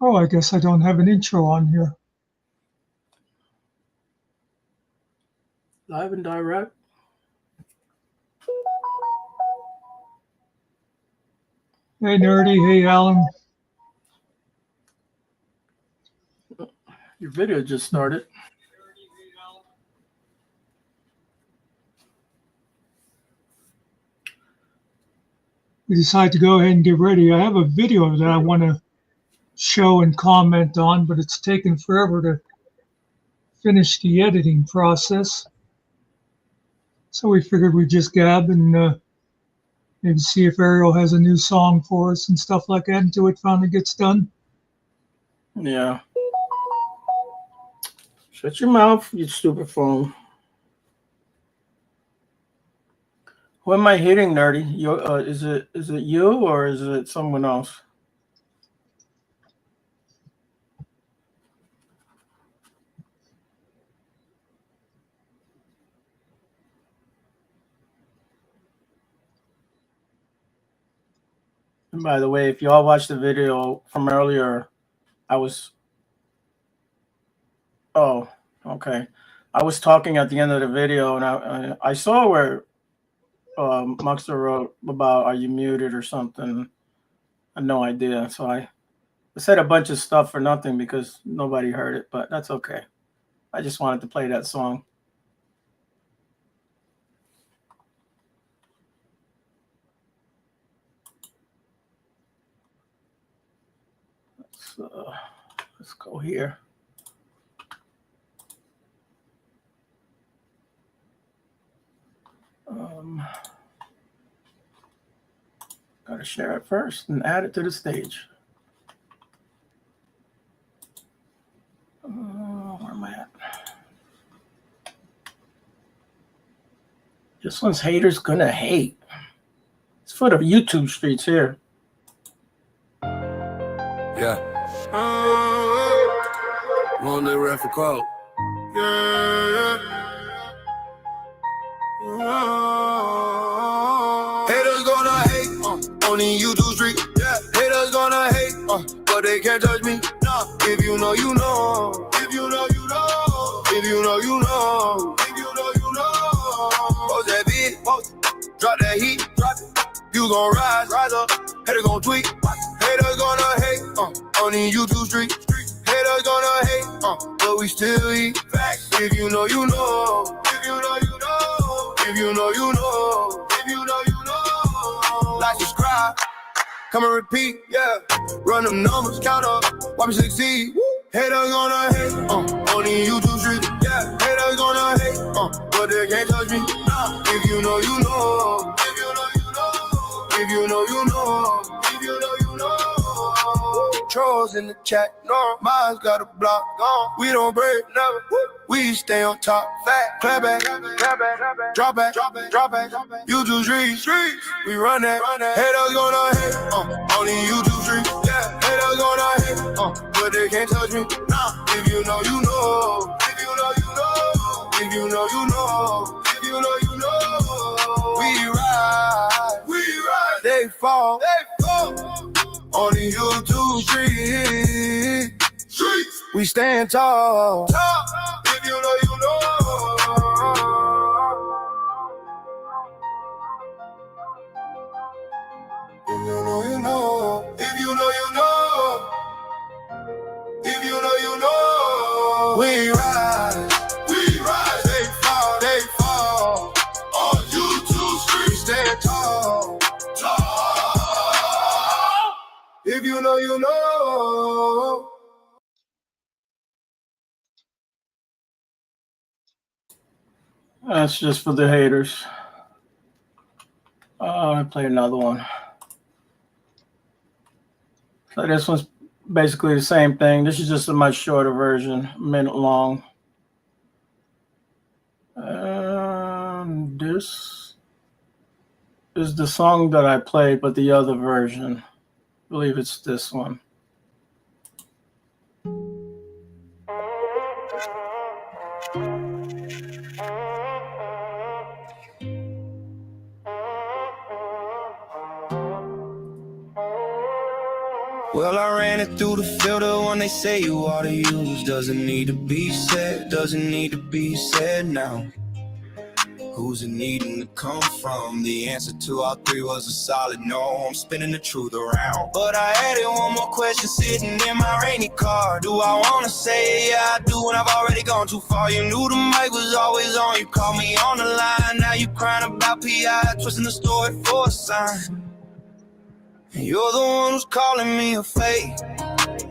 Oh, I guess I don't have an intro on here. Live and direct. Hey, Nerdy. Hey, Alan. Your video just started. We decided to go ahead and get ready. I have a video that I want to show and comment on, but it's taken forever to finish the editing process. So we figured we'd just gab and maybe see if Ariel has a new song for us and stuff like that until it finally gets done. Yeah. Shut your mouth, you stupid phone. Who am I hitting, Nerdy? Is it you or is it someone else? And by the way, if you all watched the video from earlier, I was. Oh, okay. I was talking at the end of the video, and I saw where Muckster wrote about "Are you muted" or something. I had no idea, so I said a bunch of stuff for nothing because nobody heard it, but that's okay. I just wanted to play that song. Let's go here. Gotta share it first and add it to the stage. Where am I at? This one's haters gonna hate. It's for the YouTube streets here. Yeah. Long day rap for call. Yeah. Haters gonna hate on the YouTube street. Yeah. Haters gonna hate, but they can't touch me. No. If you know, you know. If you know, you know. If you know, you know. If you know, you know. Post that beat, drop that heat, drop it. You gon' rise up. Haters gon' tweet. Haters gonna hate on the YouTube street. Haters gonna hate, but we still eat facts. If you know, you know. If you know, you know. If you know, you know. If you know, you know. Like, subscribe, come and repeat, yeah. Run them numbers, count up, watch me succeed. Haters gonna hate on the YouTube street. Yeah, haters gonna hate, but they can't touch me. Nah. If you know, you know. If you know, you know. If you know, you know. If you know, you know. Trolls in the chat, no, mine's got a block gone. We don't break, never. We stay on top, fat, clap back, drop back, YouTube streets, we run that. Haters gonna hate, on the YouTube street. Yeah, haters gonna hate, but they can't touch me. Nah, if you know, you know. If you know, you know. If you know, you know. If you know, you know. We ride, they fall. On the YouTube streets, we stand tall. If you know, you know. If you know, you know. If you know, you know. If you know, you know. We rise, they fall. On YouTube streets, we stand tall. If you know, you know. That's just for the haters. I play another one. So this one's basically the same thing. This is just a much shorter version, a minute long. This is the song that I played, but the other version. I believe it's this one. Well, I ran it through the filter when they say you ought to use. Doesn't need to be said, doesn't need to be said now. Who's it needing to come from? The answer to all three was a solid no. I'm spinning the truth around. But I added one more question sitting in my rainy car. Do I wanna say yeah I do when I've already gone too far? You knew the mic was always on. You called me on the line. Now you crying about PI, twisting the story for a sign. And you're the one who's calling me a fake,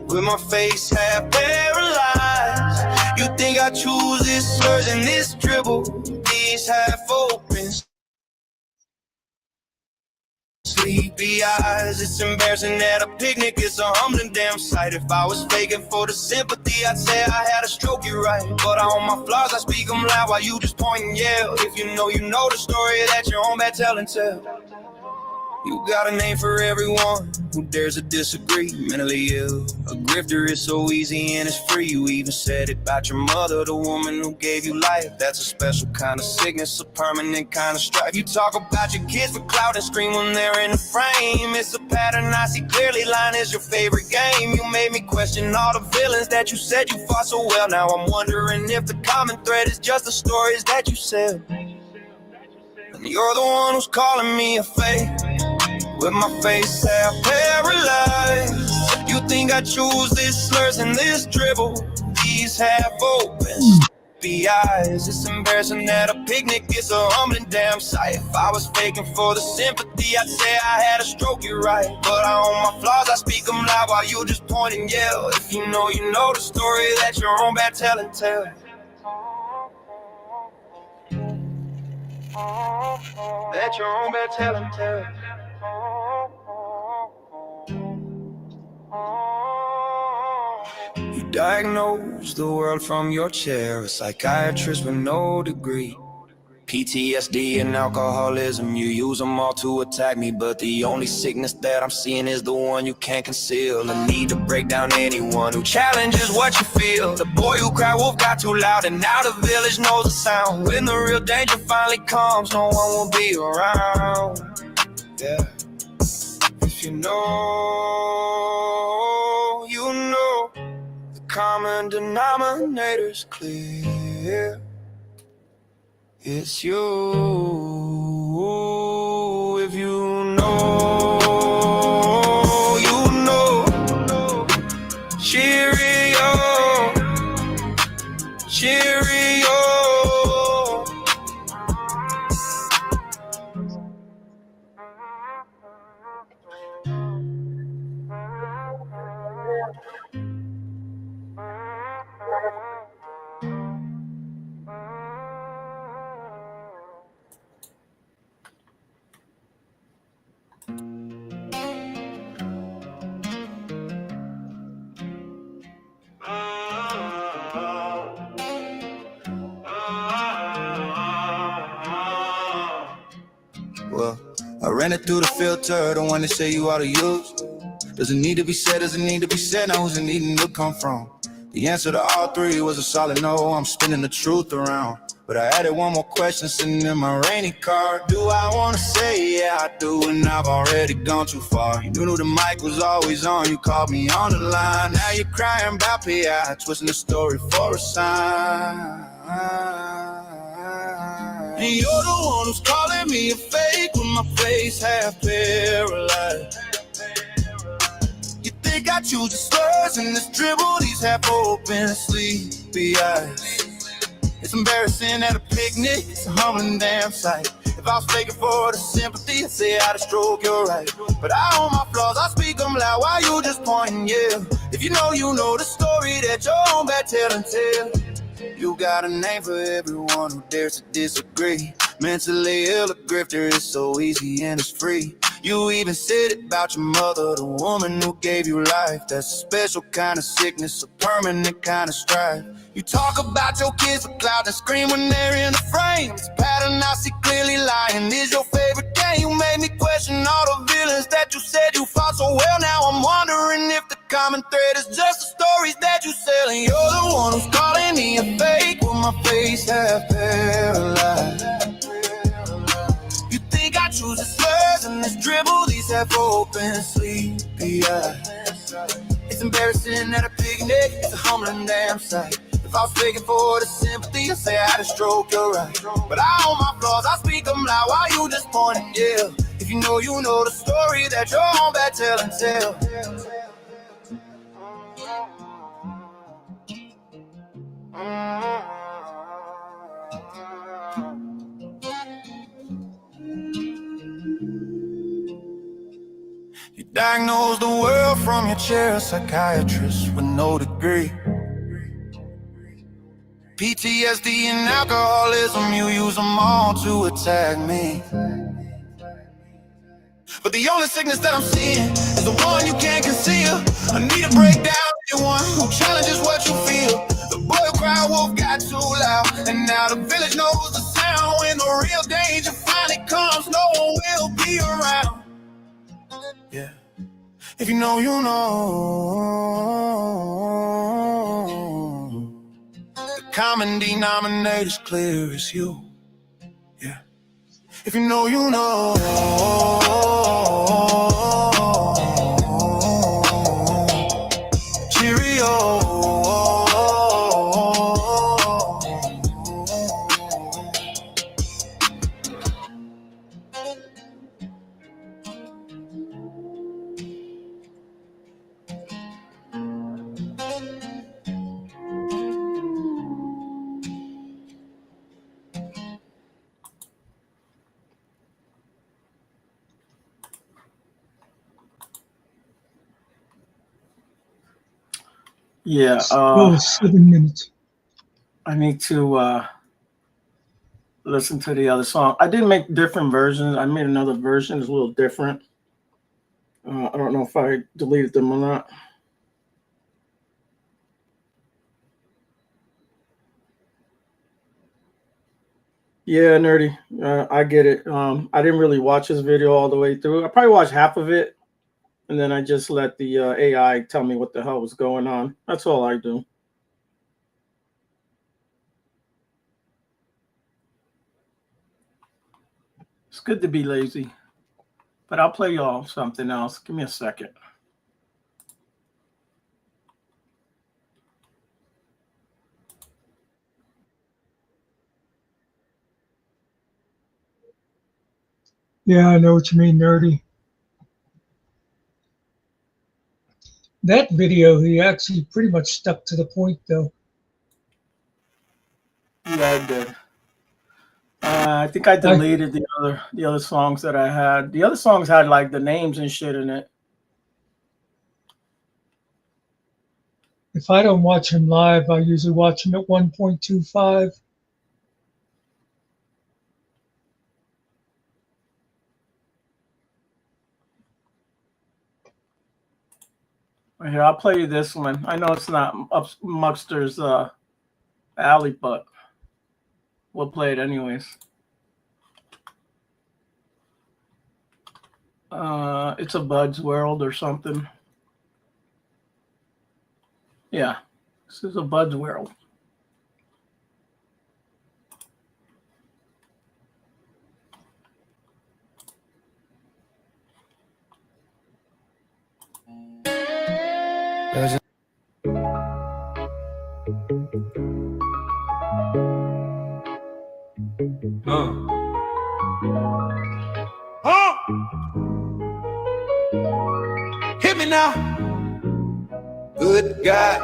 with my face half paralyzed. You think I choose this slurs and this dribble, these half open sleepy eyes. It's embarrassing at a picnic, it's a humbling damn sight. If I was faking for the sympathy, I'd say I had a stroke, you're right. But I own my flaws, I speak them loud while you just point and yell. If you know the story that your own bad tell and tell. You got a name for everyone who dares to disagree. Mentally ill, a grifter is so easy and it's free. You even said it about your mother, the woman who gave you life. That's a special kind of sickness, a permanent kind of strife. You talk about your kids for clout and scream when they're in the frame. It's a pattern I see clearly, line is your favorite game. You made me question all the villains that you said you fought so well. Now I'm wondering if the common thread is just the stories that you said. And you're the one who's calling me a fake, with my face half paralyzed. You think I choose this slurs and this dribble, these half open sleepy eyes. It's embarrassing at a picnic, it's a humbling damn sight. If I was faking for the sympathy, I'd say I had a stroke, you're right. But I own my flaws, I speak them loud while you just point and yell. If you know the story that your own bad tell and tell. That your own bad tell and tell. You diagnose the world from your chair, a psychiatrist with no degree. PTSD and alcoholism, you use them all to attack me. But the only sickness that I'm seeing is the one you can't conceal. The need to break down anyone who challenges what you feel. The boy who cried wolf got too loud and now the village knows the sound. When the real danger finally comes, no one will be around. Yeah. If you know, you know, the common denominator's clear. It's you. If you know, you know. Cheerio, cheerio. Well, I ran it through the filter, the one they say you ought to use. Doesn't need to be said, doesn't need to be said, now who's it needing to come from? The answer to all three was a solid no. I'm spinning the truth around. But I added one more question sitting in my rainy car. Do I wanna say yeah I do when I've already gone too far? You knew the mic was always on, you called me on the line. Now you're crying about PI, twisting the story for a sign. And you're the one who's calling me a fake, with my face half paralyzed. You think I choose the slurs and this dribble, these half open sleepy eyes. It's embarrassing at a picnic, it's a humbling damn sight. If I was faking for the sympathy, I'd say I had a stroke, you're right. But I own my flaws, I speak them loud while you just pointing, yeah. If you know the story that your own bad tell and tell. You got a name for everyone who dares to disagree. Mentally ill, a grifter is so easy and it's free. You even said it about your mother, the woman who gave you life. That's a special kind of sickness, a permanent kind of strife. You talk about your kids for clout and scream when they're in the frame. It's a pattern I see clearly, lying is your favorite game. You made me question all the villains that you said you fought so well. Now I'm wondering if the common thread is just the stories that you sell. And you're the one who's calling me a fake, with my face half paralyzed. You think I choose the slurs and this dribble, these half open sleepy eyes. It's embarrassing at a picnic, it's a humbling damn sight. If I was begging for the sympathy, I'd say I had a stroke, you're right. But I own my flaws, I speak them loud while you just point and yell. If you know the story that you're on bad tell and tell. You diagnose the world from your chair, a psychiatrist with no degree. PTSD and alcoholism, you use them all to attack me. But the only sickness that I'm seeing is the one you can't conceal. I need a breakdown, anyone who challenges what you feel. The boy who cried wolf got too loud, and now the village knows the sound. When the real danger finally comes, no one will be around. Yeah. If you know, you know. The common denominator's clear as you. Yeah. If you know, you know. Cheerio. Yeah. Oh, 7 minutes. I need to listen to the other song. I did make different versions. I made another version. It's a little different. I don't know if I deleted them or not. Yeah, nerdy. I get it. I didn't really watch this video all the way through. I probably watched half of it, and then I just let the AI tell me what the hell was going on. That's all I do. It's good to be lazy, but I'll play y'all something else. Give me a second. Yeah, I know what you mean, nerdy. That video, he actually pretty much stuck to the point, though. Yeah, I did. I think I deleted the other songs that I had. The other songs had like the names and shit in it. If I don't watch him live, I usually watch him at 1.25. Here, I'll play you this one. I know it's not up Muckster's alley, but we'll play it anyways. It's a Bud's World or something. Yeah, this is a Bud's World. Hit me now. Good God,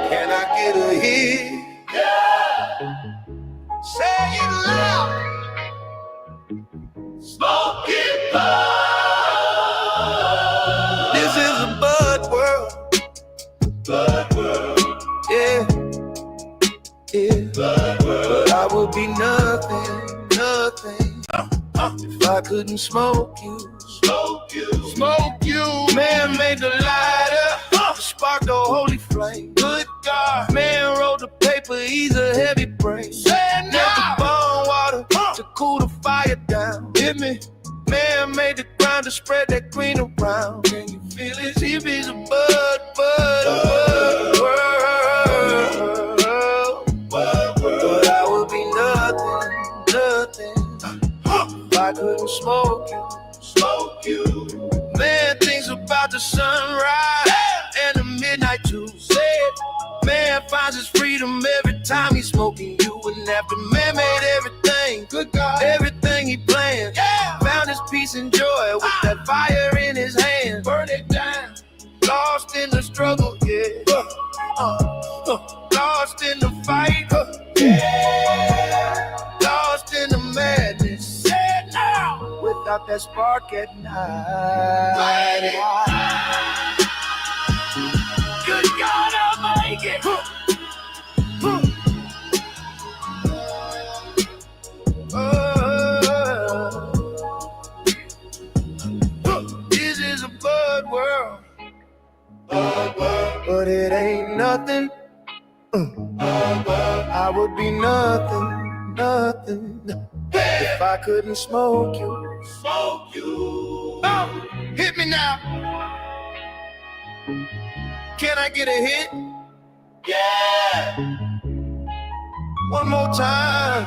can I get a hit? Yeah. Say it loud. Smoke it bud. This is a bud world. Bud world. Yeah. Yeah. Bud world. But I would be nothing, nothing. If I couldn't smoke you. Smoke you. Smoke you. Man made the lighter. Spark the holy flame. Good God. Man wrote the paper. He's a heavy brain. Never burn water to cool the fire down. Hit me. Man made the ground to spread that green around. Can you feel it? If he's a bud world. But I would be nothing, nothing. If I couldn't smoke you. Man thinks about the sunrise and the midnight to set. Man finds his freedom every time he's smoking you. And after man made everything, good God, everything he planned, found his peace and joy with that fire in his hand. Burn it down. Lost in the struggle, yeah. Lost in the fight, yeah. Lost in the madness, yeah, now. Without that spark at night. Good God, I'll make it. This is a bud world. But it ain't nothing. I would be nothing, nothing if I couldn't smoke you. Smoke you. Oh, hit me now. Can I get a hit? Yeah. One more time.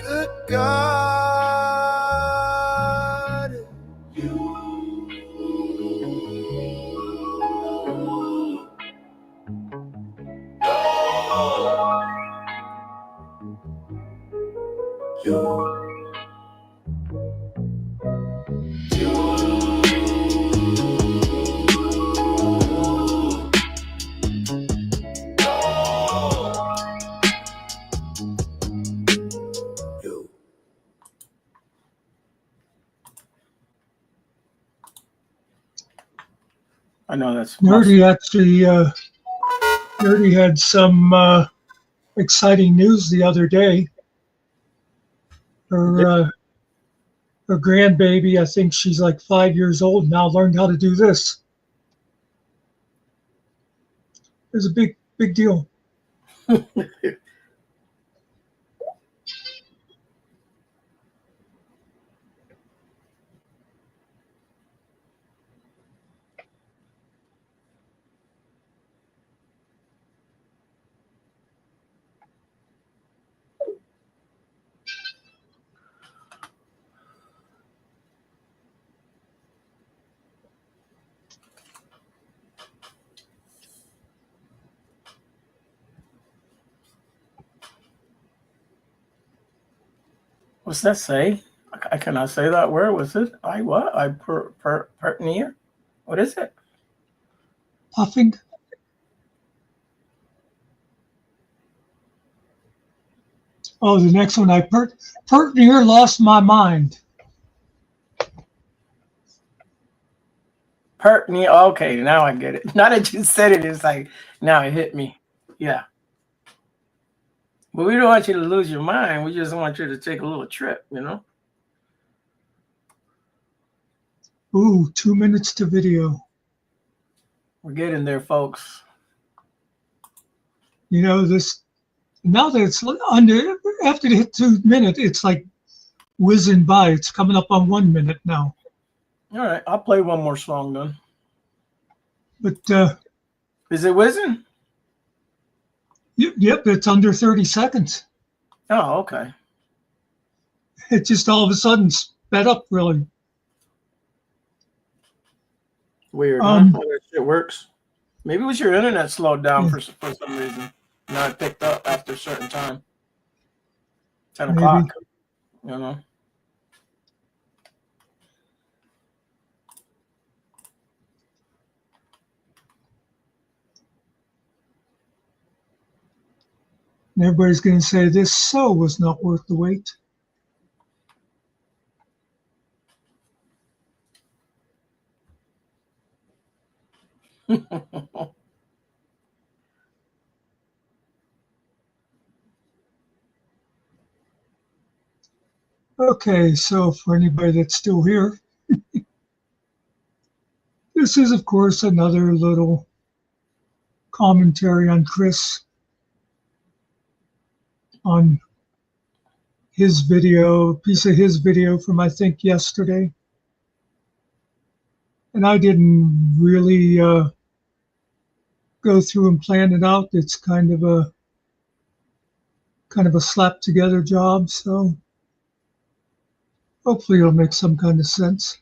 Good God. You. I know that's Nerdy actually, Nerdy had some exciting news the other day. Her grandbaby, I think she's like 5 years old now, learned how to do this. It was a big deal. What's that say? I cannot say that word. What's it? I what? I pertneer? What is it? Puffing. Oh, the next one, I pert near lost my mind. Pertneer. Okay, now I get it. Now that you said it, it's like now it hit me. Yeah. But we don't want you to lose your mind. We just want you to take a little trip, you know? Ooh, 2 minutes to video. We're getting there, folks. You know, this, now that it's under, after it hit 2 minutes, it's like whizzing by. It's coming up on 1 minute now. All right, I'll play one more song then. But is it whizzing? Yep, it's under 30 seconds. Oh, okay. It just all of a sudden sped up really. Weird, huh? How that shit works. Maybe it was your internet slowed down for some reason. Now it picked up after a certain time. 10 o'clock, you know. And everybody's going to say this so was not worth the wait. Okay, so for anybody that's still here, this is, of course, another little commentary on Chris, on his video, a piece of his video from, I think, yesterday. And I didn't really go through and plan it out. It's kind of a slap together job, so hopefully it'll make some kind of sense.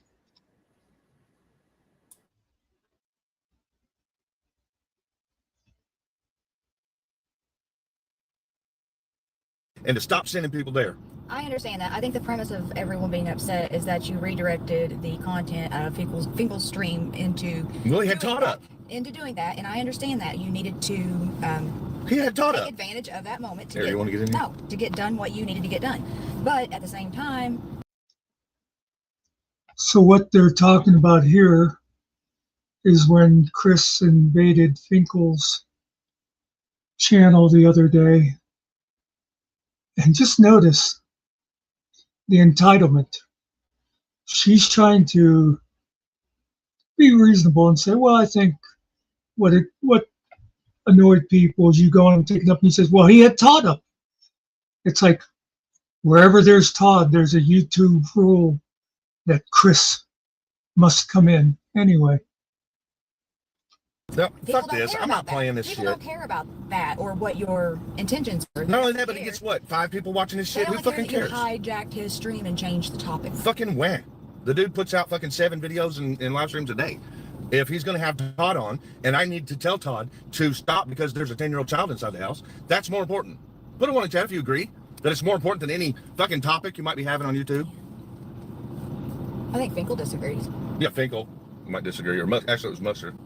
and to stop sending people there. I understand that. I think the premise of everyone being upset is that you redirected the content out of Finkel's stream into. Well, he had Todd up. Into doing that, and I understand that you needed to. He had Todd take up. advantage of that moment to Here, you want to get in here? No, to get done what you needed to get done. But at the same time. So what they're talking about here is when Chris invaded Finkel's channel the other day. And just notice the entitlement. She's trying to be reasonable and say, well, I think what annoyed people is you going and taking up, and he says, well, he had Todd up. It's like wherever there's Todd, there's a YouTube rule that Chris must come in anyway. No, fuck this. I'm not playing this shit. People don't care about that or what your intentions were. Not only that, but he gets what? 5 people watching his shit? Who fucking cares? You hijacked his stream and changed the topic. Fucking when? The dude puts out fucking 7 videos and live streams a day. If he's going to have Todd on, and I need to tell Todd to stop because there's a 10-year-old child inside the house, that's more important. Put a 1 in chat if you agree that it's more important than any fucking topic you might be having on YouTube. I think Finkel disagrees. Yeah, Finkel might disagree, or actually it was Muckster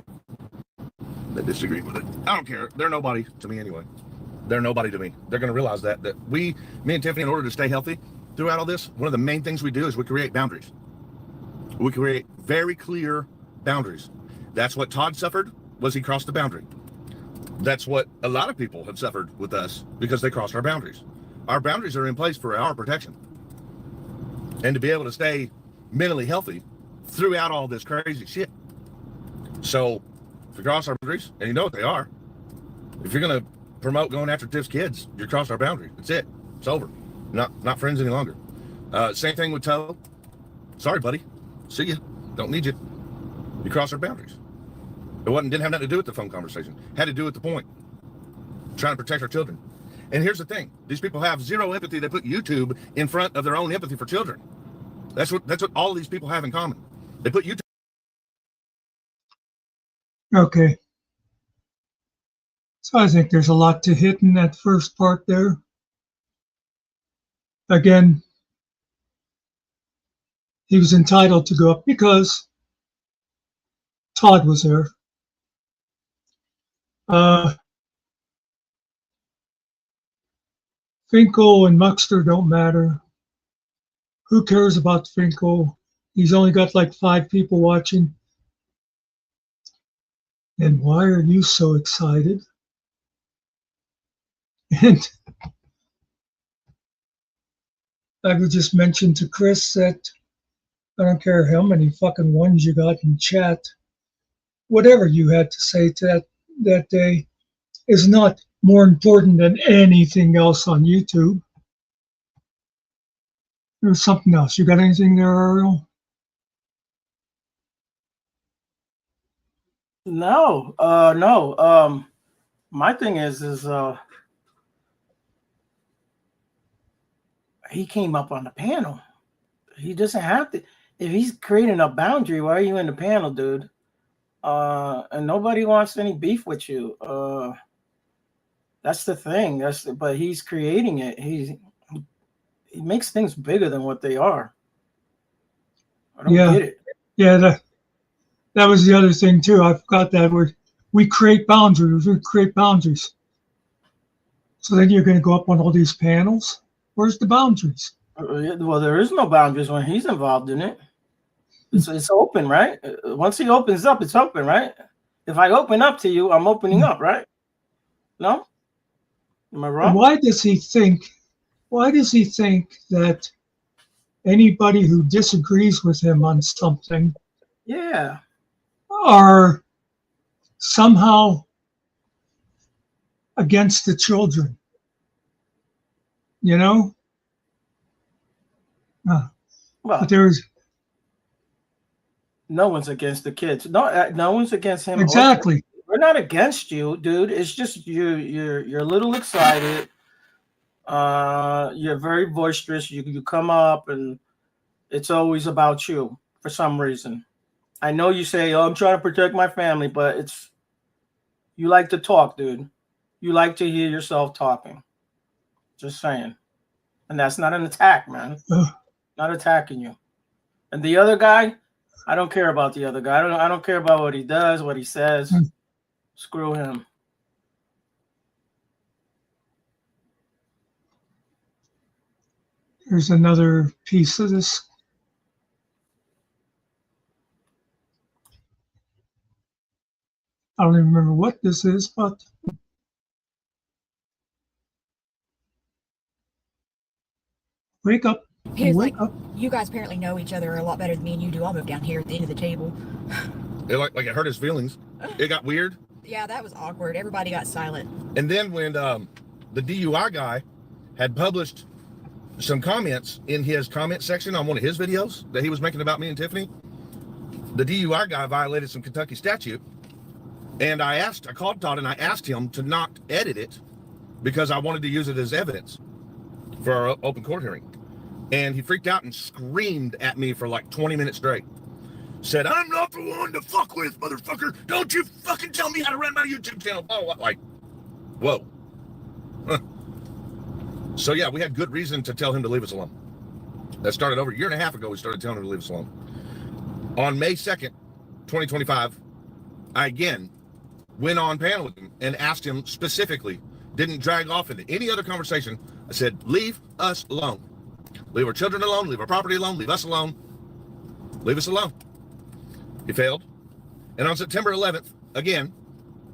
that disagreed with it. I don't care. They're nobody to me anyway. They're nobody to me. They're going to realize that me and Tiffany, in order to stay healthy throughout all this, one of the main things we do is we create boundaries. We create very clear boundaries. That's what Todd suffered, was he crossed the boundary. That's what a lot of people have suffered with us because they crossed our boundaries. Our boundaries are in place for our protection. And to be able to stay mentally healthy throughout all this crazy shit. So, if you cross our boundaries, and you know what they are, if you're going to promote going after Tiff's kids, you crossed our boundary. That's it. It's over. Not friends any longer. Same thing with Toe. Sorry, buddy. See ya. Don't need you. You crossed our boundaries. Didn't have nothing to do with the phone conversation. Had to do with the point. Trying to protect our children. And here's the thing. These people have zero empathy. They put YouTube in front of their own empathy for children. That's what all of these people have in common. They put YouTube. Okay. So I think there's a lot to hit in that first part there. Again, he was entitled to go up because Todd was there. Finkel and Muckster don't matter. Who cares about Finkel? He's only got like 5 people watching. And why are you so excited? And I would just mention to Chris that I don't care how many fucking ones you got in chat, whatever you had to say to that day is not more important than anything else on YouTube. There's something else. You got anything there, Ariel? No, no. My thing is he came up on the panel. He doesn't have to. If he's creating a boundary, why are you in the panel, dude? And nobody wants any beef with you. That's the thing. But he's creating it. He makes things bigger than what they are. I don't get it. Yeah, that was the other thing too. I forgot that word. We create boundaries. We create boundaries. So then you're going to go up on all these panels. Where's the boundaries? Well, there is no boundaries when he's involved in it. It's open, right? Once he opens up, it's open, right? If I open up to you, I'm opening up, right? No? Am I wrong? Why does he think that anybody who disagrees with him on something are somehow against the children? You know? Well, but there's no one's against the kids. No one's against him. Exactly. We're not against you, dude. It's just you're a little excited. You're very boisterous. You come up and it's always about you for some reason. I know you say, "Oh, I'm trying to protect my family," but you like to talk, dude. You like to hear yourself talking. Just saying. And that's not an attack, man. Uh, Not attacking you. And the other guy, I don't care about the other guy. I don't care about what he does, what he says. Screw him. Here's another piece of this. I don't even remember what this is, but wake up. He was Wake like, up. you guys apparently know each other a lot better than me and you do. I'll move down here at the end of the table. It like it hurt his feelings. It got weird. Yeah, that was awkward. Everybody got silent. And then when the DUI guy had published some comments in his comment section on one of his videos that he was making about me and Tiffany, the DUI guy violated some Kentucky statute. And I called Todd and I asked him to not edit it because I wanted to use it as evidence for our open court hearing. And he freaked out and screamed at me for like 20 minutes straight. Said, I'm not the one to fuck with, motherfucker. Don't you fucking tell me how to run my YouTube channel. Oh, like, whoa. Huh. So yeah, we had good reason to tell him to leave us alone. That started over a year and a half ago. We started telling him to leave us alone. On May 2nd, 2025, I again went on panel with him and asked him specifically, didn't drag off into any other conversation. I said, leave us alone. Leave our children alone, leave our property alone, leave us alone. Leave us alone. He failed. And on September 11th, again,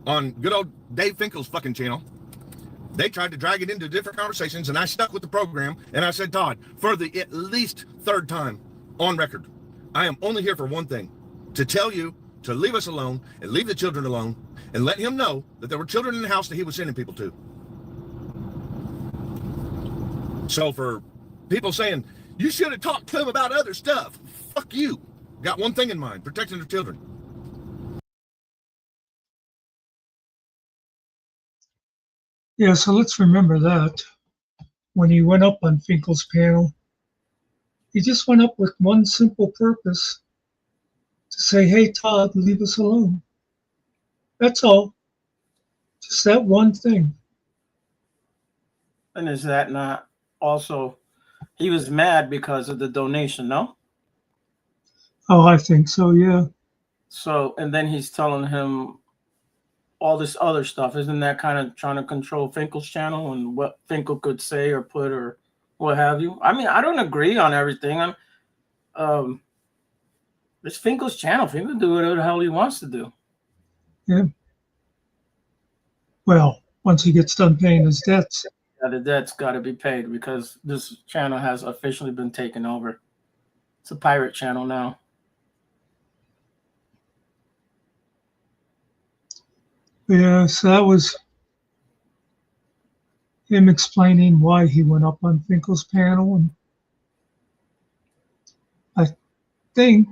on good old Dave Finkel's fucking channel, they tried to drag it into different conversations, and I stuck with the program, and I said, Todd, for the at least third time on record, I am only here for one thing, to tell you to leave us alone and leave the children alone and let him know that there were children in the house that he was sending people to. So for people saying, you should have talked to him about other stuff, fuck you. Got one thing in mind, protecting the children. Yeah, so let's remember that. When he went up on Finkel's panel, he just went up with one simple purpose, to say, hey, Todd, leave us alone. That's all. Just that one thing. And is that not also, he was mad because of the donation, no? Oh, I think so, yeah. So, and then he's telling him all this other stuff. Isn't that kind of trying to control Finkel's channel and what Finkel could say or put or what have you? I mean, I don't agree on everything. It's Finkel's channel. Finkel can do whatever the hell he wants to do. Yeah. Well, once he gets done paying his debts. Yeah, the debt's got to be paid because this channel has officially been taken over. It's a pirate channel now. Yeah, so that was him explaining why he went up on Finkel's panel. And I think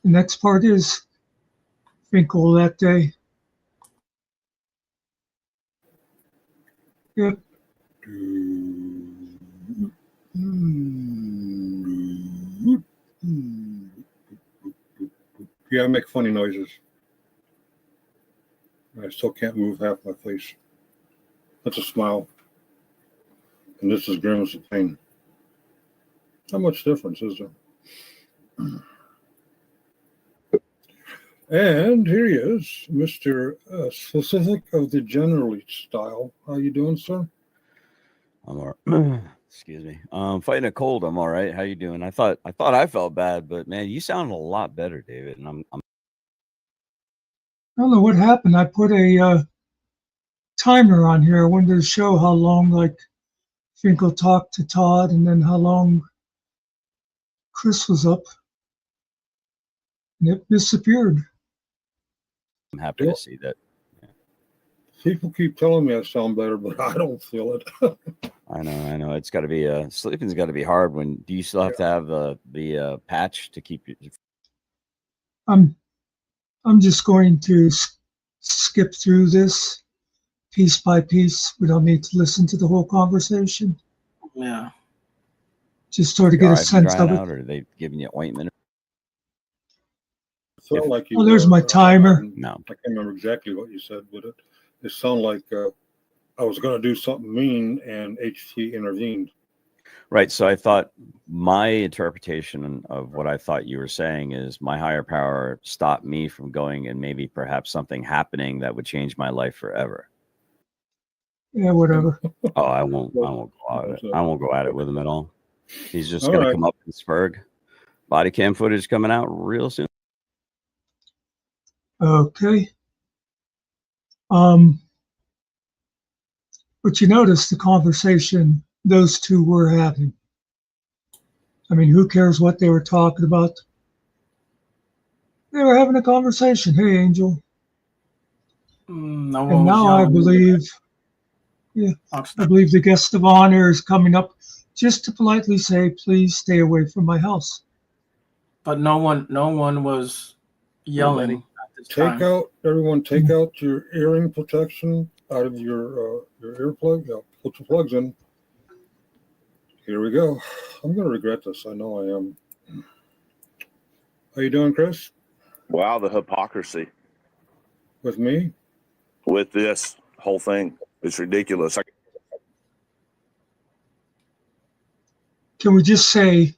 the next part is Finkel that day. Yep. Yeah, I make funny noises. I still can't move half my face. That's a smile. And this is grimace of pain. Not much difference, is there? And here he is, Mr. Specific of the generally style. How you doing, sir? I'm all right. Excuse me. Fighting a cold. I'm all right. How you doing? I thought I felt bad, but man, you sound a lot better, David. And I'm I don't know what happened. I put a timer on here. I wanted to show how long, like, Finkel talked to Todd and then how long Chris was up. And it disappeared. happy to see that. Yeah. People keep telling me I sound better, but I don't feel it. I know. It's got to be sleeping's got to be hard. When do you still have to have the patch to keep you? I'm just going to skip through this piece by piece. We don't need to listen to the whole conversation. Yeah. Just sort of get a sense of it. Out, or are they giving you ointment? It felt like you there's my timer. No. I can't remember exactly what you said, but it sounded like I was going to do something mean, and HT intervened. Right. So I thought my interpretation of what I thought you were saying is my higher power stopped me from going and maybe perhaps something happening that would change my life forever. Yeah, whatever. Oh, I won't go at it. I won't go at it with him at all. He's just All going right. to come up in Spurg. Body cam footage coming out real soon. Okay. But you notice the conversation those two were having. I mean, who cares what they were talking about? They were having a conversation. Hey, Angel. No one And was now I yelling. believe, I believe the guest of honor is coming up just to politely say, please stay away from my house. But no one was yelling at this time. Everyone take out your earring protection out of your earplug. Yeah, put your plugs in. Here we go. I'm going to regret this. I know I am. How you doing, Chris? Wow, the hypocrisy With me? with this whole thing is ridiculous. Can we just say,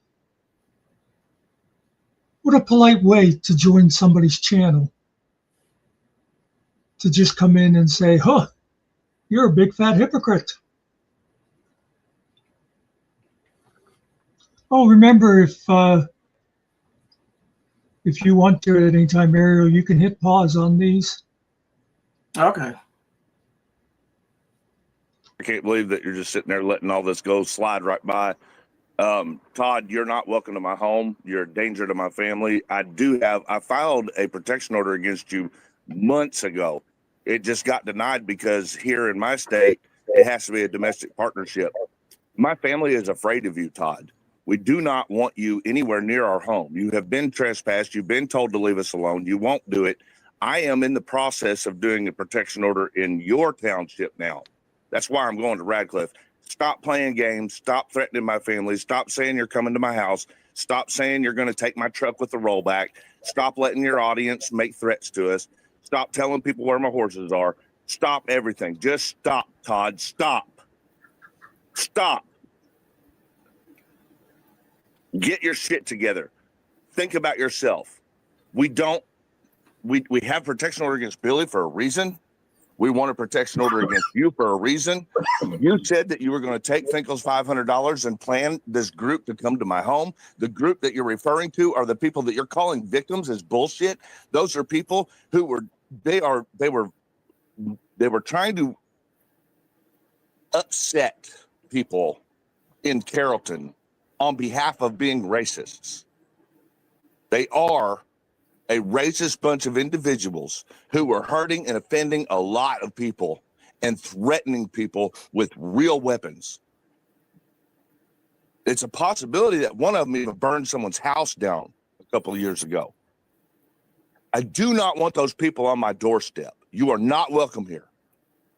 what a polite way to join somebody's channel? To just come in and say, huh, you're a big fat hypocrite. Oh, remember, if you want to at any time, Ariel, you can hit pause on these. Okay. I can't believe that you're just sitting there letting all this go slide right by. Todd, you're not welcome to my home. You're a danger to my family. I filed a protection order against you months ago. It just got denied because here in my state, it has to be a domestic partnership. My family is afraid of you, Todd. We do not want you anywhere near our home. You have been trespassed. You've been told to leave us alone. You won't do it. I am in the process of doing a protection order in your township now. That's why I'm going to Radcliffe. Stop playing games. Stop threatening my family. Stop saying you're coming to my house. Stop saying you're going to take my truck with the rollback. Stop letting your audience make threats to us. Stop telling people where my horses are. Stop everything. Just stop, Todd. Stop. Stop. Get your shit together. Think about yourself. We have protection order against Billy for a reason. We want a protection order against you for a reason. You said that you were going to take Finkel's $500 and plan this group to come to my home. The group that you're referring to are the people that you're calling victims is bullshit. Those are people who were trying to upset people in Carrollton on behalf of being racists. They are a racist bunch of individuals who are hurting and offending a lot of people and threatening people with real weapons. It's a possibility that one of them even burned someone's house down a couple of years ago. I do not want those people on my doorstep. You are not welcome here.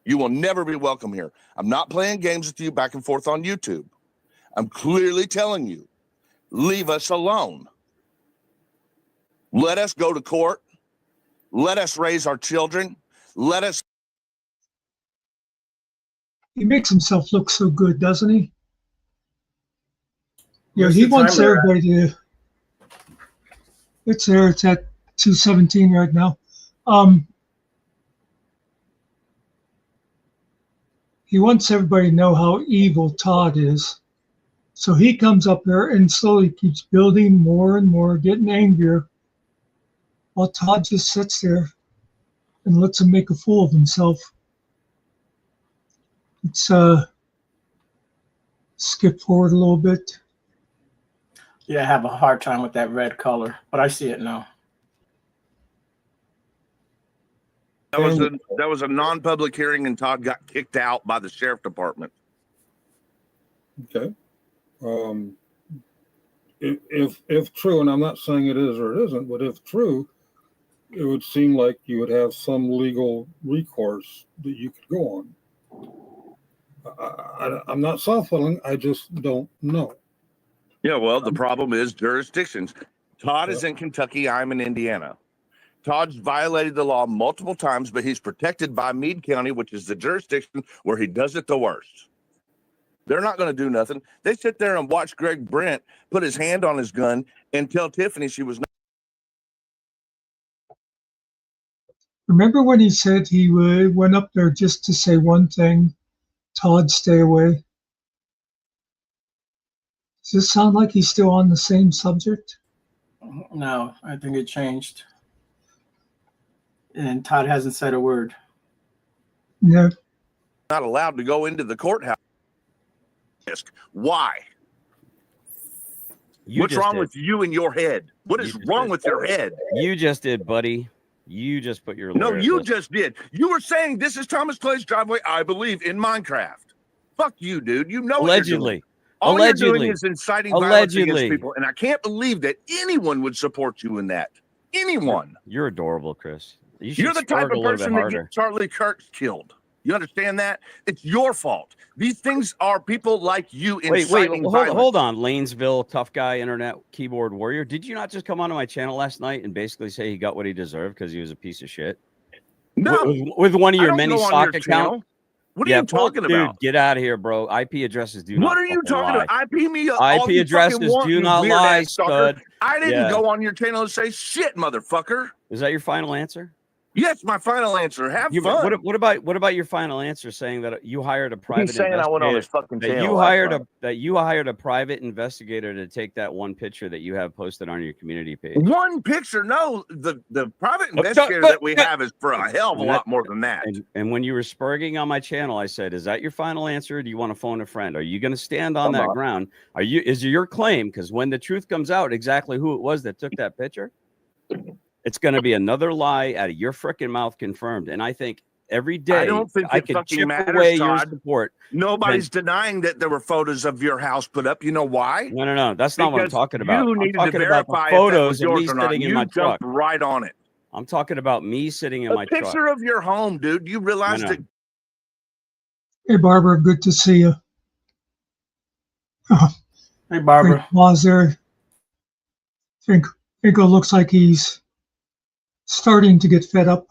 You will never be welcome here. I'm not playing games with you back and forth on YouTube. I'm clearly telling you, leave us alone. Let us go to court. Let us raise our children. Let us. He makes himself look so good, doesn't he? Yeah, Where's he the wants timer at? everybody to. It's there. It's at 2:17 right now. He wants everybody to know how evil Todd is. So he comes up there and slowly keeps building more and more, getting angrier, while Todd just sits there and lets him make a fool of himself. Let's skip forward a little bit. Yeah, I have a hard time with that red color, but I see it now. That was a non-public hearing, and Todd got kicked out by the sheriff department. Okay. If true, and I'm not saying it is or it isn't, but if true, it would seem like you would have some legal recourse that you could go on. I'm not soft-filling. I just don't know. Yeah, well, the problem is jurisdictions. Todd is in Kentucky. I'm in Indiana. Todd's violated the law multiple times, but he's protected by Meade County, which is the jurisdiction where he does it the worst. They're not going to do nothing. They sit there and watch Greg Brent put his hand on his gun and tell Tiffany she was not. Remember when he said he went up there just to say one thing, Todd, stay away? Does this sound like he's still on the same subject? No, I think it changed. And Todd hasn't said a word. No. Not allowed to go into the courthouse. Why? What's wrong with you and your head? What is wrong with your head? You just did, buddy. You just put your No, you just did. You were saying this is Thomas Clay's driveway, I believe, in Minecraft. Fuck you, dude. You know allegedly. All you're doing is inciting violence against people, and I can't believe that anyone would support you in that. Anyone. You're adorable, Chris. You're the type of person that gets Charlie Kirk killed. You understand that? It's your fault. These things are people like you inciting violence. Hold on. Lanesville, tough guy, internet keyboard warrior. Did you not just come onto my channel last night and basically say he got what he deserved because he was a piece of shit? No. With one of your many stock accounts? What are you talking about? Dude, get out of here, bro. IP addresses do not What are you talking lie. about? IP addresses do not lie, stud. I didn't go on your channel and say shit, motherfucker. Is that your final answer? Yes, my final answer. Have fun. What about your final answer saying that you hired a private He's saying I went on his fucking channel. That you hired a private investigator to take that one picture that you have posted on your community page. One picture? No, the private investigator that we have is for a hell of a lot more than that. And when you were spurging on my channel, I said, "Is that your final answer? Or do you want to phone a friend? Are you going to stand on that ground? Is your claim? Because when the truth comes out, exactly who it was that took that picture." It's going to be another lie out of your freaking mouth confirmed. And I think every day I don't think I can chip away your support. Nobody's denying that there were photos of your house put up. You know why? No. That's not what I'm talking about. You needed to verify photos of me yours or not. sitting in my truck. Right on it. I'm talking about me sitting in my truck. A picture of your home, dude. You realize that. Hey, Barbara. Good to see you. Hey, Barbara. Pause there. Finkel looks like he's starting to get fed up.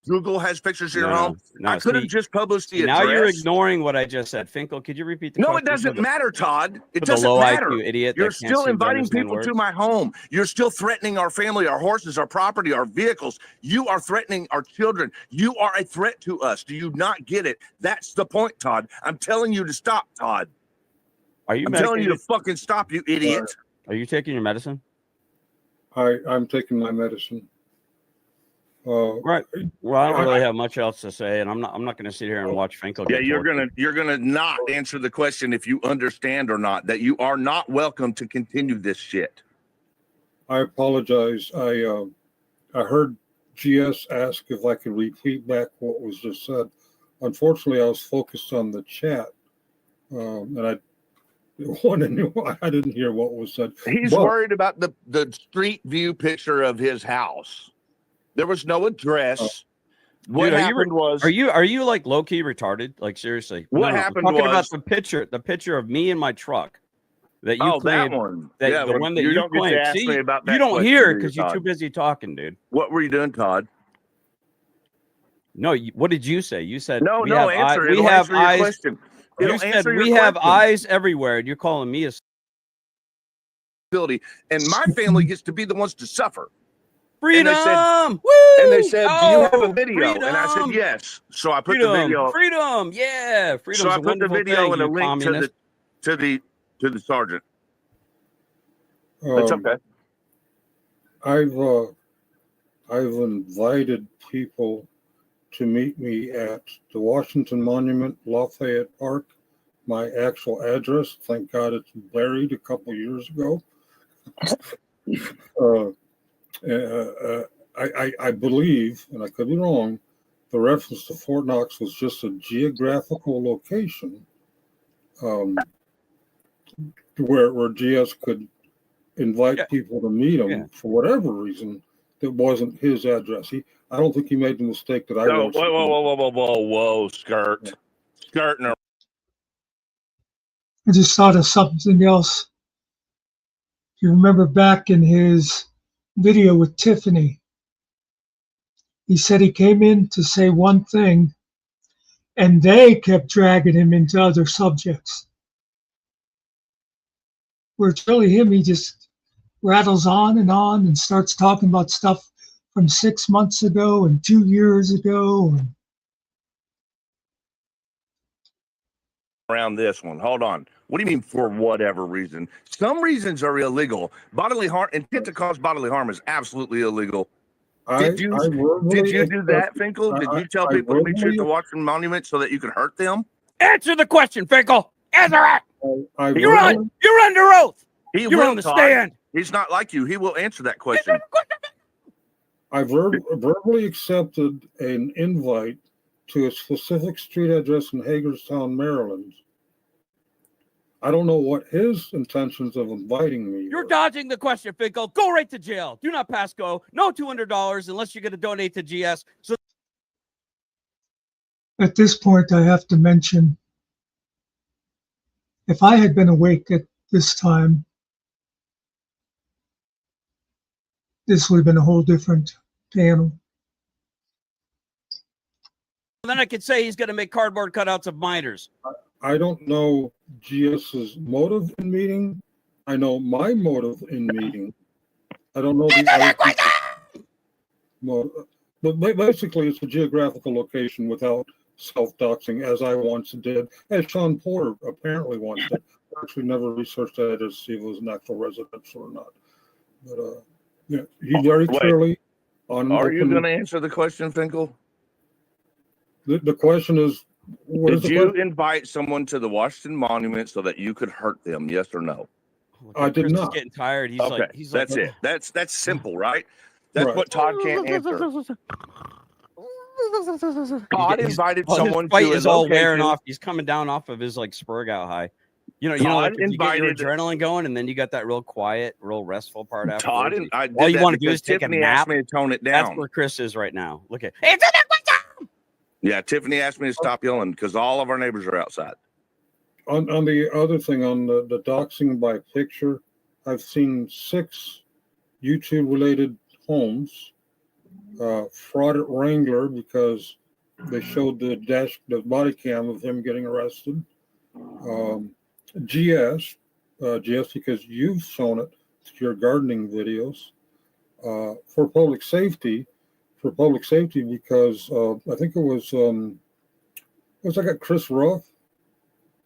Google has pictures of your home. I could have just published the address. Now you're ignoring what I just said. Finkel, could you repeat the question? No, it doesn't matter, Todd. It doesn't low matter. IQ idiot You're still inviting people to my home. You're still threatening our family, our horses, our property, our vehicles. You are threatening our children. You are a threat to us. Do you not get it? That's the point, Todd. I'm telling you to stop, Todd. I'm telling you to fucking stop, you idiot. Are you taking your medicine? I'm taking my medicine. Right. Well, I don't really have much else to say, and I'm not going to sit here and watch Finkel. Yeah, you're gonna not answer the question if you understand or not that you are not welcome to continue this shit. I apologize. I heard GS ask if I could repeat back what was just said. Unfortunately, I was focused on the chat, and I didn't hear what was said. He's worried about the street view picture of his house. There was no address. What happened was, are you like low key retarded? Like seriously, what happened was about the picture of me in my truck that you claimed, that one. The one that you claimed. See, you don't hear because you're too busy talking, dude. What were you doing, Todd? No, what did you say? You said no. We have eyes. You said we have eyes everywhere, and you're calling me a ability, and my family gets to be the ones to suffer. Freedom! And they said, do you have a video? Freedom! And I said, yes. So I put the video. Freedom! Yeah, freedom. So I put the video and a link to the sergeant. That's okay. I've invited people to meet me at the Washington Monument, Lafayette Park. My actual address, thank God it's buried a couple years ago. I believe, and I could be wrong, the reference to Fort Knox was just a geographical location where GS could invite people to meet him for whatever reason. That wasn't his address. I don't think he made the mistake that I wrote. Whoa, skirt. Skirting. I just thought of something else. you remember back in his video with Tiffany, he said he came in to say one thing and they kept dragging him into other subjects. Where it's really him, he just rattles on and starts talking about stuff from 6 months ago and 2 years ago. And around this one. Hold on. What do you mean for whatever reason? Some reasons are illegal. Bodily harm, intent to cause bodily harm is absolutely illegal. Did you do that, Finkel? Did you tell people to be sure to watch the monument so that you could hurt them? Answer the question, Finkel. Answer it. You're under oath. You're on the stand. He's not like you. He will answer that question. I verbally accepted an invite to a specific street address in Hagerstown, Maryland. I don't know what his intentions of inviting me You're were. dodging the question, Finkel. Go right to jail. Do not pass go. No $200 unless you're going to donate to GS. So at this point, I have to mention, if I had been awake at this time, this would have been a whole different panel. then I could say he's going to make cardboard cutouts of minors. I don't know GS's motive in meeting. I know my motive in meeting. I don't know the other people's motive. But basically, it's a geographical location without self-doxing, as I once did, as Sean Porter apparently once did. I actually never researched that to see if it was an actual residence or not. But yeah, he very clearly on. Are you going to answer the question, Finkel? The question is, did you invite someone to the Washington Monument so that you could hurt them? Yes or no? I did not. He's getting tired. He's okay, he's that's it. That's simple, right? That's what Todd can't answer. Todd invited someone to his all location. wearing off. He's coming down off of his like spurg out high. You know, like you get your adrenaline going, and then you got that real quiet, real restful part after. Todd, all you want to do is take a Tiffany nap. asked me to tone it down. That's where Chris is right now. Look at yeah, Tiffany asked me to stop yelling because all of our neighbors are outside. On the other thing, on the doxing by picture, I've seen 6 YouTube-related homes. Fraud at Wrangler because they showed the body cam of him getting arrested. GS because you've shown it to your gardening videos. For public safety because I think it was like a Chris Ruff.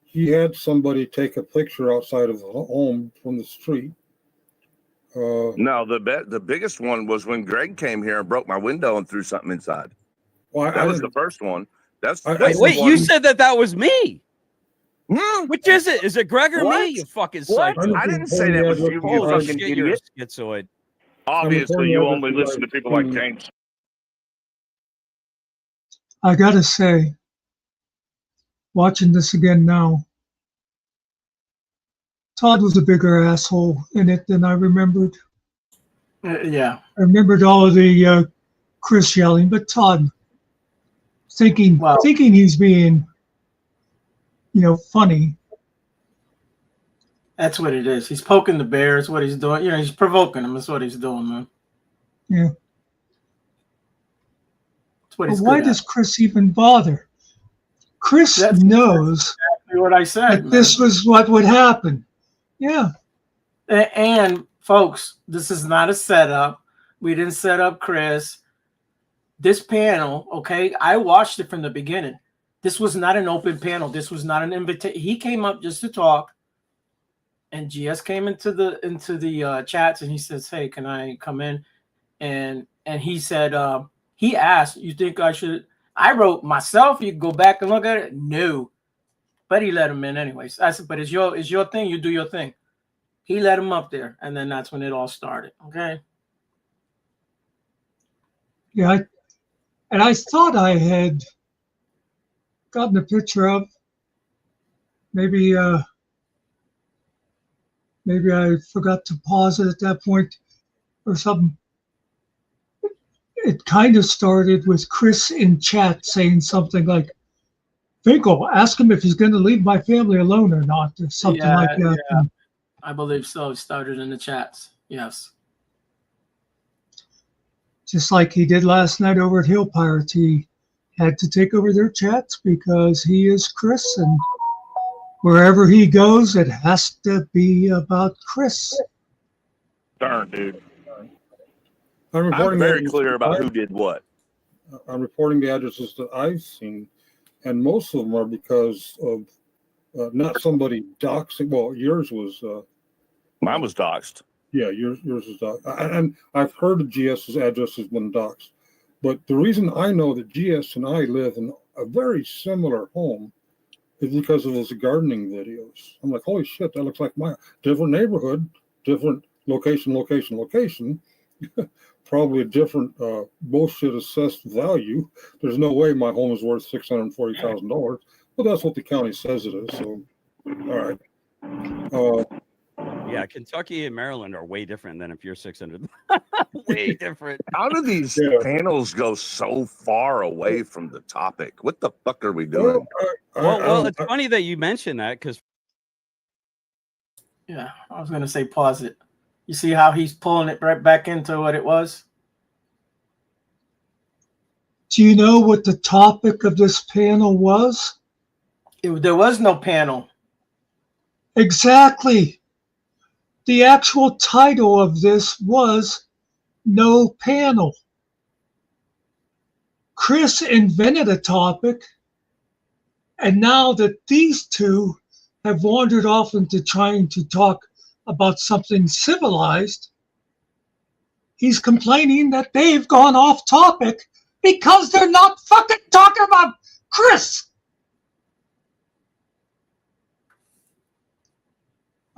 He had somebody take a picture outside of the home from the street. No, the biggest one was when Greg came here and broke my window and threw something inside. Well, that was the first one. Wait, you said that was me. Which is it? Is it Greg or me? You fucking psycho. I didn't say that was you. You fucking idiot. Schizoid. Obviously, you only listen to people like James. I gotta say, watching this again now, Todd was a bigger asshole in it than I remembered. Yeah. I remembered all of the Chris yelling, but Todd thinking he's being, funny. That's what it is. He's poking the bear. That's what he's doing. He's provoking him. That's what he's doing, man. Yeah. That's what he's why does Chris even bother? Chris knows exactly what I said. That this was what would happen. Yeah. And folks, this is not a setup. We didn't set up Chris. This panel, okay, I watched it from the beginning. This was not an open panel. This was not an invitation. He came up just to talk, and GS came into the chats, and he says, "Hey, can I come in?" And he said, he asked, "You think I should?" I wrote myself. You can go back and look at it. No, but he let him in anyways. I said, "But it's your thing. You do your thing." He let him up there, and then that's when it all started. Okay. Yeah, I thought I had gotten a picture of. Maybe I forgot to pause it at that point or something. It kind of started with Chris in chat saying something like, "Finkel, ask him if he's going to leave my family alone or not," or something like that. Yeah. I believe so. It started in the chats. Yes. Just like he did last night over at Hill Pirates. He had to take over their chats because he is Chris, and wherever he goes, it has to be about Chris. Darn, dude. I'm I'm very clear about who did what. I'm reporting the addresses that I've seen, and most of them are because of not somebody doxing. Well, yours was. Mine was doxed. Yeah, yours is doxed. And I've heard of GS's address has been doxed. But the reason I know that GS and I live in a very similar home is because of his gardening videos. I'm like, holy shit, that looks like my different neighborhood, different location. Probably a different bullshit assessed value. There's no way my home is worth $640,000, but that's what the county says it is. So, all right. Yeah, Kentucky and Maryland are way different than if you're 600. Way different. How do these panels go so far away from the topic? What the fuck are we doing? Well, it's funny that you mentioned that because. Yeah, I was going to say pause it. You see how he's pulling it right back into what it was? Do you know what the topic of this panel was? There was no panel. Exactly. The actual title of this was No Panel. Chris invented a topic, and now that these two have wandered off into trying to talk about something civilized, he's complaining that they've gone off topic because they're not fucking talking about Chris.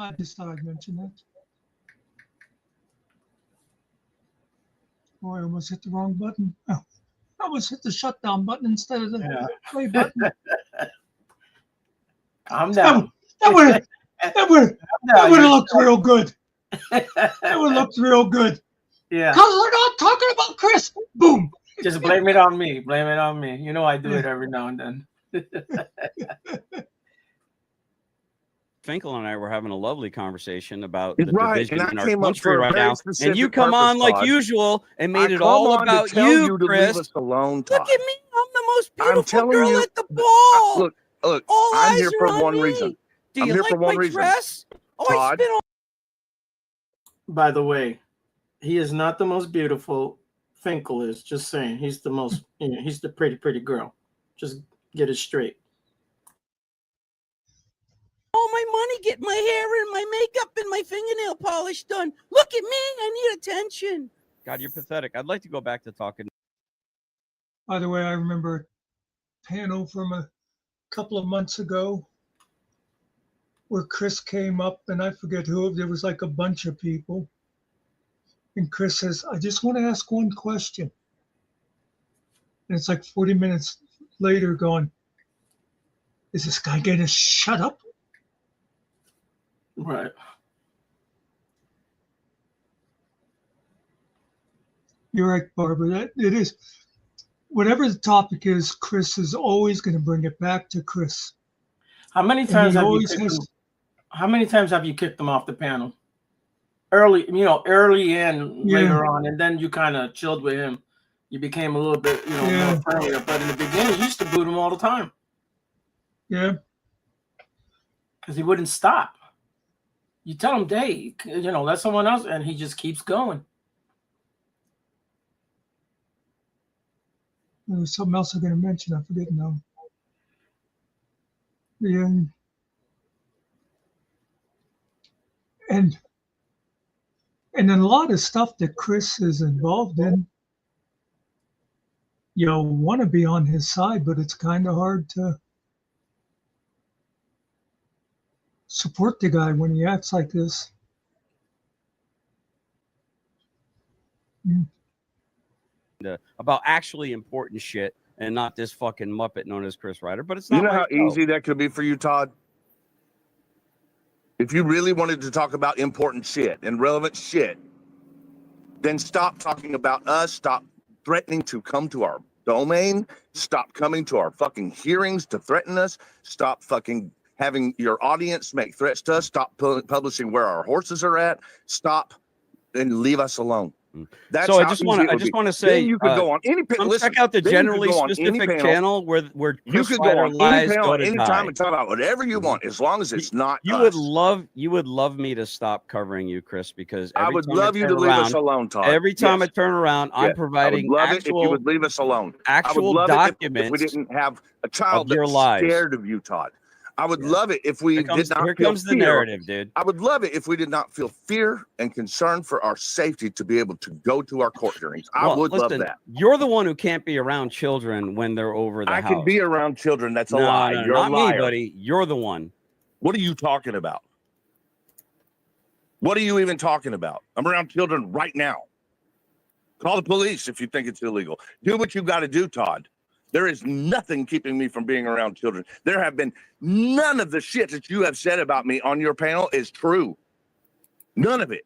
I just thought I'd mention that. Oh, I almost hit the wrong button. Oh, I almost hit the shutdown button instead of the play button. Calm down. That would have looked real good. That would have looked real good. Yeah. Because we're not talking about Chris. Boom. Just blame it on me. Blame it on me. You know I do it every now and then. Finkel and I were having a lovely conversation about the division in our country right now, and you come on like usual and made it all about you, Chris. Leave us alone, look at me, I'm the most beautiful I'm girl you, at the ball. Look, all I'm eyes here are for on one me. reason. Do I'm you here like for one my reason. dress? Oh, Todd, I spent all. By the way, he is not the most beautiful. Finkel is. Just saying, he's the most. He's the pretty girl. Just get it straight. All my money, get my hair and my makeup and my fingernail polish done. Look at me, I need attention. God, you're pathetic. I'd like to go back to talking. By the way, I remember a panel from a couple of months ago where Chris came up, and I forget who, there was like a bunch of people. And Chris says, I just want to ask one question. And it's like 40 minutes later going, is this guy going to shut up? Right. You're right, Barbara. That it is. Whatever the topic is, Chris is always going to bring it back to Chris. How many times have you kicked him? How many times have you kicked him off the panel? Early and later on, and then you kind of chilled with him. You became a little bit, more friendlier. But in the beginning, you used to boot him all the time. Yeah. Because he wouldn't stop. You tell him, Dave, that's someone else, and he just keeps going. There was something else I'm going to mention. I forget now. Yeah. And then a lot of stuff that Chris is involved in, you'll want to be on his side, but it's kind of hard to support the guy when he acts like this. About actually important shit and not this fucking Muppet known as Chris Ryder. But it's not. You know how easy that could be for you, Todd? If you really wanted to talk about important shit and relevant shit, then stop talking about us. Stop threatening to come to our domain. Stop coming to our fucking hearings to threaten us. Stop fucking having your audience make threats to us. Stop publishing where our horses are at. Stop and leave us alone. That's so I how just easy want it to. I would just be. want to say, Then you could go on any panel. come Listen, check out the then you could generally go on any specific panel. channel where You Chris could go Ryder on any lies panel go at to any die. time and talk about whatever you want, as long as it's not You us. would love me to stop covering you, Chris, because I every would time love you to turn leave around, us alone, Todd. every time Yes. I turn around, I'm Yes. providing I would love it if you actual would leave us alone. I would actual love it documents if we didn't have a child of that your was lies. scared of you, Todd. I would Yeah. love it if we Here did not here feel comes the fear. narrative, dude. I would love it if we did not feel fear and concern for our safety to be able to go to our court hearings. I Well, would listen, love that. You're the one who can't be around children when they're over the I house. can be around children. That's a no, lie. no, You're not a liar. me, buddy. You're the one. What are you talking about? What are you even talking about? I'm around children right now. Call the police if you think it's illegal. Do what you got to do, Todd. There is nothing keeping me from being around children. There have been none of the shit that you have said about me on your panel is true. None of it.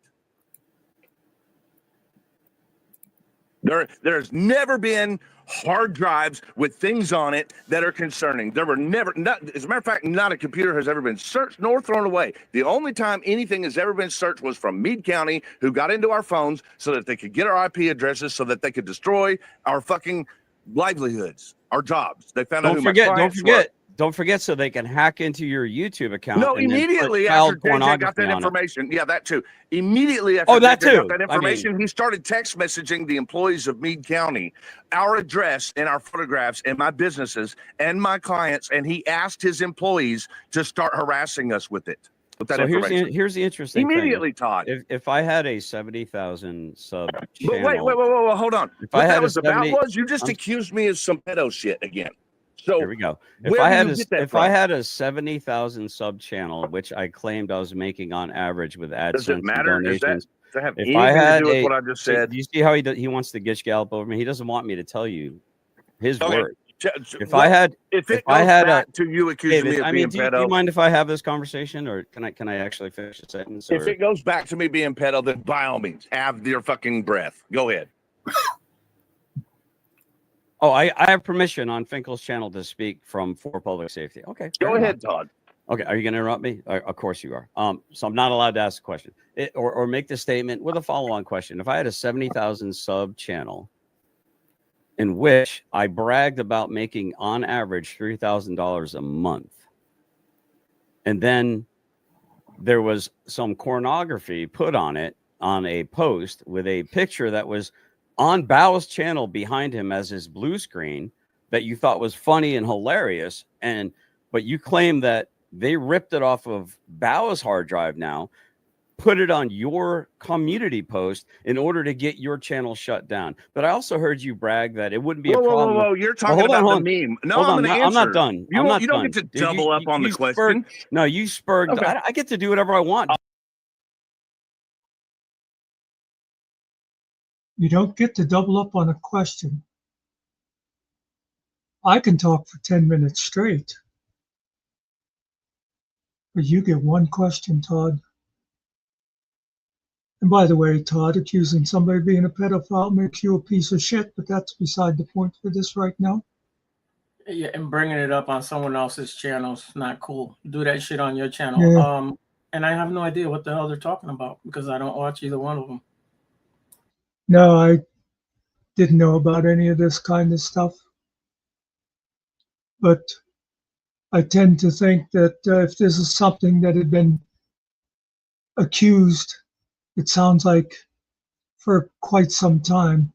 There's never been hard drives with things on it that are concerning. There were never, as a matter of fact, not a computer has ever been searched nor thrown away. The only time anything has ever been searched was from Meade County, who got into our phones so that they could get our IP addresses, so that they could destroy our fucking livelihoods, our jobs. They found out who my clients were. Don't forget, so they can hack into your YouTube account. No, and then put immediately child after JJ got pornography that on it. information. Yeah, that too. Immediately after that JJ too. got that information, he started text messaging the employees of Meade County our address and our photographs and my businesses and my clients, and he asked his employees to start harassing us with it. With that So information. here's the interesting Immediately, thing. Todd. If I had a 70,000 sub But channel, wait, hold on. If What I had that a was about 70 was you just accused me of some pedo shit again. So here we go. where do you get that from? I had a 70,000 sub channel, which I claimed I was making on average with AdSense Does it matter? and Does donations. that have If anything I had to do with a- what I just said? Do you see how he wants to gish gallop over me? He doesn't want me to tell you his Okay. word. If Well, I had, if it if I goes had back to you accusing David, me of I being mean, do you pedo, mind if I have this conversation, or can I actually finish the sentence? if or- it goes back to me being pedo, then by all means, have your fucking breath. Go ahead. Oh, I have permission on Finkel's channel to speak for public safety. Okay, Go fair ahead, enough. Todd. Okay, are you going to interrupt me? Of course you are. So I'm not allowed to ask a question or make the statement with a follow-on question. If I had a 70,000 sub channel in which I bragged about making on average $3,000 a month, and then there was some pornography put on it on a post with a picture that was on Bao's channel behind him as his blue screen that you thought was funny and hilarious, but you claim that they ripped it off of Bao's hard drive now, put it on your community post in order to get your channel shut down. But I also heard you brag that it wouldn't be a problem. Whoa. You're talking hold on, about hold the meme. No, Hold I'm on, going to answer. I'm not done. You I'm not don't done. get to Dude, double up on the question. No, you spurred. Okay. I get to do whatever I want. You don't get to double up on a question. I can talk for 10 minutes straight. But you get one question, Todd. And by the way, Todd, accusing somebody of being a pedophile makes you a piece of shit, but that's beside the point for this right now. Yeah, and bringing it up on someone else's channel is not cool. Do that shit on your channel. Yeah. And I have no idea what the hell they're talking about because I don't watch either one of them. No, I didn't know about any of this kind of stuff. But I tend to think that if this is something that had been accused, it sounds like for quite some time,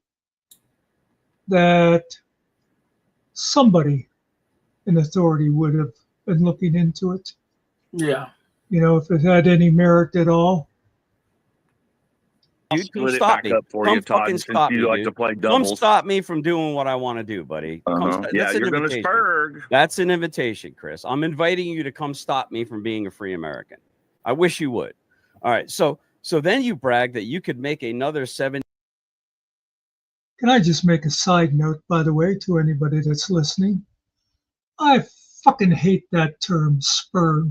that somebody in authority would have been looking into it. Yeah. You know, if it had any merit at all. Dude, come Split it stop back me. up for Come you, Todd, fucking since stop you me, like dude. to play Come doubles. stop me from doing what I want to do, buddy. Yeah, That's an you're going to invitation. spurg. That's an invitation, Chris. I'm inviting you to come stop me from being a free American. I wish you would. All right. So then you brag that you could make another 7. Can I just make a side note, by the way, to anybody that's listening? I fucking hate that term, spurg.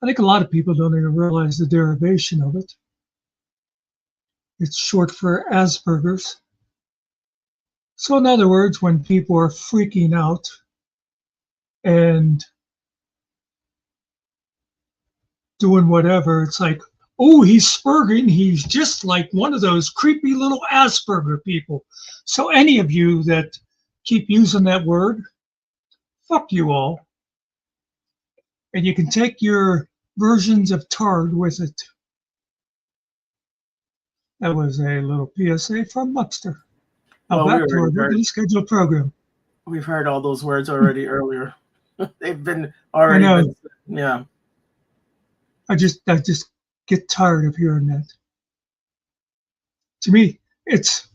I think a lot of people don't even realize the derivation of it. It's short for Asperger's. So in other words, when people are freaking out and doing whatever. It's like, oh, he's spurging. He's just like one of those creepy little Asperger people. So any of you that keep using that word, fuck you all. And you can take your versions of tard with it. That was a little PSA from Muckster. Now Well, back to our regularly scheduled program. We've heard all those words already earlier. They've been already. I know. Been, yeah. I just get tired of hearing that. To me, it's,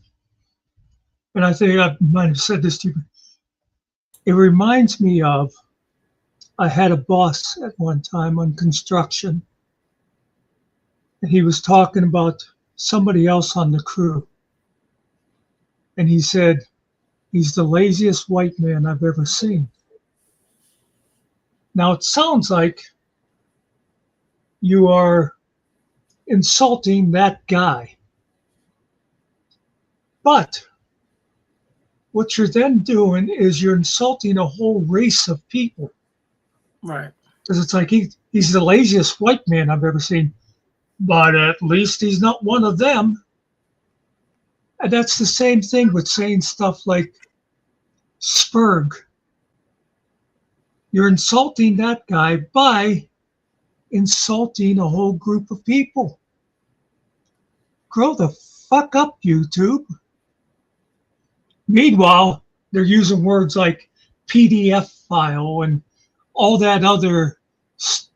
and I think I might have said this to you, it reminds me of, I had a boss at one time on construction, and he was talking about somebody else on the crew. And he said, he's the laziest white man I've ever seen. Now it sounds like you are insulting that guy. But what you're then doing is you're insulting a whole race of people. Right. Because it's like he's the laziest white man I've ever seen, but at least he's not one of them. And that's the same thing with saying stuff like spurg. You're insulting that guy by insulting a whole group of people. Grow the fuck up, YouTube. Meanwhile, they're using words like PDF file and all that other,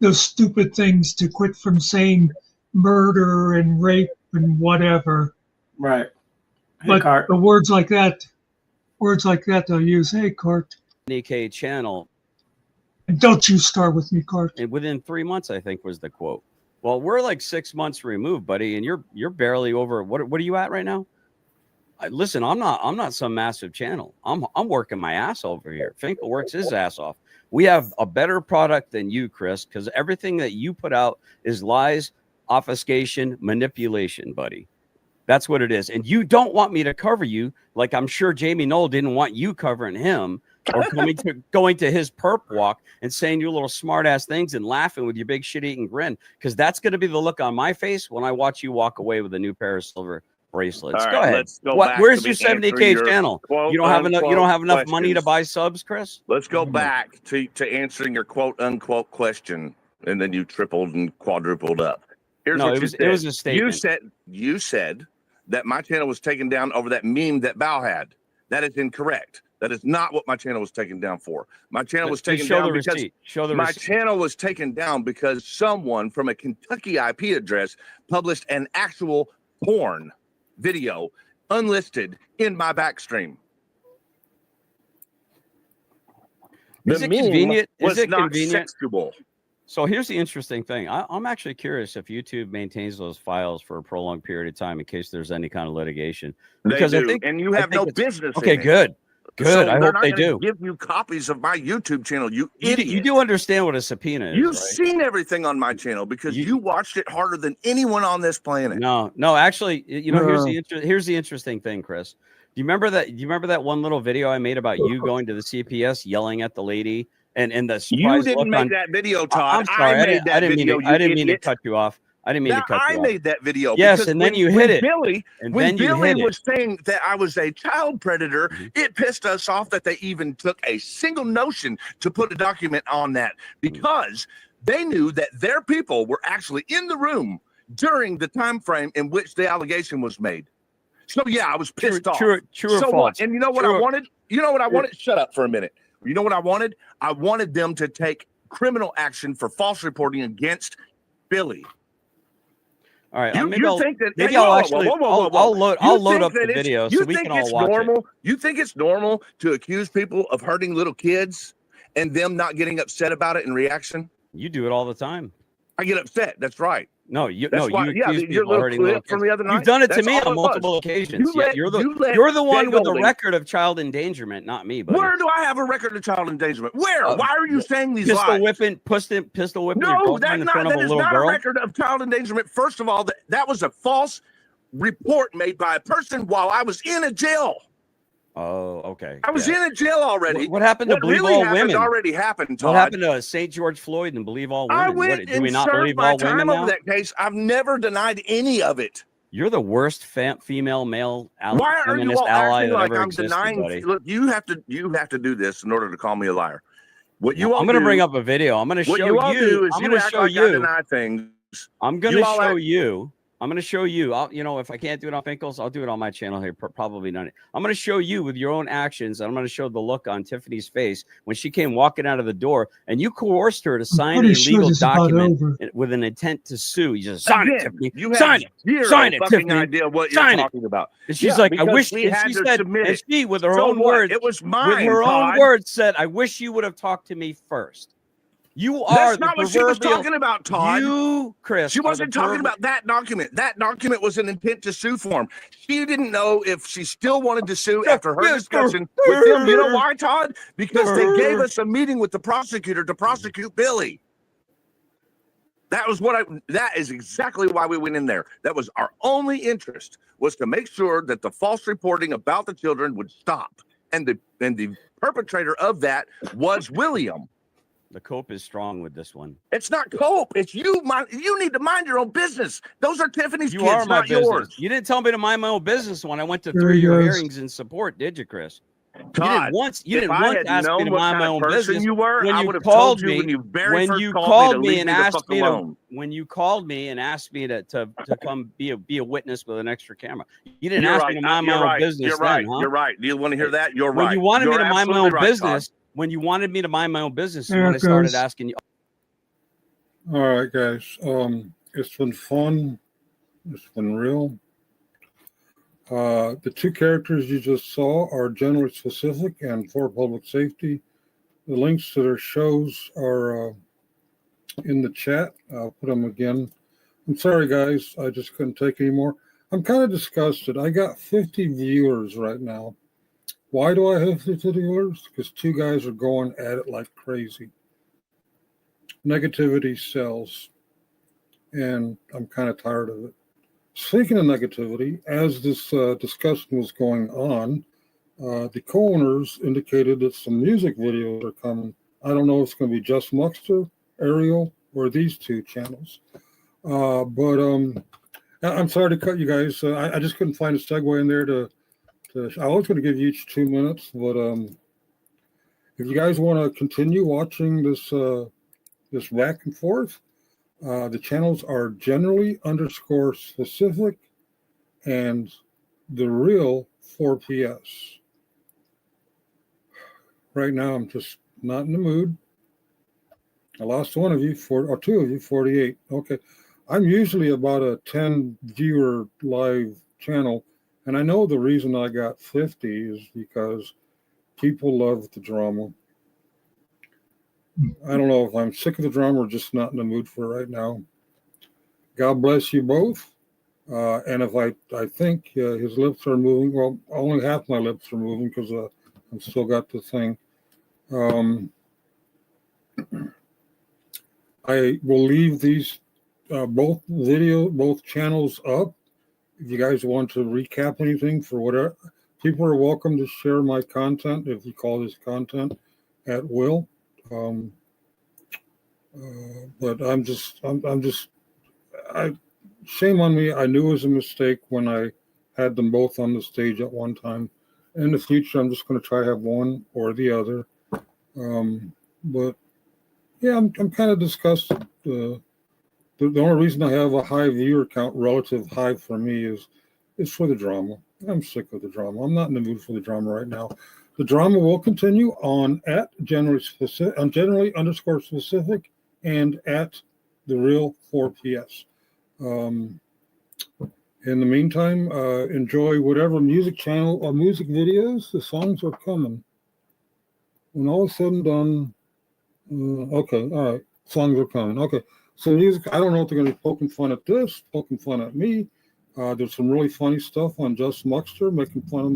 those stupid things to quit from saying murder and rape and whatever. Right. Hey, But Cart. the words like that they'll use. Hey, Cart. NK channel. And don't you start with me, Cart. And within 3 months, I think was the quote. Well, we're like 6 months removed, buddy, and you're barely over. What are you at right now? Listen, I'm not some massive channel. I'm working my ass over here. Finkel works his ass off. We have a better product than you, Chris, because everything that you put out is lies, obfuscation, manipulation, buddy. That's what it is. And you don't want me to cover you like I'm sure Jamie Knoll didn't want you covering him, or going to his perp walk and saying your little smart ass things and laughing with your big shit eating grin, because that's going to be the look on my face when I watch you walk away with a new pair of silver bracelets. All Go right, ahead. let's go back Where's to your me answering 70K your channel? quote, You don't have enough. You don't have enough money to questions. buy subs, Chris. Let's go back to answering your quote unquote question, and then you tripled and quadrupled up. Here's No, what it you was said. it was a statement. You said that my channel was taken down over that meme that Bao had. That is incorrect. That is not what my channel was taken down for. My channel was taken down because my channel was taken down because someone from a Kentucky IP address published an actual porn video unlisted in my backstream. Is it convenient? Was Is it not convenient? sexual. So here's the interesting thing. I'm actually curious if YouTube maintains those files for a prolonged period of time in case there's any kind of litigation. Because They do, I think, and you have no business. Okay, in it. good. Good. So I they're hope not they gonna do. give you copies of my YouTube channel. You You idiot. do understand what a subpoena is, You've right? seen everything on my channel because you watched it harder than anyone on this planet. No, actually, here's the interesting thing, Chris. Do you remember that one little video I made about you going to the CPS yelling at the lady and the surprise You didn't look make on that video, Todd. I'm sorry, I didn't video, mean to cut you off. I didn't mean to cut you off. I made that video. Yes, because and then you hit it. When Billy was saying that I was a child predator, it pissed us off that they even took a single notion to put a document on that, because they knew that their people were actually in the room during the time frame in which the allegation was made. So yeah, I was pissed off. True or so false? what? And you know what I wanted? You know what I wanted? Shut up for a minute. You know what I wanted? I wanted them to take criminal action for false reporting against Billy. All right, I'll maybe I'll load up the video so we can all watch it. You think it's normal to accuse people of hurting little kids and them not getting upset about it in reaction? You do it all the time. I get upset. That's right. No, you That's no, why, you yeah, accuse your people of hurting little clip from kids. the other night. You've done it to That's me all on it multiple was. occasions. You let- You're you let the one with the Golding- record of child endangerment, not me. Buddy. Where do I have a record of child endangerment? Where? Why are you saying these pistol lies? whipping your No, girlfriend in front of a that is little not girl? a record of child endangerment. First of all, that was a false report made by a person while I was in a jail. Oh, okay. I was yeah. in a jail already. What happened to What believe really all happened women? already happened, Todd. What happened to St. George Floyd and believe all I women? went Do we and not served believe my all women time now? over that case. I've never denied any of it. You're the worst female male Why are you feminist all ally acting that like ever I'm existed, denying? buddy. Look, you have to do this in order to call me a liar. What you all I'm going to do, bring up a video. I'm going to what show you all do is I'm you going to act show like I you. deny things. I'm going You to all show act- you. I'm going to show you. If I can't do it on Finkel's, I'll do it on my channel here. Probably not. I'm going to show you with your own actions. I'm going to show the look on Tiffany's face when she came walking out of the door, and you coerced her to sign a pretty sure legal this is about document over. with an intent to sue. You just sign it, Again, Tiffany. you have Sign it. zero Sign it, fucking Tiffany. idea what you're Sign it. talking about. And she's Yeah, like, I because wish. we And had she to said, submit and it. she, with her So own what? words, It was mine, with her own Todd. words, said, "I wish you would have talked to me first." You are That's not the what she was proverbial. talking about, Todd. You, Chris. She wasn't talking about that document. That document was an intent to sue form. She didn't know if she still wanted to sue after her discussion with them. You know why, Todd? Because they gave us a meeting with the prosecutor to prosecute Billy. That is exactly why we went in there. That was our only interest, was to make sure that the false reporting about the children would stop. And the perpetrator of that was William. The cope is strong with this one. It's not cope. It's you. You need to mind your own business. Those are Tiffany's You kids, are my not business. yours. You didn't tell me to mind my own business when I went to There he 3-year goes. hearings in support, did you, Chris? Todd, You didn't if I once had ask me known to what mind kind my of own person business. you were, When I you would have called told you me, when you very when first you called called me me to leave and me the asked fuck me to, alone. when you called me and asked me to come be a witness with an extra camera, you didn't You're ask right. me to mind my You're own right. business. You're right. Then, huh? You're right. Do you want to hear that? You're When right. you wanted me You're to mind my own absolutely right, business, Todd. when you wanted me to mind my own business, is There when I it started goes. asking you. All right, guys. It's been fun. It's been real. The two characters you just saw are generally specific and for public safety. The links to their shows are in the chat. I'll put them again. I'm sorry, guys. I just couldn't take anymore. I'm kind of disgusted. I got 50 viewers right now. Why do I have 50 viewers? Because two guys are going at it like crazy. Negativity sells, and I'm kind of tired of it. Speaking of negativity, as this discussion was going on, the co-owners indicated that some music videos are coming. I don't know if it's going to be just Muckster, Ariel, or these two channels. But I'm sorry to cut you guys. I just couldn't find a segue in there to I was going to give you each 2 minutes, but if you guys want to continue watching this back and forth, the channels are generally _specific and the real 4PS. Right now, I'm just not in the mood. I lost one of you, or two of you, 48. Okay. I'm usually about a 10 viewer live channel. And I know the reason I got 50 is because people love the drama. I don't know if I'm sick of the drama or just not in the mood for it right now. God bless you both. And if I think his lips are moving, well, only half my lips are moving because I've still got the thing. I will leave these both channels up. If you guys want to recap anything for whatever, people are welcome to share my content if you call this content at will. But shame on me. I knew it was a mistake when I had them both on the stage at one time. In the future, I'm just going to try to have one or the other. But yeah, I'm kind of disgusted. The only reason I have a high viewer count, relative high for me, is for the drama. I'm sick of the drama. I'm not in the mood for the drama right now. The drama will continue on at generally _specific and at the real 4PS. In the meantime, enjoy whatever music channel or music videos. The songs are coming. When all is said and done, okay, all right, songs are coming. Okay, so music, I don't know if they're going to be poking fun at this, poking fun at me. There's some really funny stuff on Just Muckster, making fun of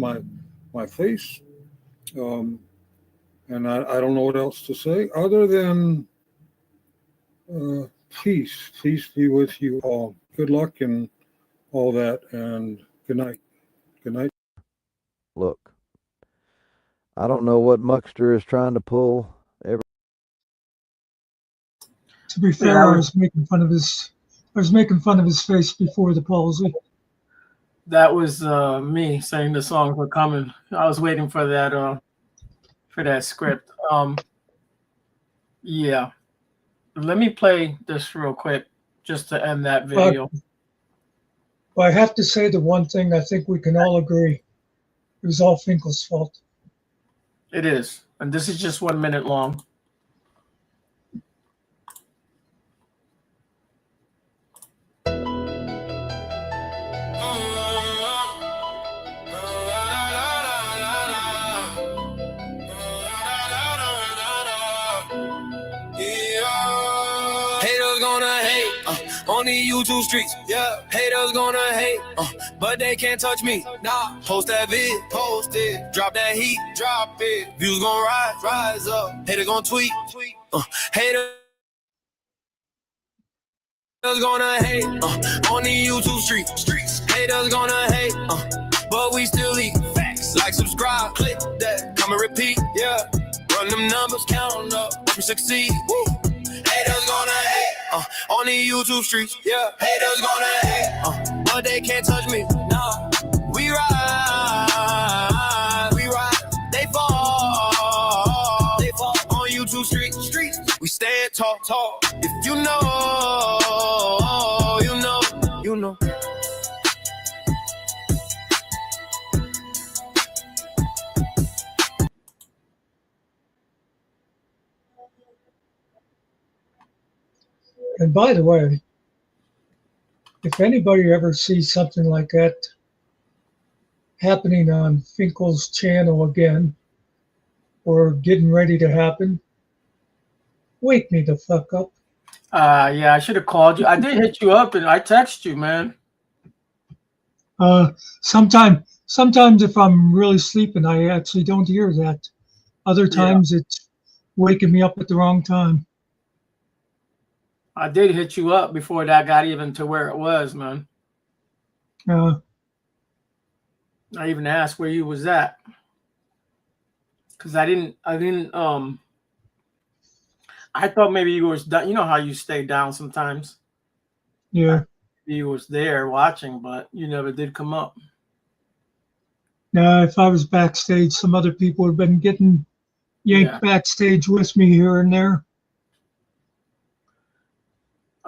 my face. And I don't know what else to say other than peace. Peace be with you all. Good luck and all that, and good night. Good night. Look, I don't know what Muckster is trying to pull. To be fair, I was making fun of his face before the palsy. That was me saying the songs were coming. I was waiting for that script. Yeah. Let me play this real quick just to end that video. Well, I have to say the one thing I think we can all agree. It was all Finkel's fault. It is. And this is just 1 minute long. Haters gonna hate on the YouTube streets. Yeah, haters gonna hate, but they can't touch me. Nah, post that vid, post it. Drop that heat, drop it. Views gonna rise up. Haters gonna tweet. Haters gonna hate on the YouTube streets. Haters gonna hate, but we still eat facts. Like, subscribe, click that, come and repeat. Yeah, run them numbers, count them up, watch me succeed. Woo. Haters gonna hate on the YouTube streets. Yeah, haters gonna hate, but they can't touch me. Nah, we ride, they fall on YouTube streets. We stand tall. If you know, you know. And by the way, if anybody ever sees something like that happening on Finkel's channel again, or getting ready to happen, wake me the fuck up. Yeah, I should have called you. I did hit you up and I text you, man. Sometimes if I'm really sleeping, I actually don't hear that. Other times it's waking me up at the wrong time. I did hit you up before that got even to where it was, man. I even asked where you was at. Cause I thought maybe you was done. You know how you stay down sometimes. Yeah. You was there watching, but you never did come up. Now, if I was backstage, some other people would have been getting yanked backstage with me here and there.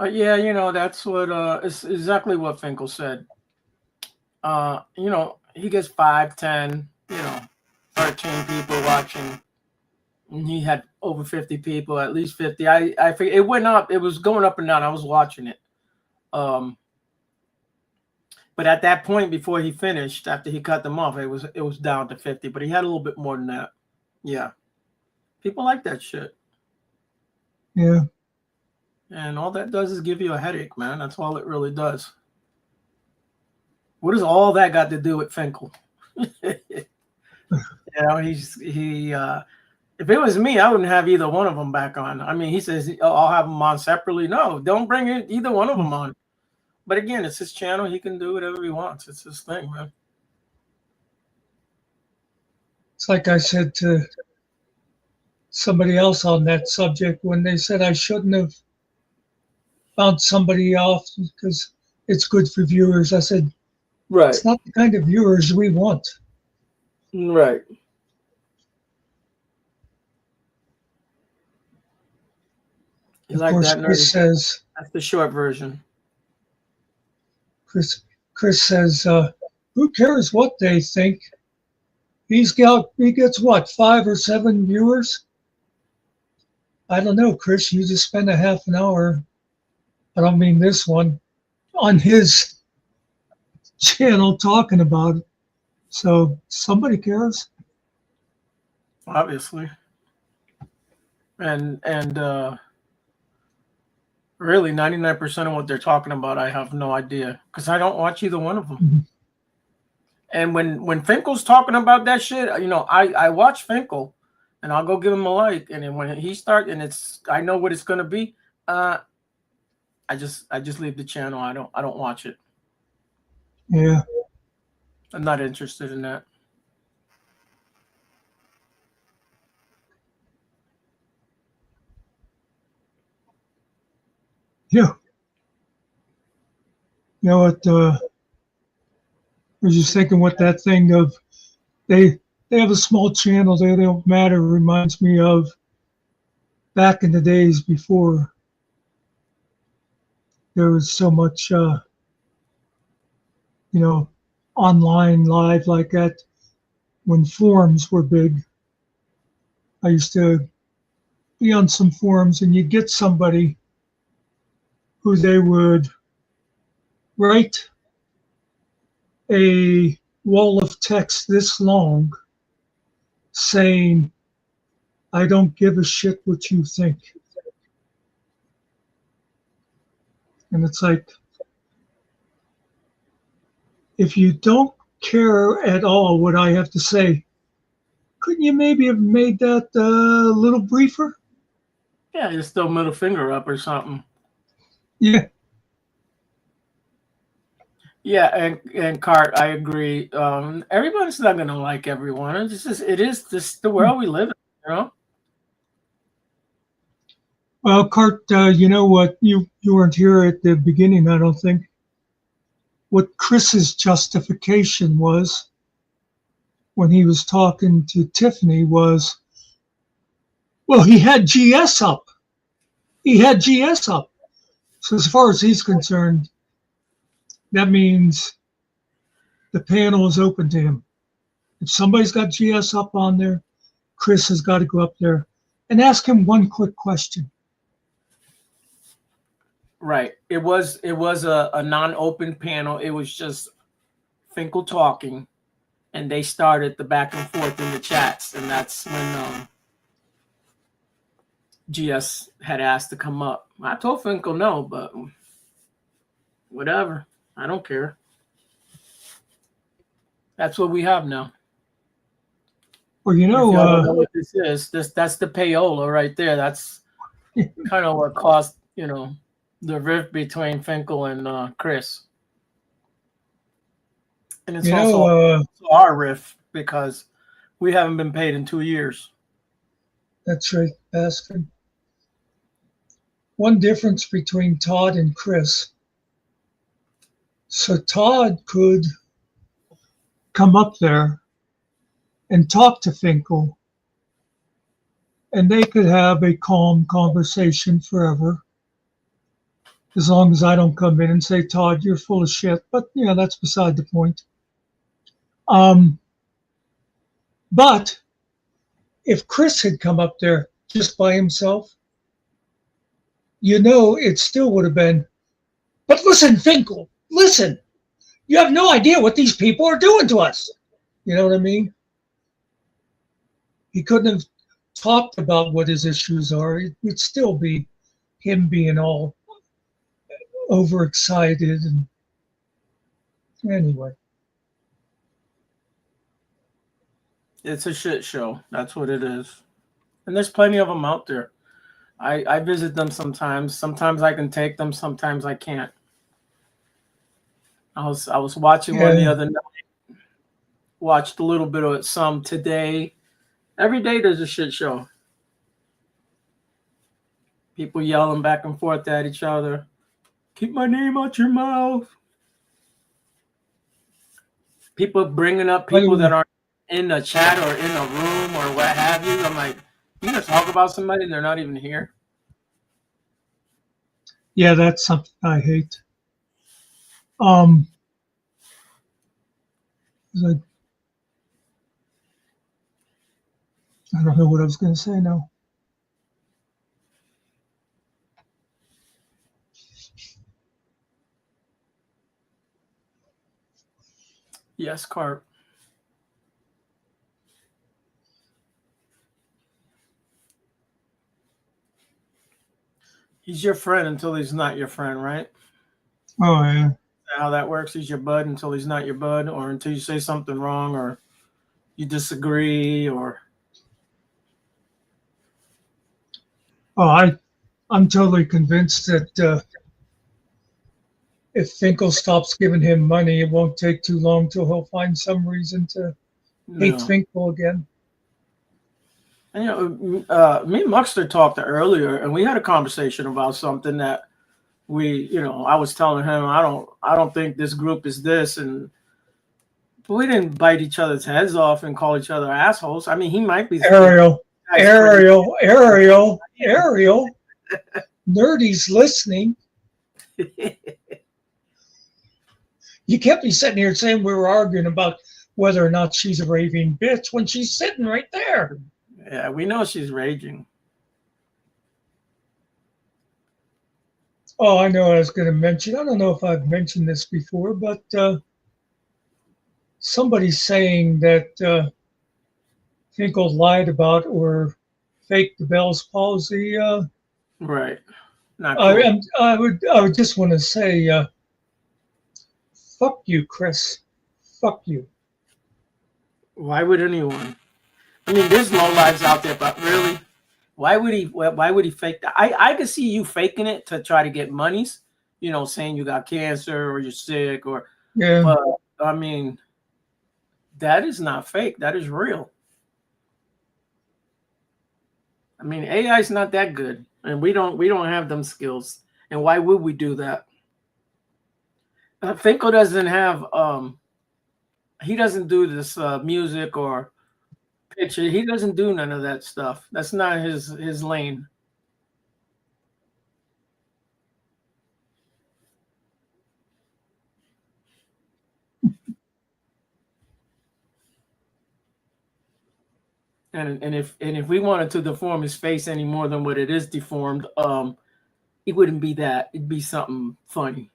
Yeah, you know, that's what it's exactly what Finkel said. You know, he gets 5, 10, 13 people watching. And he had over 50 people, at least 50. I figured it went up, it was going up and down. I was watching it. But at that point, before he finished, after he cut them off, it was down to 50, but he had a little bit more than that. Yeah. People like that shit. Yeah. And all that does is give you a headache, man. That's all it really does. What does all that got to do with Finkel? If it was me, I wouldn't have either one of them back on. I mean, he says, I'll have them on separately. No, don't bring either one of them on. But again, it's his channel. He can do whatever he wants. It's his thing, man. It's like I said to somebody else on that subject when they said I shouldn't have found somebody off because it's good for viewers. I said, right. It's not the kind of viewers we want. Right. Of course, Chris says, that's the short version. Chris says, who cares what they think? He gets what, 5 or 7 viewers? I don't know, Chris. You just spent a half an hour. I don't mean this one, on his channel talking about it. So somebody cares. Obviously. And really 99% of what they're talking about, I have no idea because I don't watch either one of them. Mm-hmm. And when Finkel's talking about that shit, I watch Finkel and I'll go give him a like. And then when he starts and I know what it's going to be, I just leave the channel. I don't watch it. Yeah. I'm not interested in that. Yeah. You know what? I was just thinking what that thing of they have a small channel. They don't matter. Reminds me of back in the days before there was so much, online live like that. When forums were big, I used to be on some forums, and you'd get somebody who they would write a wall of text this long saying, I don't give a shit what you think. And it's like, if you don't care at all what I have to say, couldn't you maybe have made that a little briefer? Yeah, just throw middle finger up or something. Yeah. Yeah, and Cart, I agree. Everybody's not gonna like everyone. It is just the world we live in, you know? Well, Cart, you know what? You weren't here at the beginning, I don't think. What Chris's justification was when he was talking to Tiffany was, well, he had GS up. He had GS up. So as far as he's concerned, that means the panel is open to him. If somebody's got GS up on there, Chris has got to go up there and ask him one quick question. Right. It was a non-open panel. It was just Finkel talking, and they started the back and forth in the chats, and that's when GS had asked to come up. I told Finkel no, but whatever. I don't care. That's what we have now. Well, you If y'all know, don't know what this is, that's the payola right there. That's kind of what caused, the rift between Finkel and Chris. And it's also our rift because we haven't been paid in 2 years. that's right, Baskin. One difference between Todd and Chris. So Todd could come up there and talk to Finkel, and they could have a calm conversation forever, as long as I don't come in and say, Todd, you're full of shit. But, that's beside the point. But if Chris had come up there just by himself, it still would have been, but listen, Finkel, listen, you have no idea what these people are doing to us. You know what I mean? He couldn't have talked about what his issues are. It would still be him being all overexcited. And anyway. It's a shit show. That's what it is. And there's plenty of them out there. I visit them sometimes. Sometimes I can take them. Sometimes I can't. I was watching one the other night. Watched a little bit of it some today. Every day there's a shit show. People yelling back and forth at each other. Keep my name out your mouth. People bringing up people that aren't in a chat or in a room or what have you. I'm like, you gonna talk about somebody and they're not even here? Yeah, that's something I hate. Like, I don't know what I was going to say now. Yes, Carp. He's your friend until he's not your friend, right? Oh, yeah. How that works? He's your bud until he's not your bud, or until you say something wrong, or you disagree, or. Oh, I'm totally convinced that if Finkel stops giving him money, it won't take too long till he'll find some reason to hate Finkel again. And, me and Muckster talked earlier, and we had a conversation about something that I was telling him I don't think this group is this, and but we didn't bite each other's heads off and call each other assholes. I mean, he might be Ariel. Nerdy's listening. You kept me sitting here saying we were arguing about whether or not she's a raving bitch when she's sitting right there. Yeah, we know she's raging. Oh, I know I was going to mention. I don't know if I've mentioned this before, but somebody's saying that Finkel lied about or faked the Bell's palsy. Right. Not cool. I would just want to say, fuck you, Chris. Fuck you. Why would anyone? I mean, there's low lives out there, but really, why would he fake that? I could see you faking it to try to get monies, saying you got cancer or you're sick yeah. But I mean, that is not fake. That is real. I mean, AI is not that good, and we don't have them skills. And why would we do that? Finkel doesn't have he doesn't do this music or picture. He doesn't do none of that stuff. That's not his lane. And if we wanted to deform his face any more than what it is deformed, it wouldn't be that. It'd be something funny.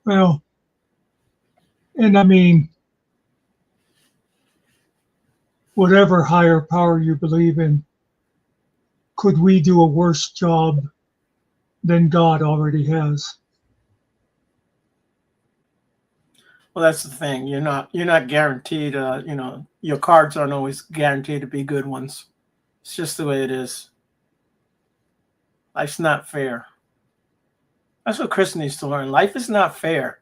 Well, and I mean, whatever higher power you believe in, could we do a worse job than God already has? Well, that's the thing. You're not guaranteed. Your cards aren't always guaranteed to be good ones. It's just the way it is. Life's not fair. That's what Chris needs to learn. Life is not fair.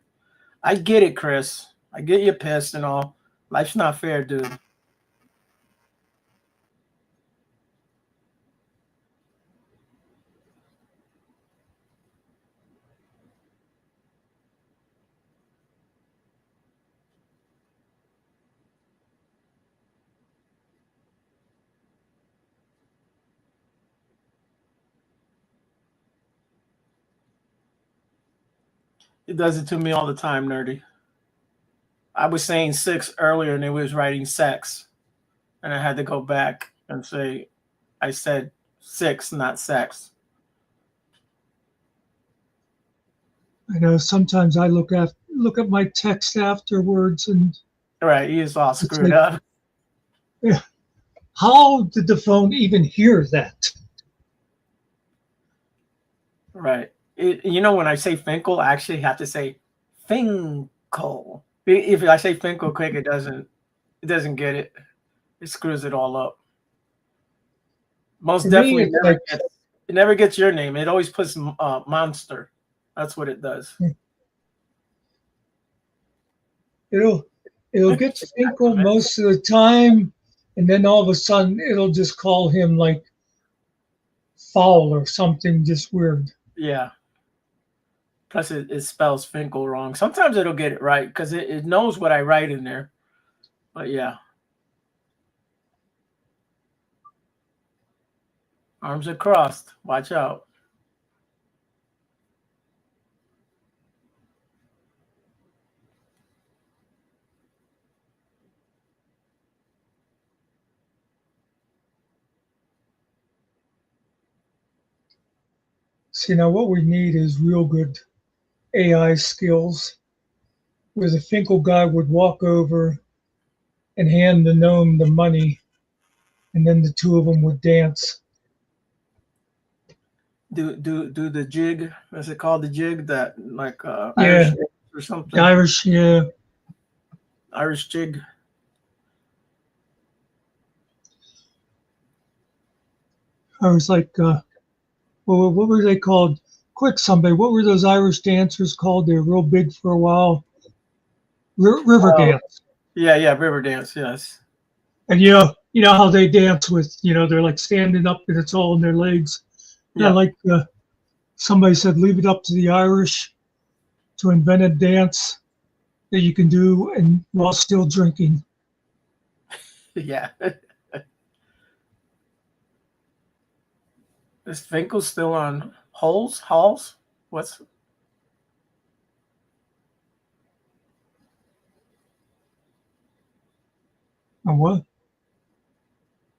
I get it, Chris. I get you pissed and all. Life's not fair, dude. It does it to me all the time, Nerdy. I was saying 6 earlier and it was writing sex. And I had to go back and say, I said 6, not sex. I know sometimes I look at my text afterwards and right, he is all screwed up. Yeah. How did the phone even hear that? Right. When I say Finkel, I actually have to say Finkel. If I say Finkel quick, it doesn't get it. It screws it all up. Most definitely it never gets your name. It always puts Monster. That's what it does. It'll get Finkel most of the time, and then all of a sudden it'll just call him like foul or something just weird. Yeah. Plus it spells Finkel wrong. Sometimes it'll get it right because it knows what I write in there. But yeah. Arms are crossed. Watch out. See, now what we need is real good AI skills where the Finkel guy would walk over and hand the gnome the money, and then the two of them would dance. Do the jig? What's it called? The jig that like Irish or something? The Irish, yeah. Irish jig. I was like, what were they called? Quick, somebody. What were those Irish dancers called? They were real big for a while. River dance. Yeah, river dance. Yes. And you know how they dance with, they're like standing up and it's all in their legs. Yeah. Like somebody said leave it up to the Irish to invent a dance that you can do and while still drinking. Yeah. Is Finkel still on Halls? What's And what?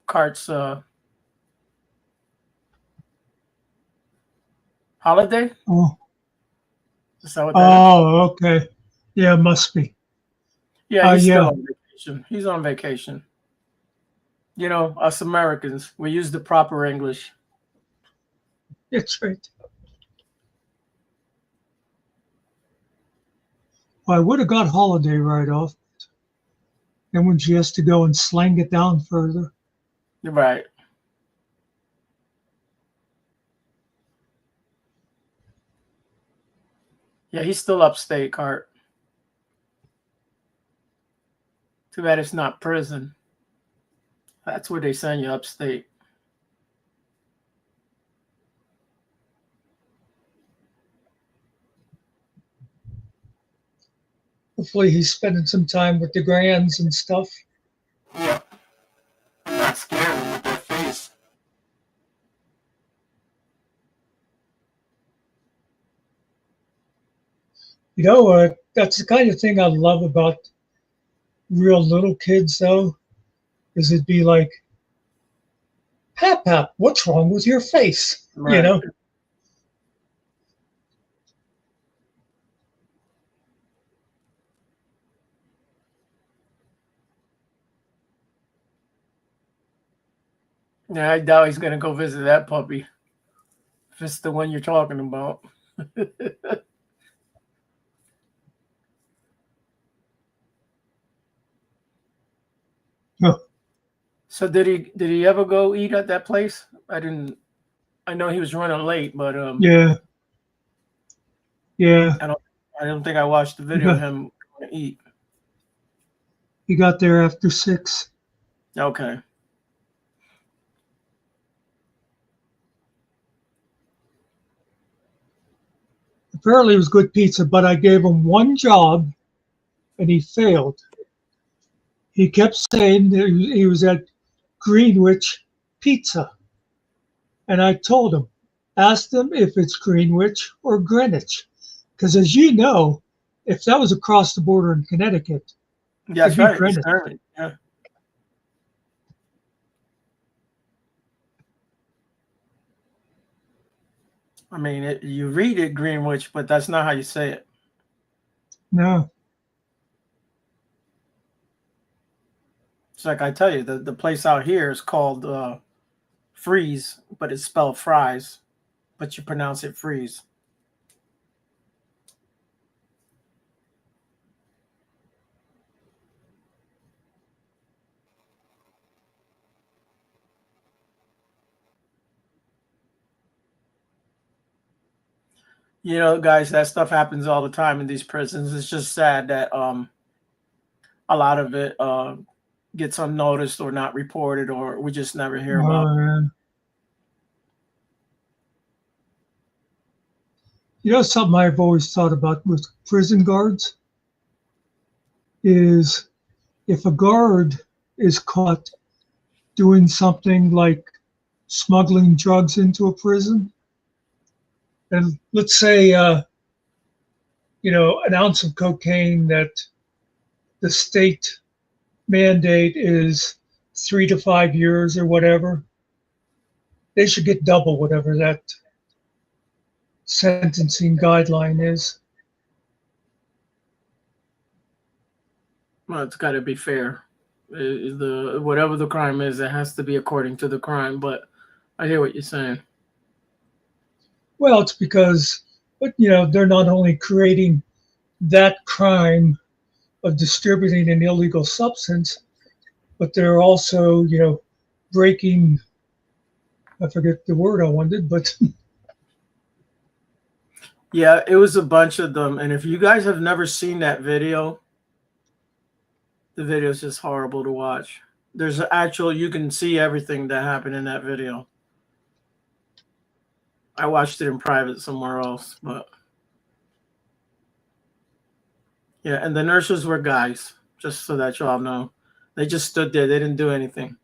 Cart's holiday? Oh, Is that what that is? oh, okay. Yeah, must be. Yeah, he's Yeah. still on vacation. He's on vacation. You know, us Americans, we use the proper English. That's right. Well, I would have got holiday right off. Then when she has to go and slang it down further. You're right. Yeah, he's still upstate, Cart. Too bad it's not prison. That's where they send you, upstate. Hopefully he's spending some time with the grands and stuff. Yeah. I'm not scared with their face. You know, that's the kind of thing I love about real little kids, though, is it'd be like, Pap, what's wrong with your face? Right. You know? Yeah, I doubt he's gonna go visit that puppy. If it's the one you're talking about. Oh, So did he ever go eat at that place? I know he was running late, but yeah. I don't think I watched the video of him going to eat. He got there after 6. Okay. Apparently it was good pizza, but I gave him one job and he failed. He kept saying that he was at Greenwich Pizza. And I told him, ask them if it's Greenwich or Greenwich. Because as you know, if that was across the border in Connecticut, Yeah, that's it'd be right. Greenwich. Certainly. Yeah. I mean, you read it Greenwich, but that's not how you say it. No. It's like I tell you, the place out here is called Freeze, but it's spelled fries, but you pronounce it freeze. You know, guys, that stuff happens all the time in these prisons. It's just sad that a lot of it gets unnoticed or not reported, or we just never hear about. Yeah. You know, something I've always thought about with prison guards is if a guard is caught doing something like smuggling drugs into a prison, and let's say, an ounce of cocaine that the state mandate is 3 to 5 years or whatever, they should get double whatever that sentencing guideline is. Well, it's got to be fair. Whatever the crime is, it has to be according to the crime. But I hear what you're saying. Well, it's because, they're not only creating that crime of distributing an illegal substance, but they're also, breaking, I forget the word I wanted, but Yeah, it was a bunch of them. And if you guys have never seen that video, the video is just horrible to watch. You can see everything that happened in that video. I watched it in private somewhere else, but yeah. And the nurses were guys, just so that y'all know. They just stood there. They didn't do anything.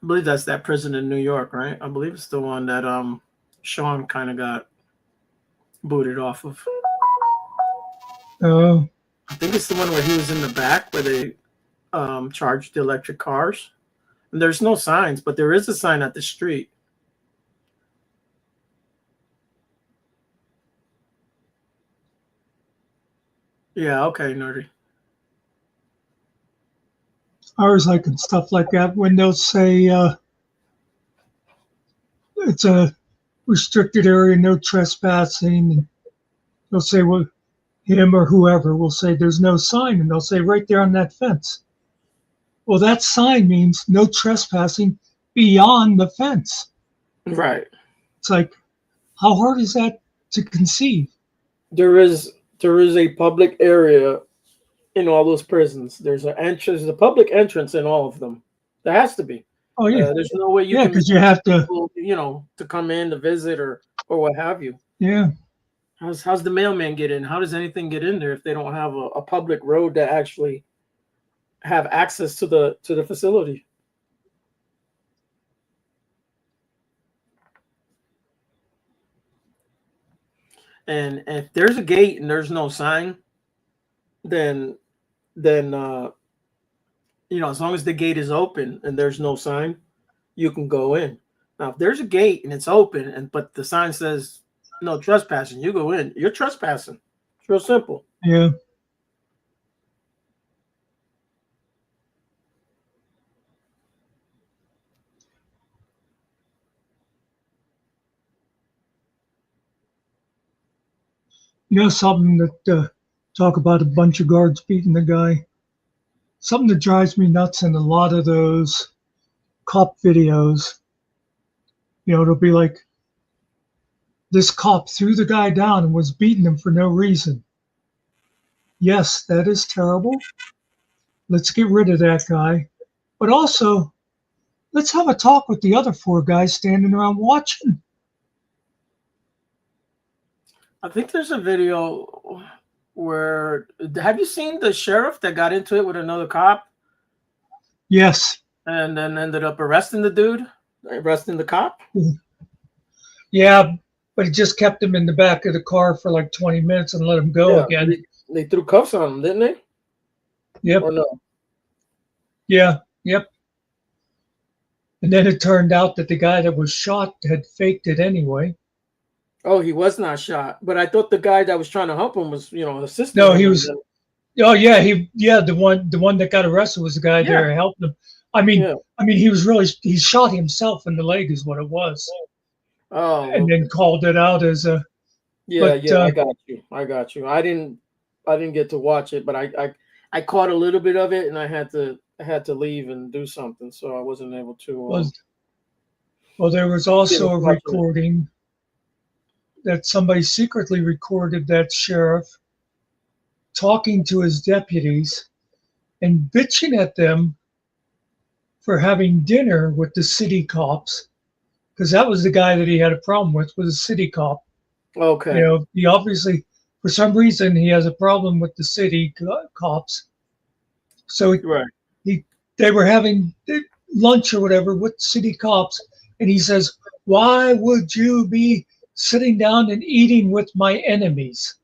I believe that's that prison in New York, right? I believe it's the one that Sean kind of got booted off of. Oh, I think it's the one where he was in the back where they charged the electric cars. And there's no signs, but there is a sign at the street. Yeah, okay, nerdy. I was like and stuff like that when they'll say it's a restricted area, no trespassing, and they'll say, well, him or whoever will say there's no sign, and they'll say right there on that fence. Well, that sign means no trespassing beyond the fence. Right. It's like, how hard is that to conceive? There is a public area in all those prisons. There's an entrance, a public entrance in all of them. There has to be. Oh yeah, there's no way you yeah, can, because you have to, to come in to visit or what have you. yeah. How's the mailman get in? How does anything get in there if they don't have a public road that actually have access to the facility? And if there's a gate and there's no sign, then as long as the gate is open and there's no sign, you can go in. Now, if there's a gate and it's open but the sign says no trespassing, you go in. You're trespassing. It's real simple. Yeah. You know something that talk about a bunch of guards beating the guy. Something that drives me nuts in a lot of those cop videos. It'll be like, this cop threw the guy down and was beating him for no reason. Yes, that is terrible. Let's get rid of that guy. But also, let's have a talk with the other 4 guys standing around watching. I think there's a video where, have you seen the sheriff that got into it with another cop? Yes. And then ended up arresting the cop? Yeah, but he just kept him in the back of the car for like 20 minutes and let him go again. They threw cuffs on him, didn't they? Yep. Or no? Yeah, yep. And then it turned out that the guy that was shot had faked it anyway. Oh, he was not shot. But I thought the guy that was trying to help him was, assisting. No, he was. Oh yeah, the one that got arrested was the guy there helping him. I mean, he shot himself in the leg is what it was. Oh. And then called it out as a. I got you. I didn't get to watch it, but I caught a little bit of it, and I had to leave and do something, so I wasn't able to. Well, there was also a recording that somebody secretly recorded that sheriff talking to his deputies and bitching at them for having dinner with the city cops, because that was the guy that he had a problem with, was a city cop. Okay. He obviously, for some reason, he has a problem with the city cops. So they were having lunch or whatever with city cops, and he says, "Why would you be sitting down and eating with my enemies?"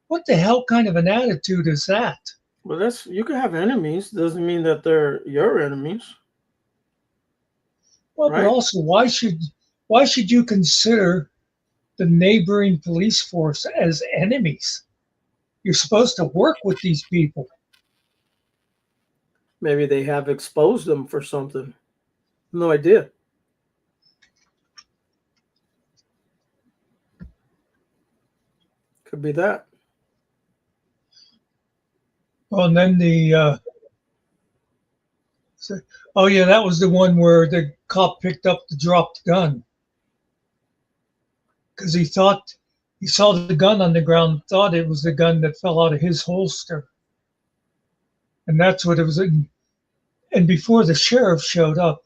What the hell kind of an attitude is that? Well, you can have enemies. Doesn't mean that they're your enemies. Well, right? But also, why should you consider the neighboring police force as enemies? You're supposed to work with these people. Maybe they have exposed them for something. No idea. Could be that. Well, and then that was the one where the cop picked up the dropped gun because he saw the gun on the ground, thought it was the gun that fell out of his holster, and that's what it was. And before the sheriff showed up,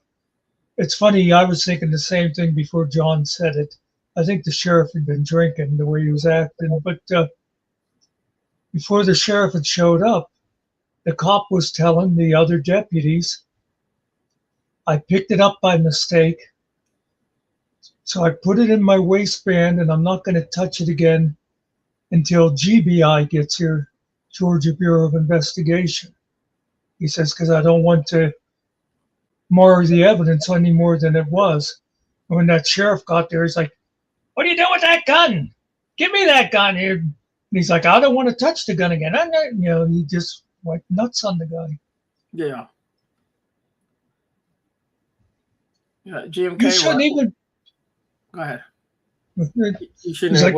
it's funny, I was thinking the same thing before John said it. I think the sheriff had been drinking the way he was acting, but before the sheriff had showed up, the cop was telling the other deputies, I picked it up by mistake, so I put it in my waistband and I'm not going to touch it again until GBI gets here, Georgia Bureau of Investigation. He says, because I don't want to mar the evidence any more than it was. And when that sheriff got there, he's like, what are you doing with that gun? Give me that gun here. And he's like, I don't want to touch the gun again. I'm not, he just went nuts on the guy. Yeah. Yeah, GMK. You shouldn't even. Go ahead. You shouldn't. He's like,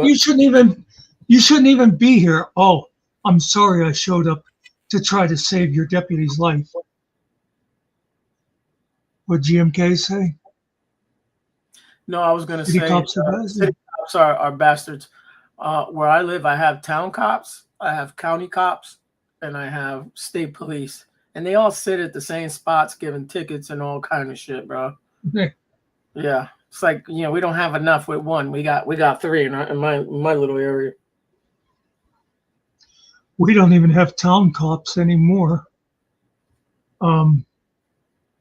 you shouldn't even be here. Oh, I'm sorry, I showed up to try to save your deputy's life. What GMK say? No, I was going to say city cops are bastards. Where I live, I have town cops, I have county cops, and I have state police, and they all sit at the same spots giving tickets and all kind of shit, bro. Yeah, it's like, we don't have enough with one. We got three in my little area. We don't even have town cops anymore.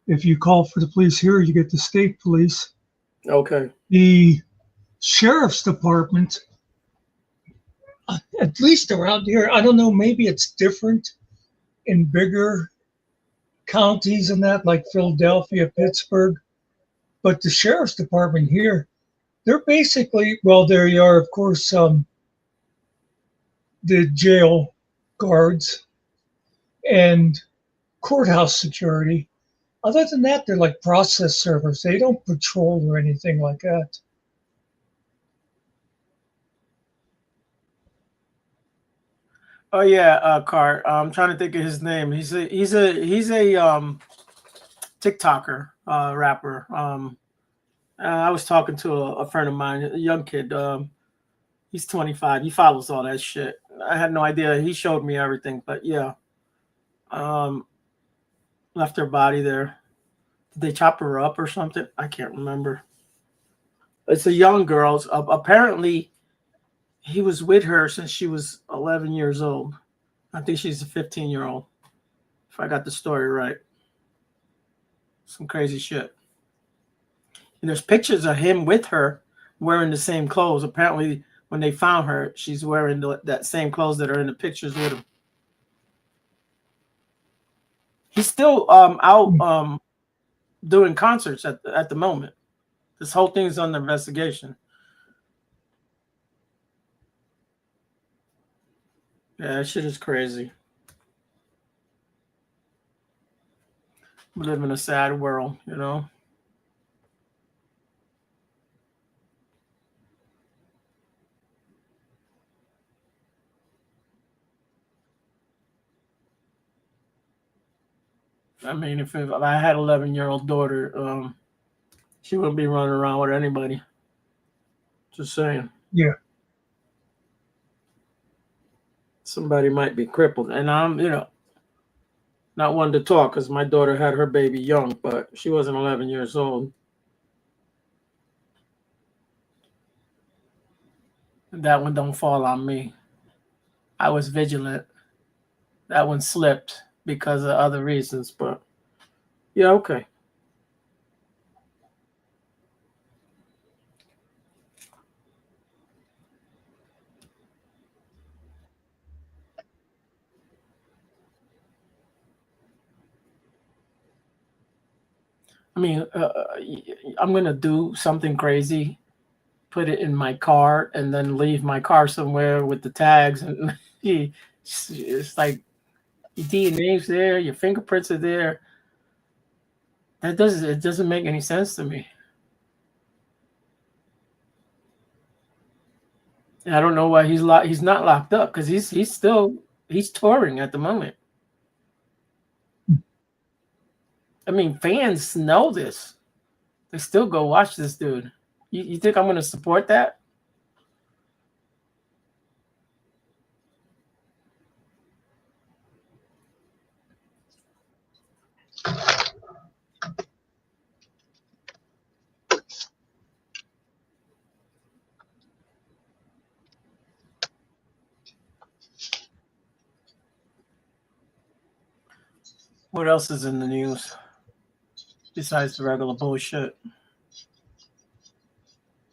If you call for the police here, you get the state police. Okay. The sheriff's department, at least around here, I don't know, maybe it's different in bigger counties and that, like Philadelphia, Pittsburgh. But the sheriff's department here, they're basically, well, there you are, of course, the jail guards and courthouse security. Other than that, they're like process servers. They don't patrol or anything like that. Oh yeah, Cart. I'm trying to think of his name. He's a TikToker, rapper. I was talking to a friend of mine, a young kid. He's 25. He follows all that shit. I had no idea. He showed me everything, but yeah. Left her body there. Did they chop her up or something? I can't remember. It's a young girl. Apparently, he was with her since she was 11 years old. I think she's a 15-year-old, if I got the story right. Some crazy shit. And there's pictures of him with her wearing the same clothes. Apparently, when they found her, she's wearing that same clothes that are in the pictures with him. He's still out doing concerts at the moment. This whole thing is under investigation. Yeah, that shit is crazy. We live in a sad world, I mean, if I had an 11-year-old daughter, she wouldn't be running around with anybody. Just saying. Yeah. Somebody might be crippled. And I'm, not one to talk because my daughter had her baby young, but she wasn't 11 years old. That one don't fall on me. I was vigilant. That one slipped because of other reasons, but yeah, okay. I memean, I'm going to do something crazy, put it in my car, and then leave my car somewhere with the tags. And it's like your DNA's there, your fingerprints are there. It doesn't make any sense to me. And I don't know why he's not locked up, because he's touring at the moment. I mean, fans know this. They still go watch this dude. You think I'm going to support that? What else is in the news besides the regular bullshit?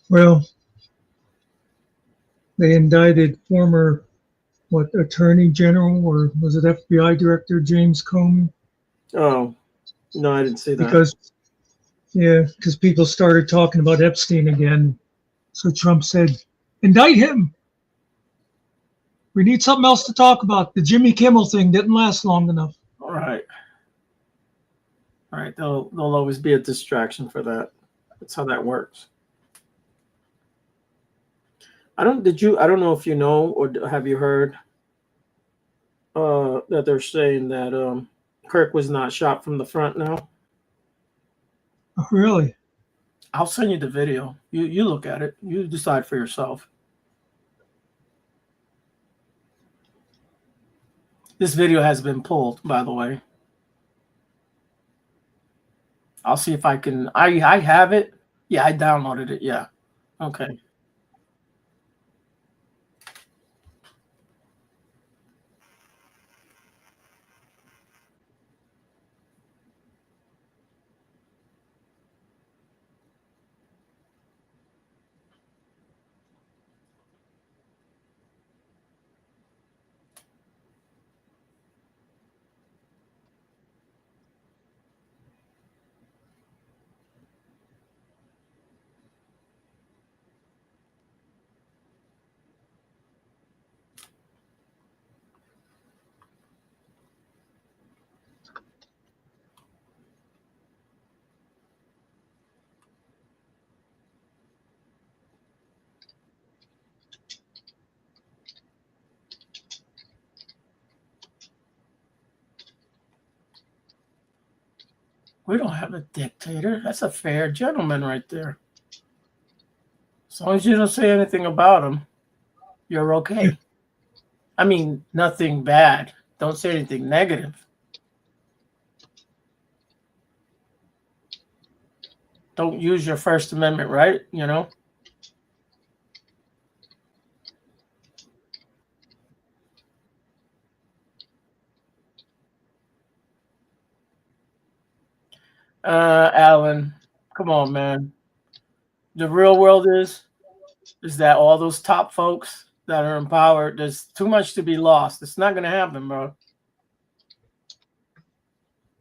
Well, they indicted former Attorney General, or was it FBI Director James Comey? Oh, no, I didn't see that. Because people started talking about Epstein again. So Trump said, indict him. We need something else to talk about. The Jimmy Kimmel thing didn't last long enough. All right. All right. There'll always be a distraction for that. That's how that works. I don't know if you know or have you heard that they're saying that Kirk was not shot from the front now. Oh, really? I'll send you the video. You look at it. You decide for yourself. This video has been pulled, by the way. I'll see if I can. I have it. Yeah, I downloaded it. Yeah. Okay. We don't have a dictator. That's a fair gentleman right there. As long as you don't say anything about him, you're okay. I mean, nothing bad. Don't say anything negative. Don't use your First Amendment right, you know? Alan, come on, man. The real world is that all those top folks that are in power, there's too much to be lost. It's not going to happen, bro.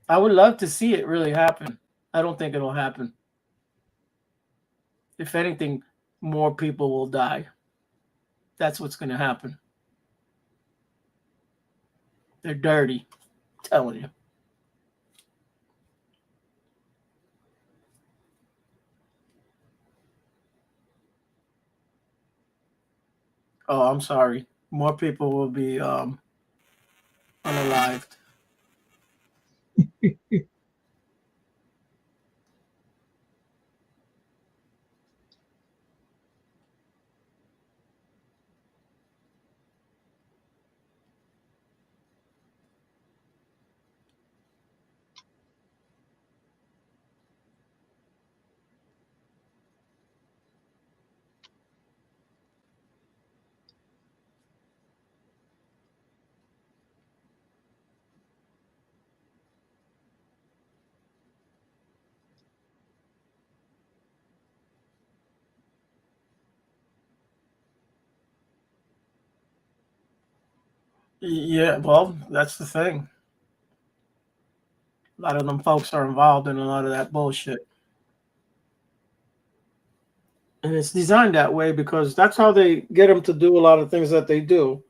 I would love to see it really happen. I don't think it'll happen. If anything, more people will die. That's what's going to happen. They're dirty. I'm telling you. Oh, I'm sorry. More people will be unalived. Yeah, well, that's the thing. A lot of them folks are involved in a lot of that bullshit. And it's designed that way because that's how they get them to do a lot of things that they do.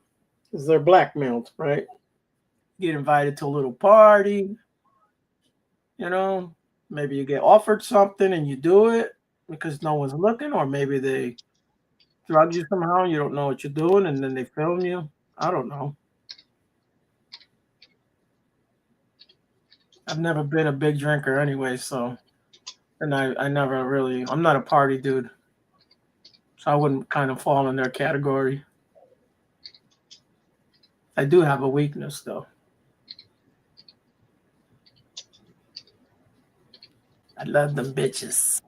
Is they're blackmailed, right? Get invited to a little party, you know, maybe you get offered something and you do it because no one's looking, or maybe they drug you somehow and you don't know what you're doing and then they film you. I don't know. I've never been a big drinker anyway, so, and I never really, I'm not a party dude, so I wouldn't kind of fall in their category. I do have a weakness though. I love them bitches.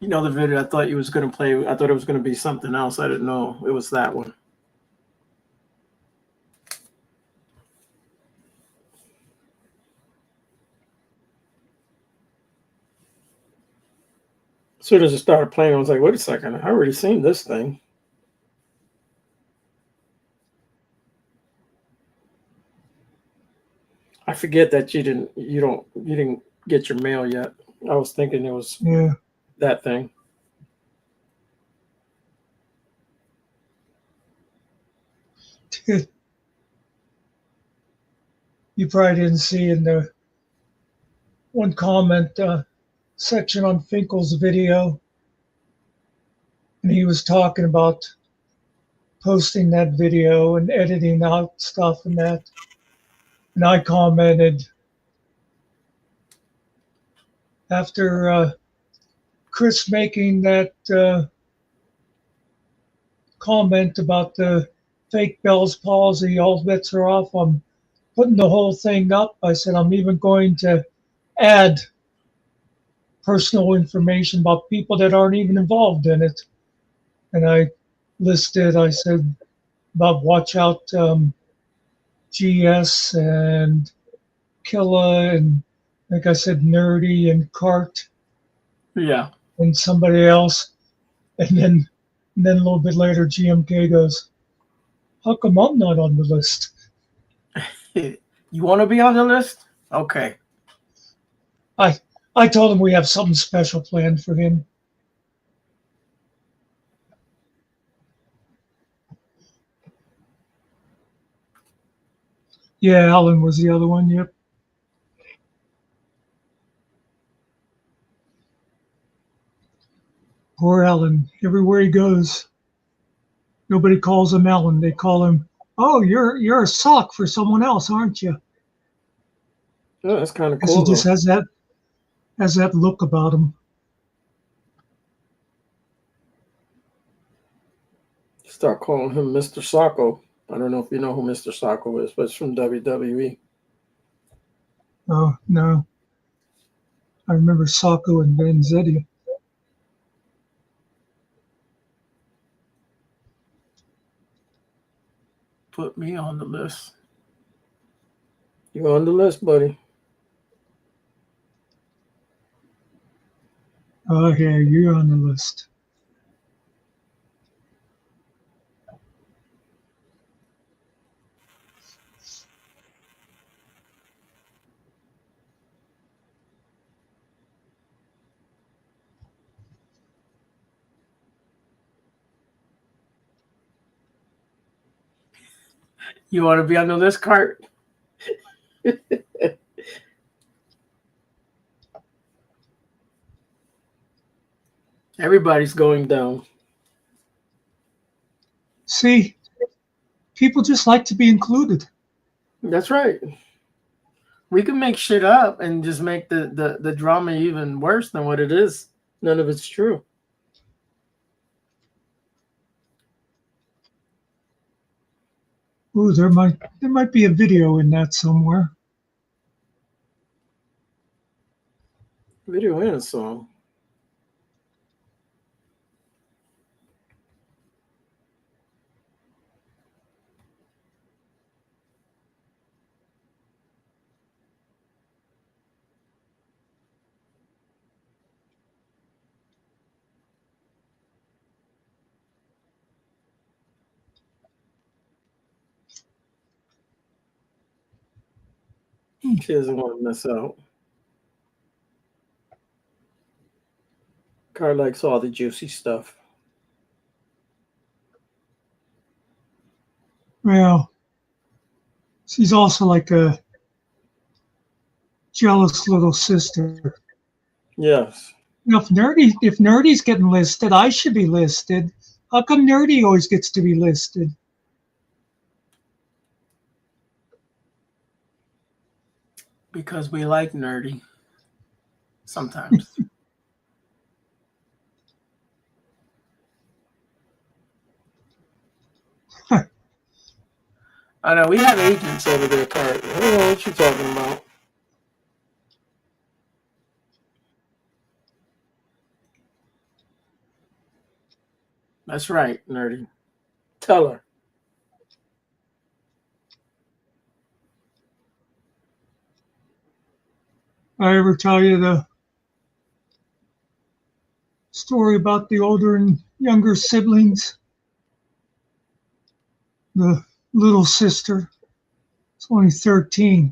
You know the video I thought you was going to play. I thought it was going to be something else. I didn't know it was that one. As soon as it started playing, I was like, wait a second. I already seen this thing. I forget that you didn't get your mail yet. I was thinking it was that thing. You probably didn't see in the one comment section on Finkel's video, and he was talking about posting that video and editing out stuff and that. And I commented after Chris making that comment about the fake Bell's palsy, all bets are off. I'm putting the whole thing up. I said I'm even going to add personal information about people that aren't even involved in it. And I said about watch out GS and Killa, and like I said, Nerdy and Cart. Yeah. And somebody else. And then a little bit later, GMK goes, how come I'm not on the list? You want to be on the list? Okay. I told him we have something special planned for him. Yeah, Alan was the other one, yep. Poor Alan. Everywhere he goes, nobody calls him Alan. They call him, oh, you're a sock for someone else, aren't you? Oh, that's kind of cool. He just has that look about him. Start calling him Mr. Socko. I don't know if you know who Mr. Socko is, but it's from WWE. Oh, no. I remember Socko and Vanzetti. Put me on the list. You're on the list, buddy. Okay, you're on the list. You want to be on the list, Cart? Everybody's going down. See, people just like to be included. That's right. We can make shit up and just make the drama even worse than what it is. None of it's true. Ooh, there might be a video in that somewhere. Video and a song. She doesn't want to miss out. Car likes all the juicy stuff. Well, she's also like a jealous little sister. Yes. You know, if Nerdy's getting listed, I should be listed. How come Nerdy always gets to be listed? Because we like Nerdy. Sometimes. I know, we have agents over there, Cart. I don't know what you're talking about. That's right, nerdy. Tell her. I ever tell you the story about the older and younger siblings? The little sister is only 13,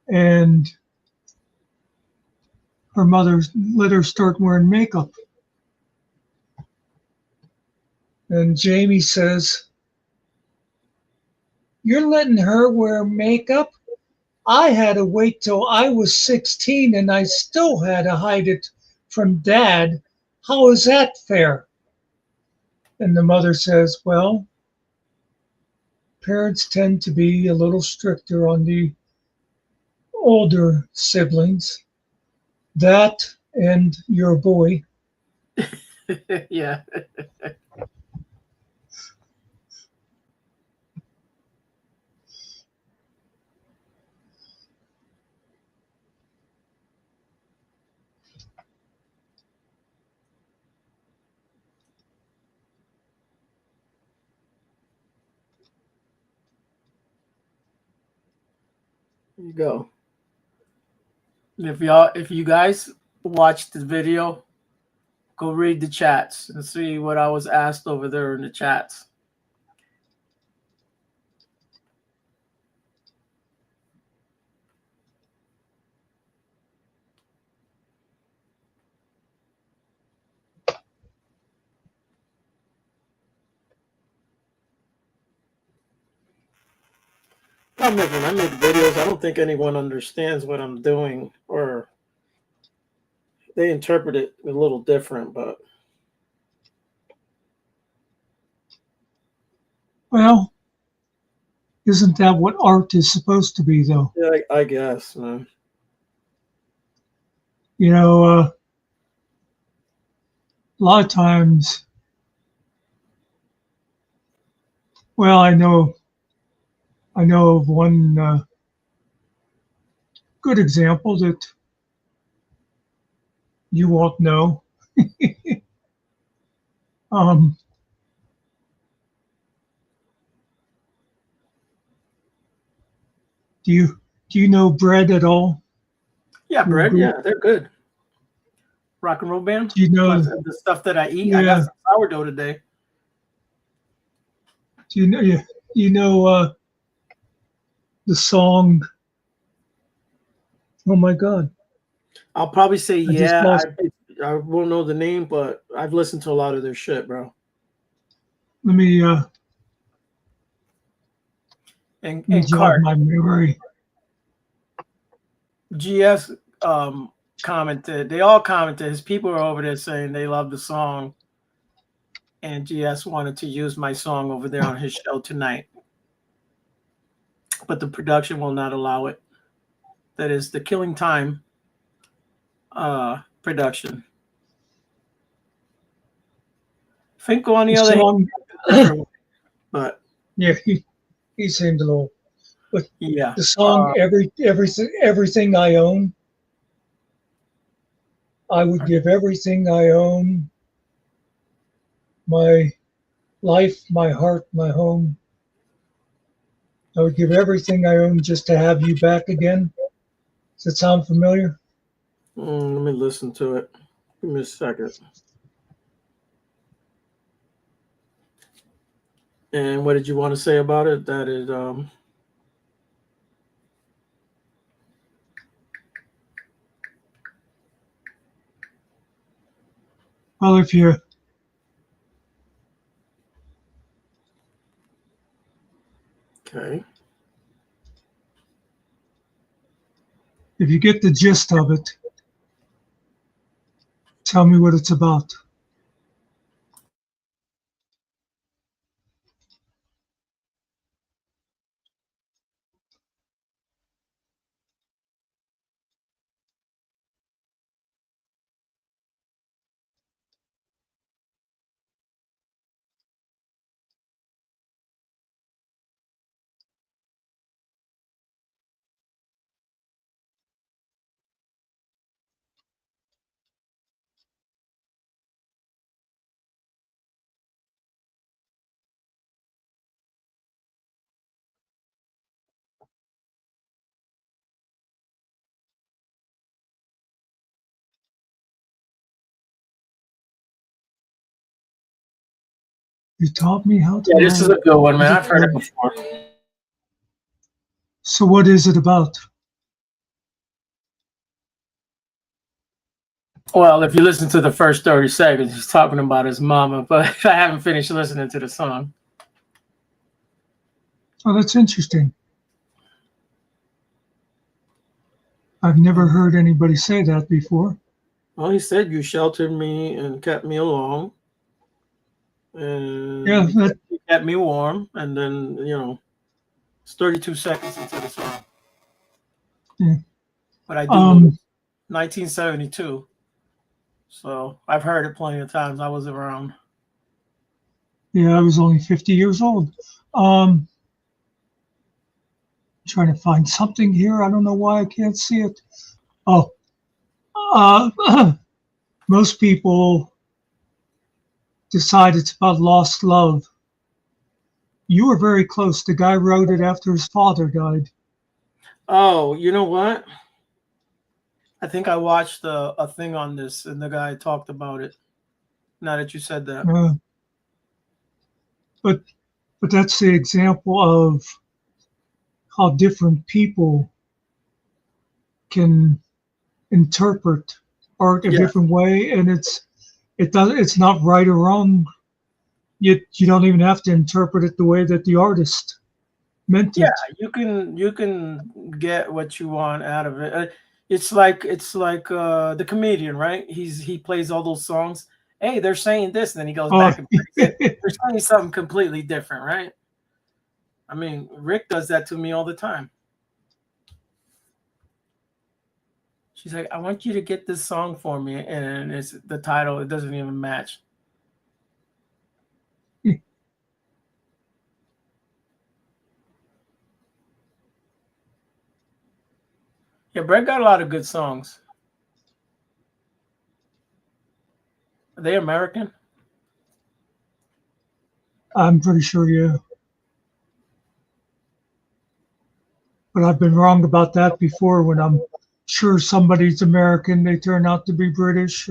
and her mother let her start wearing makeup. And Jamie says, "You're letting her wear makeup? I had to wait till I was 16 and I still had to hide it from Dad. How is that fair?" And the mother says, "Well, parents tend to be a little stricter on the older siblings. That and your boy." Yeah. There you go. If you guys watched the video, go read the chats and see what I was asked over there in the chats. When I make videos, I don't think anyone understands what I'm doing, or they interpret it a little different, but Well, isn't that what art is supposed to be, though? yeah, I guess, man. You know, a lot of times, well, I know of one good example that you won't know. um, do you know Bread at all? Yeah, Your bread. group? Yeah, they're good. Rock and roll band. Do you Plus know? the stuff that I eat. I got Yeah. some sourdough today. Do you know? You know the song? Oh my God! I'll probably say I just yeah. lost. I won't know the name, but I've listened to a lot of their shit, bro. Let me And jog Cart my memory. GS commented. They all commented. His people are over there saying they love the song, and GS wanted to use my song over there on his show tonight, but the production will not allow it. That is the Killing Time production. Finko, on the The other song. hand, but Yeah, he seemed a little. But yeah, the song, everything I own, I would give everything I own, my life, my heart, my home. I would give everything I own just to have you back again. Does that sound familiar? let me listen to it. Give me a second. And what did you want to say about it? That is, Well, okay. if you get the gist of it, tell me what it's about. You taught me how to Yeah, this is a love. good one, man. I've heard it before. So what is it about? Well, if you listen to the first 30 seconds, he's talking about his mama, but I haven't finished listening to the song. Oh, that's interesting. I've never heard anybody say that before. Well, he said you sheltered me and kept me along. And Yeah, you kept me warm. And then, you know, it's 32 seconds into the song. Yeah. But I do know it's 1972. So I've heard it plenty of times. I was around. Yeah, I was only 50 years old. Trying to find something here. I don't know why I can't see it. Oh, most people decide it's about lost love. You were very close. The guy wrote it after his father died. Oh, you know what? I think I watched a thing on this and the guy talked about it. Now that you said that. But that's the example of how different people can interpret art a Yeah. different way, and it's not right or wrong. You don't even have to interpret it the way that the artist meant it. Yeah, you can get what you want out of it. It's like the comedian, right? He plays all those songs. Hey, they're saying this, and then he goes back and plays it. They're saying something completely different, right? I mean, Rick does that to me all the time. She's like, I want you to get this song for me, and it's the title. It doesn't even match. Yeah, Brett got a lot of good songs. Are they American? I'm pretty sure, yeah. But I've been wrong about that before. When I'm sure somebody's American, they turn out to be British.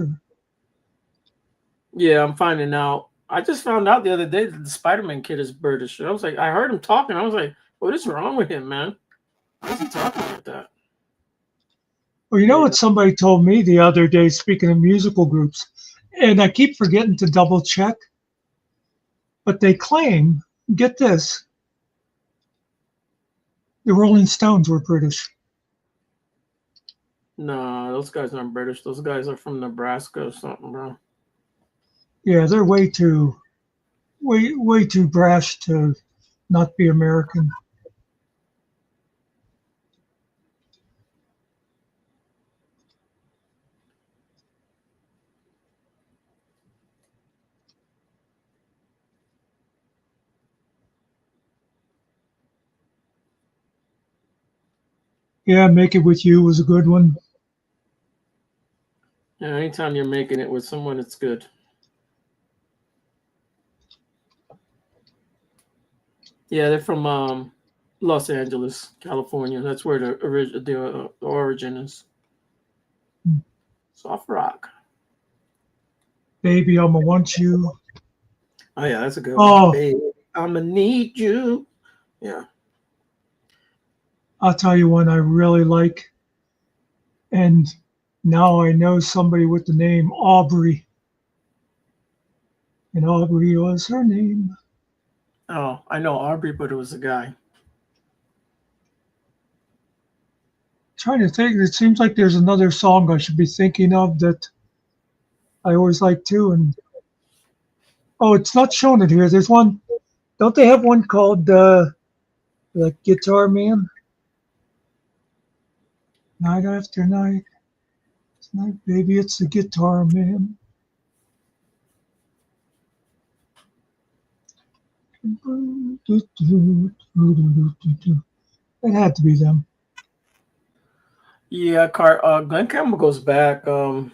Yeah, I'm finding out. I just found out the other day that the Spider-Man kid is British. I was like, I heard him talking. I was like, what is wrong with him, man? Why is he talking like that? Well, you know what somebody told me the other day, speaking of musical groups, and I keep forgetting to double check, but they claim, get this, the Rolling Stones were British. No, those guys aren't British. Those guys are from Nebraska or something, bro. Yeah, they're way too brash to not be American. Yeah, Make It With You was a good one. Yeah, anytime you're making it with someone, it's good. Yeah, they're from Los Angeles, California. That's where the origin is. Soft rock. Baby, I'ma Want You. Oh yeah, that's a good Oh. one. Baby, I'ma need you. Yeah. I'll tell you one I really like. And now I know somebody with the name Aubrey. And Aubrey was her name. Oh, I know Aubrey, but it was a guy. Trying to think, it seems like there's another song I should be thinking of that I always like too. And oh, it's not showing it here. There's one. Don't they have one called like Guitar Man? Night after night. Tonight, baby, it's the Guitar Man. It had to be them. Yeah, Glenn Campbell goes back. Oh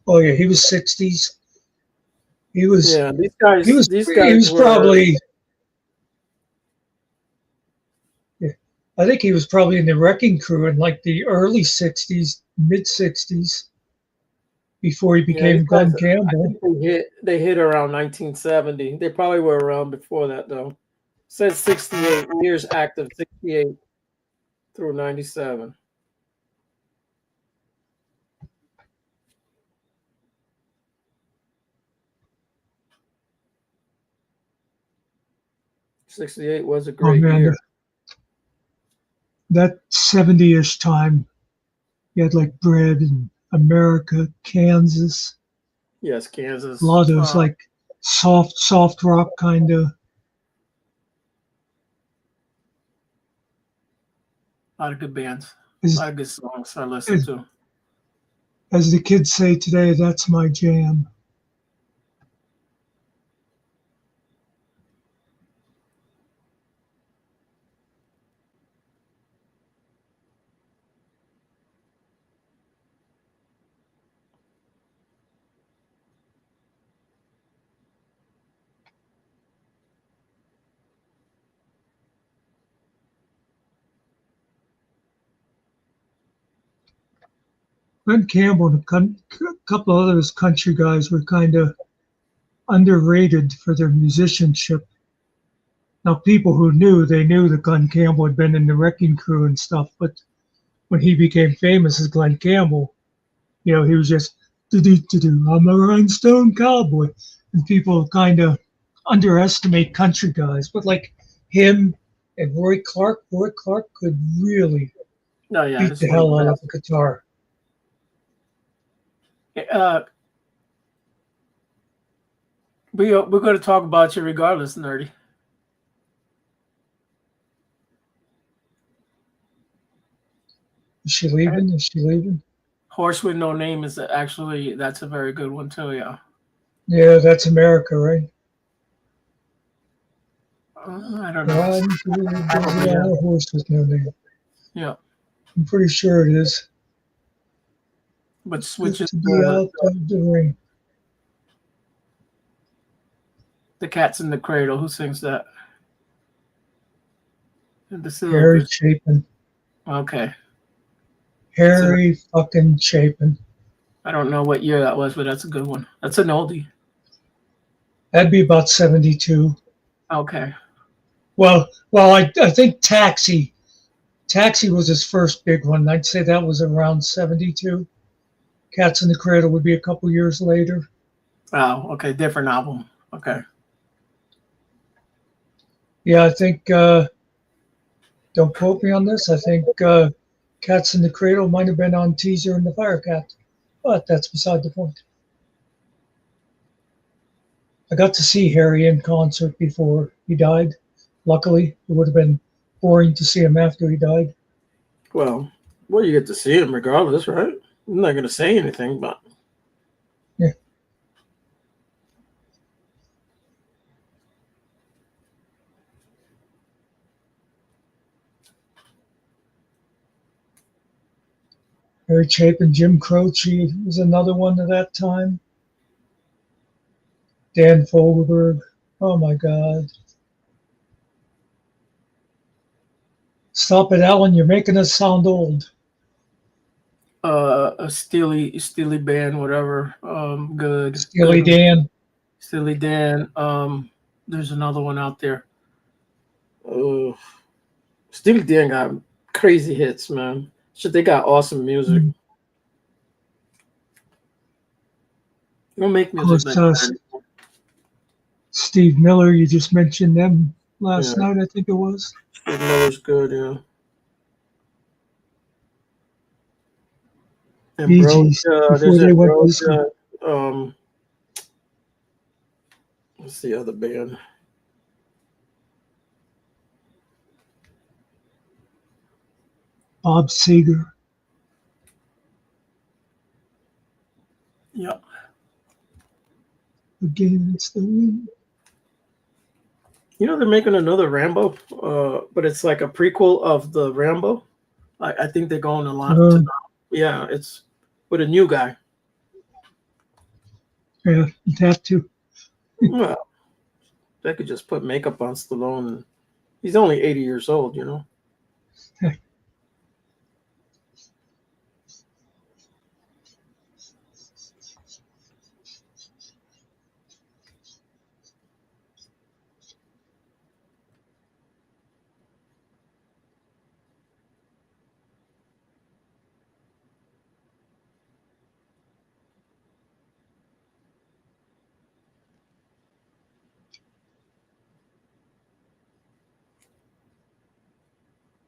yeah, he was 60s. He was. Yeah, these guys. He was were, probably. Yeah, I think he was probably in the Wrecking Crew in like the early 60s, mid 60s. before he Yeah, these became guys, Gun I Campbell. think they hit around 1970. They probably were around before that though. Says 68 years active, 68 through 97. '68 was a Oh great man, year. that 70-ish time, you had like Bread and America, Kansas, Yes, a Kansas. lot of those like soft rock kind of. A lot of good bands, a As, lot of good songs I listened as, to. as the kids say today, that's my jam. Glenn Campbell and a couple of those country guys were kind of underrated for their musicianship. Now, people who knew, they knew that Glenn Campbell had been in the Wrecking Crew and stuff, but when he became famous as Glenn Campbell, you know, he was just, do, I'm a rhinestone cowboy. And people kind of underestimate country guys, but like him and Roy Clark could really No, yeah, beat it's the one of hell the out of best. the guitar. We're going to talk about you regardless, Nerdy. Is she leaving? Is she leaving? Horse with No Name is actually, that's a very good one too, yeah. Yeah, that's America, right? I don't know. Riding through the desert Yeah. on a horse with no name. Yeah, I'm pretty sure it is. but Good switches to be out of the ring. The Cat's in the Cradle. Who sings that? The Harry Silvers. Chapin. Okay. Harry fucking Chapin. I don't know what year that was, but that's a good one. That's an oldie. That'd be about 72. Okay. Well, I think Taxi was his first big one. I'd say that was around 72. Cats in the Cradle would be a couple years later. Oh, okay. Different album. Okay. Yeah, I think, don't quote me on this, I think Cats in the Cradle might have been on Teaser and the Firecat, but that's beside the point. I got to see Harry in concert before he died. Luckily, it would have been boring to see him after he died. Well, you get to see him regardless, right? I'm not going to say anything, but. Yeah. Harry Chapin, Jim Croce was another one at that time. Dan Fogelberg. Oh my God. Stop it, Alan. You're making us sound old. A Steely band, whatever. Good. Steely Good. Dan. Steely Dan. There's another one out there. Steely Dan got crazy hits, man. Shit, they got awesome music. They don't make music like that. Steve Miller, you just mentioned them last night, I think it was. Steve Miller's good, yeah. And Bee Gees, before they went to Broja, what's the other band? Bob Seger. Yeah. Against the wind. You know, they're making another Rambo, but it's like a prequel of the Rambo. I think they're going a lot to, yeah, it's with a new guy. Yeah, you'd have to. Well, they could just put makeup on Stallone. And he's only 80 years old, you know.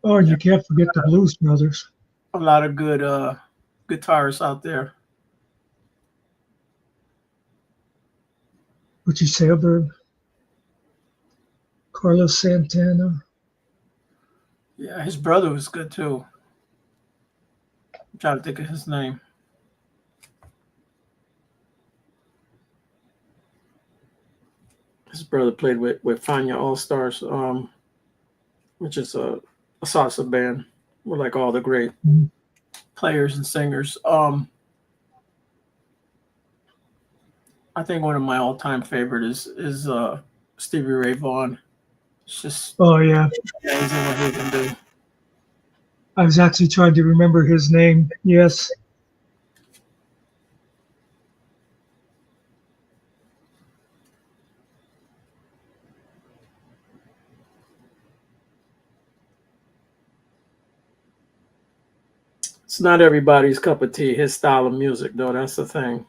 Oh, and you can't forget the Blues Brothers. A lot of good guitarists out there. Richie Sandberg, Carlos Santana. Yeah, his brother was good too. I'm trying to think of his name. His brother played with Fania All Stars, which is a salsa band with like all the great players and singers. I think one of my all-time favorite is Stevie Ray Vaughan. It's just Oh, yeah. amazing what he can do. I was actually trying to remember his name. Yes. It's not everybody's cup of tea, his style of music, though. That's the thing.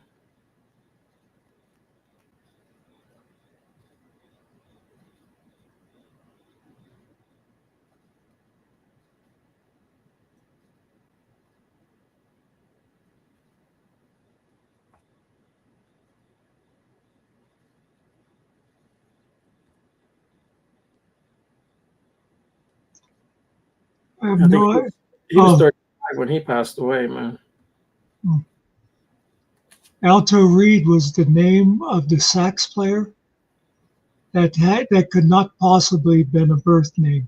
I have I think no idea. he was Oh. 35 when he passed away, man. Alto Reed was the name of the sax player that could not possibly have been a birth name.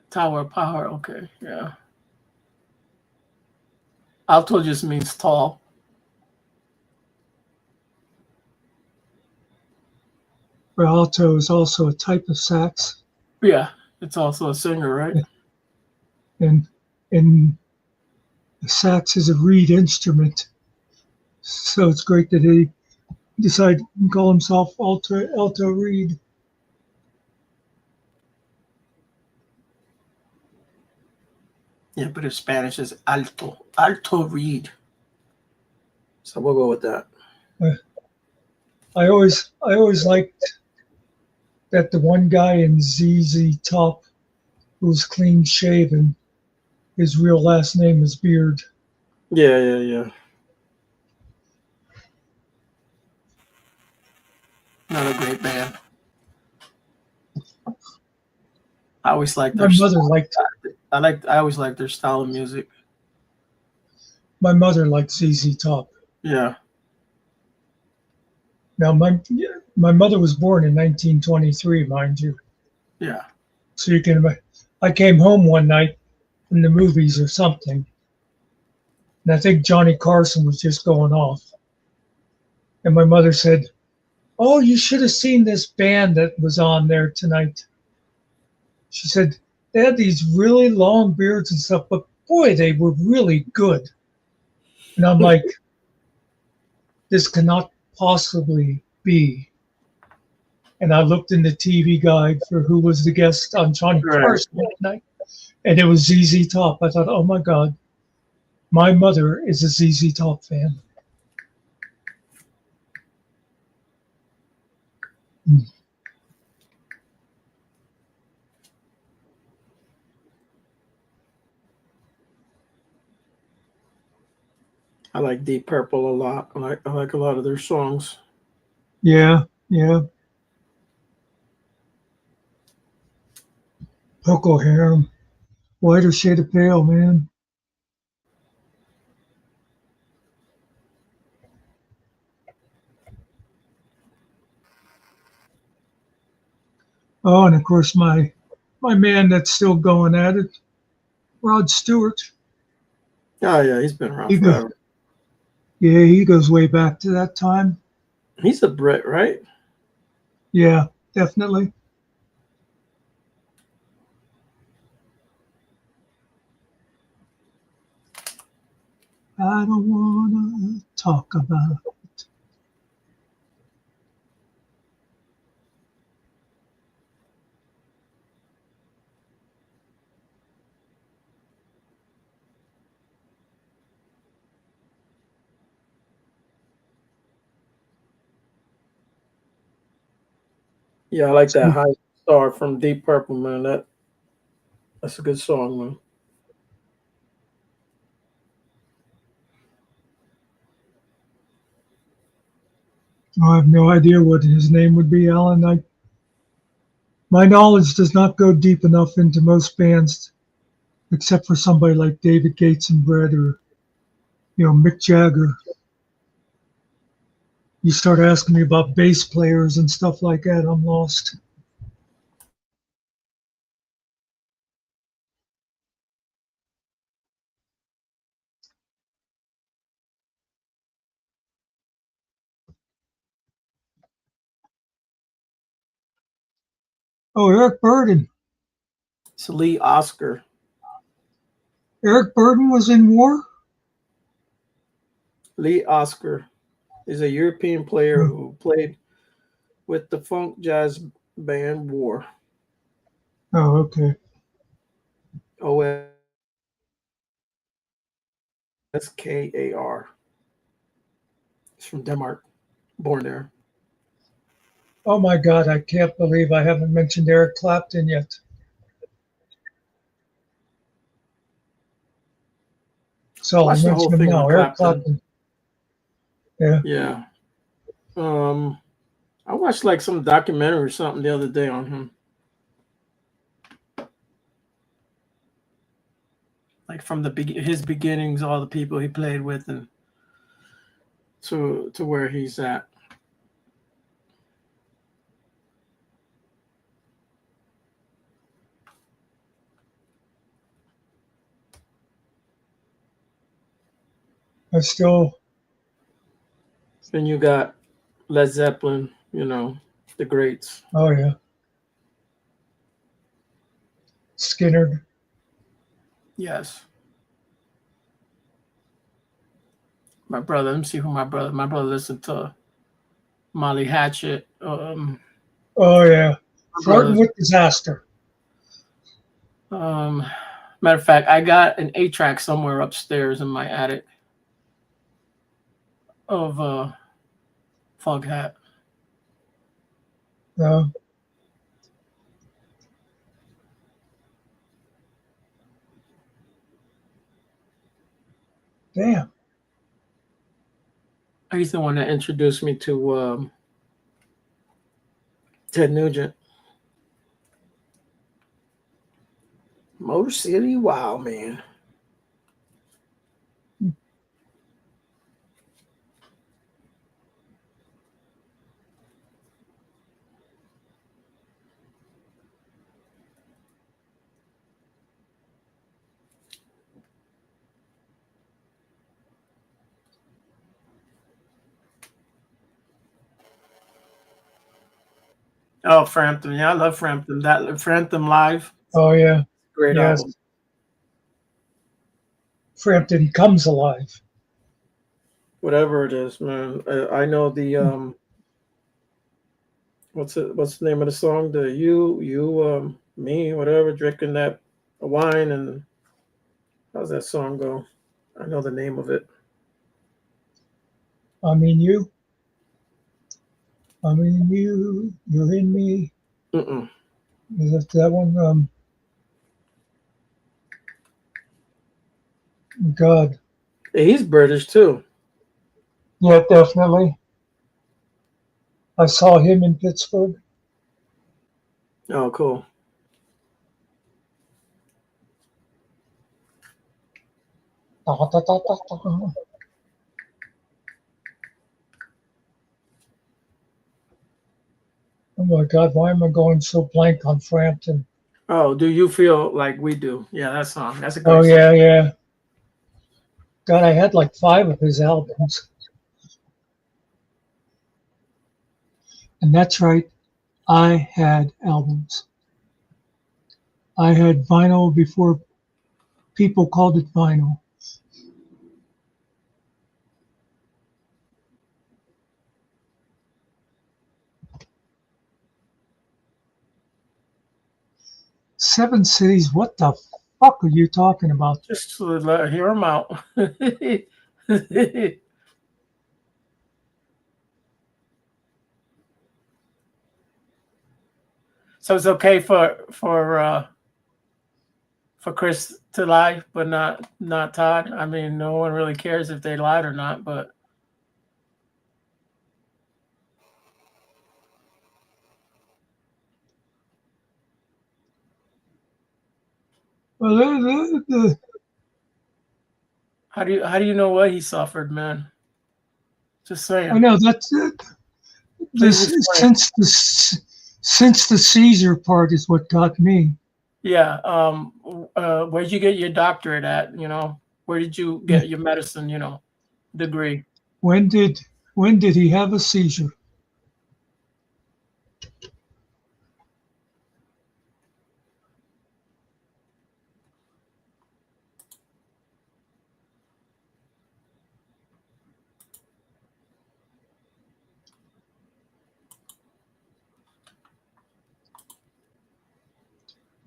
Tower of Power, okay, yeah. Alto just means tall. But alto is also a type of sax, Yeah, it's also a singer, right? and the sax is a reed instrument. So it's great that he decided to call himself Alto Reed. Yeah, but in Spanish is Alto Reed. So we'll go with that. I always liked that the one guy in ZZ Top who's clean shaven, his real last name is Beard. Yeah. Not a great band. I always liked My their mother liked I always liked their style of music. my mother liked ZZ Top. Yeah. Now my mother was born in 1923, mind you. Yeah. So you can imagine. I came home one night from the movies or something, and I think Johnny Carson was just going off. And my mother said, "Oh, you should have seen this band that was on there tonight." She said they had these really long beards and stuff, but boy, they were really good. And I'm like, this cannot possibly be. And I looked in the TV guide for who was the guest on Johnny Right. Carson that night, and it was ZZ Top. I thought, oh my God, my mother is a ZZ Top fan. I like Deep Purple a lot. I like a lot of their songs. Yeah. Poco Harum, whiter shade of pale, man. Oh, and of course my man that's still going at it, Rod Stewart. Oh yeah, he's been around He goes, forever. yeah, he goes way back to that time. He's a Brit, right? Yeah, definitely. I don't wanna talk about it. Yeah, I like that High Star from Deep Purple, man. That's a good song, man. I have no idea what his name would be, Alan. My knowledge does not go deep enough into most bands, except for somebody like David Gates and Brett or, Mick Jagger. You start asking me about bass players and stuff like that, I'm lost. Oh, Eric Burden. It's Lee Oscar. Eric Burden was in War? Lee Oscar is a European player who played with the funk jazz band War. Oh, okay. OSKAR. He's from Denmark, born there. Oh my God, I can't believe I haven't mentioned Eric Clapton yet. So I'll mention him now. Eric Clapton. Yeah. Yeah. I watched like some documentary or something the other day on him. Like from his beginnings, all the people he played with, and to where he's at. Then you got Led Zeppelin, the greats. Oh yeah. Skinner. Yes. My brother, let me see who my brother listened to. Molly Hatchet. Oh yeah. Flirting with Disaster. Matter of fact, I got an 8-track somewhere upstairs in my attic of Foghat. Yeah. Damn. He's the one that introduced me to Ted Nugent. Motor City, wow, man. Oh, Frampton. Yeah, I love Frampton. That Frampton Live. Oh yeah. Great album. Frampton Comes Alive. Whatever it is, man. I know the what's the name of the song? The you me, whatever, drinking that wine, and how's that song go? I know the name of it. I mean you. I mean you. You're in me. Is that one? God. He's British too. Yeah, definitely. I saw him in Pittsburgh. Oh, cool. Oh my God, why am I going so blank on Frampton? Oh, Do You Feel Like We Do? Yeah, that song. That's a great song. song. Yeah. God, I had like 5 of his albums. And that's right, I had albums. I had vinyl before people called it vinyl. Seven Cities, what the fuck are you talking about? Just to hear him out. So it's okay for Chris to lie, but not Todd. I mean, no one really cares if they lied or not, but Well, how do you know what he suffered, man? Just saying. I know that's it. Please This explain. since the Caesar part is what got me. Yeah. Where'd you get your doctorate at? You know, where did you get your medicine? You know, degree. When did he have a seizure?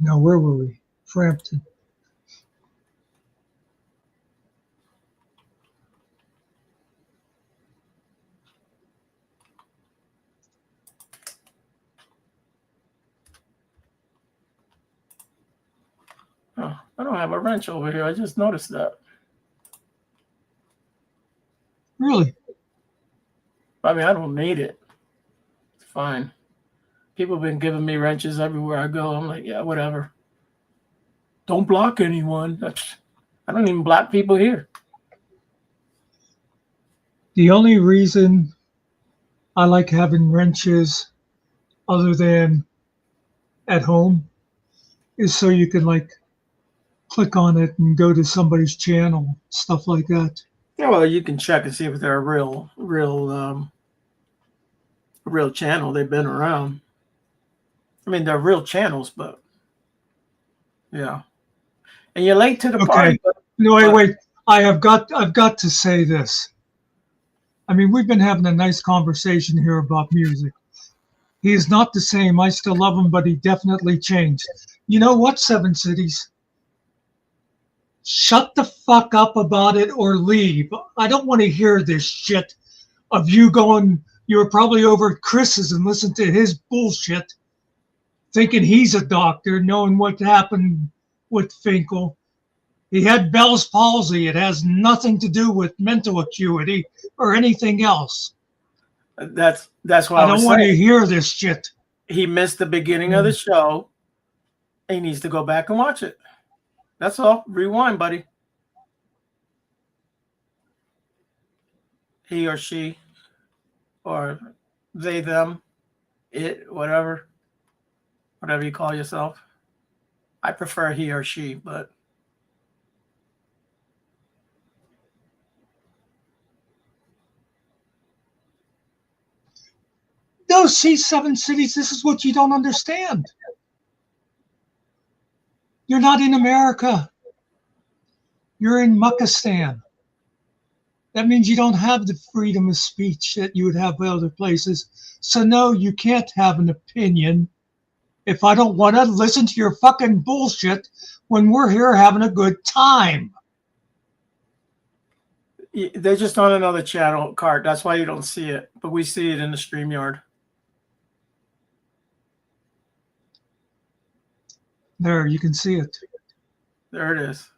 Now, where were we? Frampton. Oh, I don't have a wrench over here. I just noticed that. Really? I mean, I don't need it. It's fine. People have been giving me wrenches everywhere I go. I'm like, yeah, whatever. Don't block anyone. I don't even block people here. The only reason I like having wrenches, other than at home, is so you can like click on it and go to somebody's channel, stuff like that. Yeah, well, you can check and see if they're a real channel. They've been around. I mean, they're real channels, but yeah. And you're late to the party. Okay. No, wait. I've got to say this. I mean, we've been having a nice conversation here about music. He is not the same. I still love him, but he definitely changed. You know what, Seven Cities? Shut the fuck up about it or leave. I don't want to hear this shit of you going, you were probably over at Chris's and listened to his bullshit, thinking he's a doctor, knowing what happened with Finkel. He had Bell's palsy. It has nothing to do with mental acuity or anything else. That's what I I was don't want to saying. hear this shit. He missed the beginning of the show. He needs to go back and watch it. That's all. Rewind, buddy. He or she, or they, them, it, whatever you call yourself. I prefer he or she, but No, see, Seven Cities, this is what you don't understand. You're not in America. You're in Muckistan. That means you don't have the freedom of speech that you would have in other places. So no, you can't have an opinion if I don't want to listen to your fucking bullshit when we're here having a good time. they're just on another channel, Cart. That's why you don't see it, but we see it in the StreamYard. There, you can see it. There it is.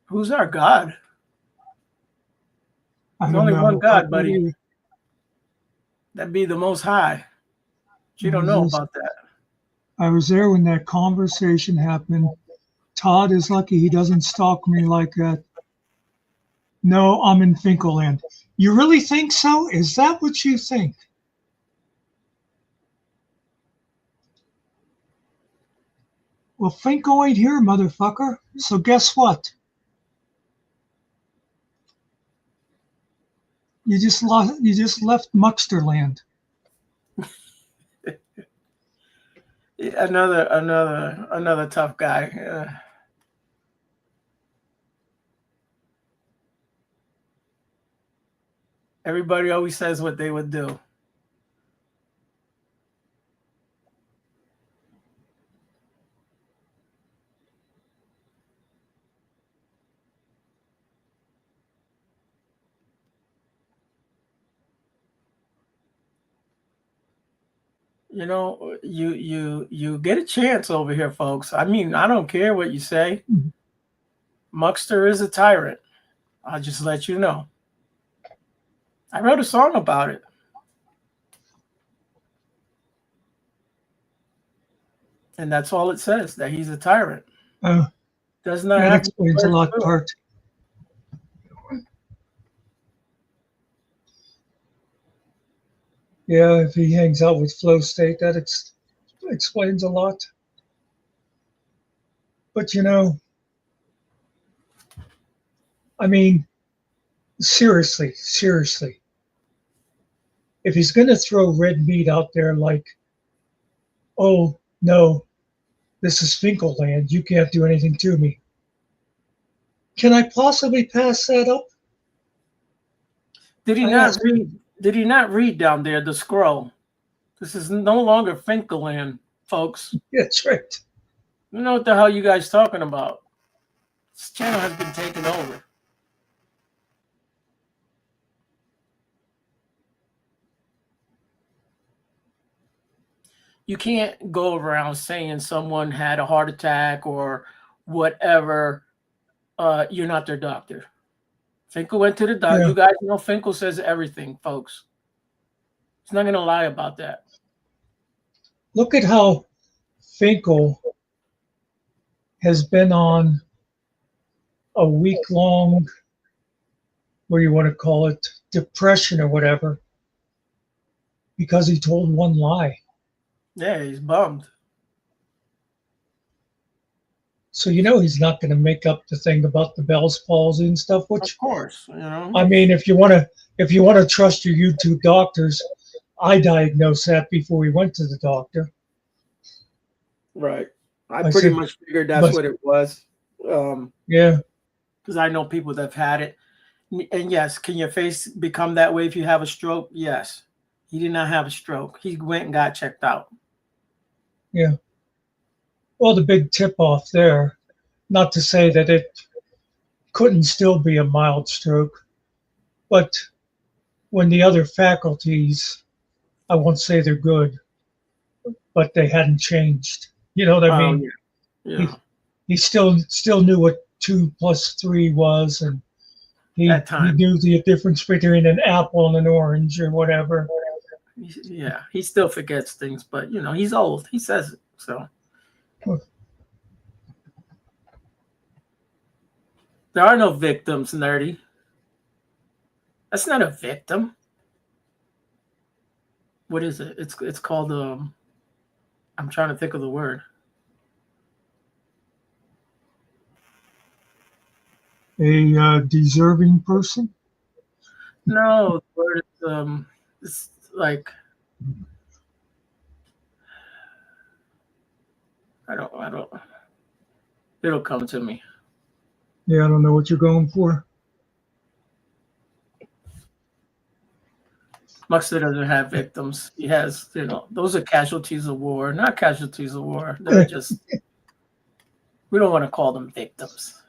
Who's our God? There's only one God, buddy. That'd be the Most High. But you don't know about that. I was there when that conversation happened. Todd is lucky he doesn't stalk me like that. No, I'm in Finkelland. You really think so? Is that what you think? Well, Finkel ain't here, motherfucker. So guess what? You just left Mucksterland. Another tough guy. Everybody always says what they would do. You know, you get a chance over here, folks. I mean, I don't care what you say. Muckster is a tyrant. I'll just let you know. I wrote a song about it. And that's all it says, that he's a tyrant. Does not That have explains a lot, Part. Yeah, if he hangs out with Flow State, that explains a lot. But you know, I mean, seriously, if he's going to throw red meat out there like, oh, no, this is Finkel land, you can't do anything to me. Can I possibly pass that up? Did he not read? Did he not read down there the scroll? This is no longer Finkel land, folks. Yeah, that's right. You know what the hell you guys talking about? This channel has been taken over. You can't go around saying someone had a heart attack or whatever. You're not their doctor. Finkel went to the doctor. Yeah. You guys know Finkel says everything, folks. He's not going to lie about that. Look at how Finkel has been on a week-long, what do you want to call it, depression or whatever, because he told one lie. Yeah, he's bummed. So you know he's not going to make up the thing about the Bell's palsy and stuff. Which, of course, you know. I mean, if you want to trust your YouTube doctors, I diagnosed that before we went to the doctor. Right. I pretty much figured that's what it was. Yeah. Because I know people that have had it. And yes, can your face become that way if you have a stroke? Yes. He did not have a stroke. He went and got checked out. Yeah. Well, the big tip-off there, not to say that it couldn't still be a mild stroke, but when the other faculties, I won't say they're good, but they hadn't changed. You know what I mean? Yeah. He still knew what 2 + 3 was, and he knew the difference between an apple and an orange or whatever. Yeah, he still forgets things, but you know, he's old. He says it, so. There are no victims, nerdy. That's not a victim. What is it? It's called I'm trying to think of the word. A deserving person? No, the word is it's like I don't it'll come to me. Yeah, I don't know what you're going for. Muckster doesn't have victims. He has, you know, those are casualties of war, not casualties of war. They're just, we don't want to call them victims.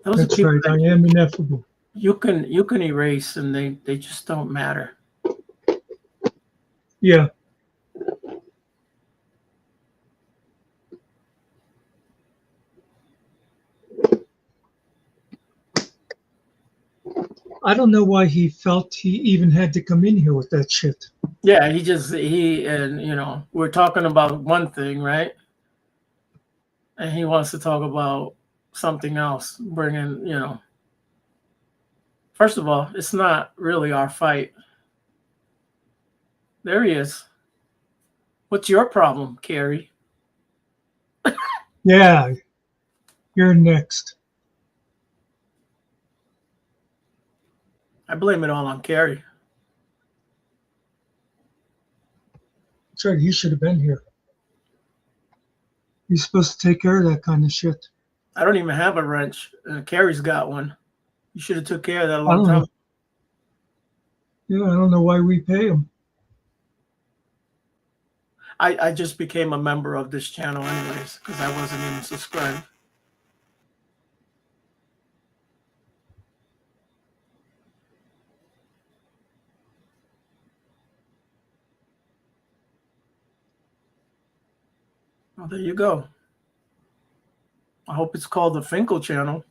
Those That's are right. I am ineffable. You can erase, and they just don't matter. Yeah. I don't know why he felt he even had to come in here with that shit. Yeah, and you know, we're talking about one thing, right? And he wants to talk about something else, bringing, you know. First of all, it's not really our fight. There he is. What's your problem, Carrie? Yeah, you're next. I blame it all on Carrie. That's right. He should have been here. He's supposed to take care of that kind of shit. I don't even have a wrench. Carrie's got one. You should have took care of that a long time. Yeah, I don't know why we pay them. I just became a member of this channel anyways because I wasn't even subscribed. Well, there you go. I hope it's called the Finkel channel.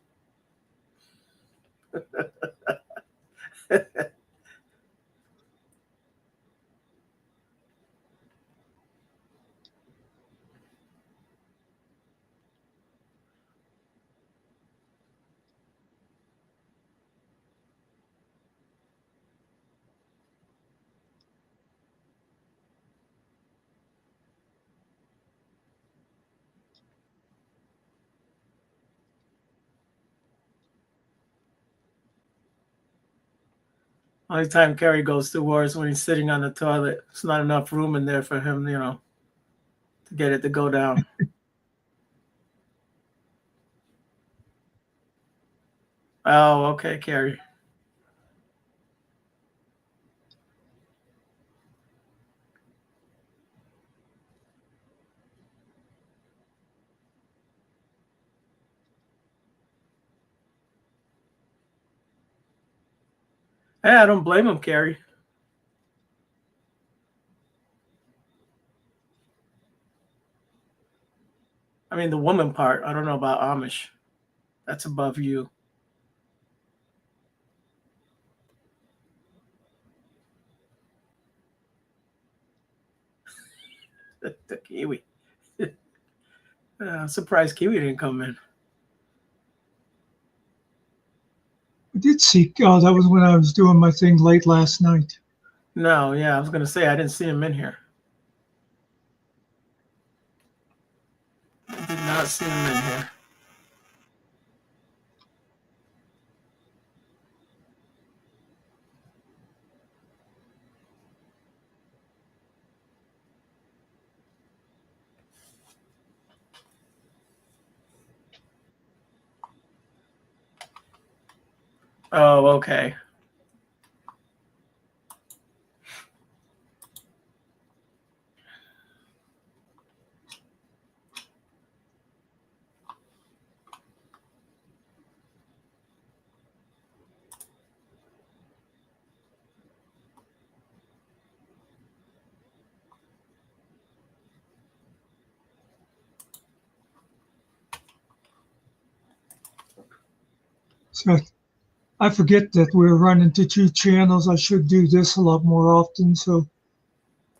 Only time Kerry goes to war is when he's sitting on the toilet. There's not enough room in there for him, to get it to go down. Oh, okay, Kerry. Hey, I don't blame him, Kerry. I mean, the woman part, I don't know about Amish. That's above you. The Kiwi. I'm surprised Kiwi didn't come in. I did see. Oh, that was when I was doing my thing late last night. No, yeah, I was going to say I didn't see him in here. I did not see him in here. Oh, okay. So I forget that we're running to 2 channels. I should do this a lot more often so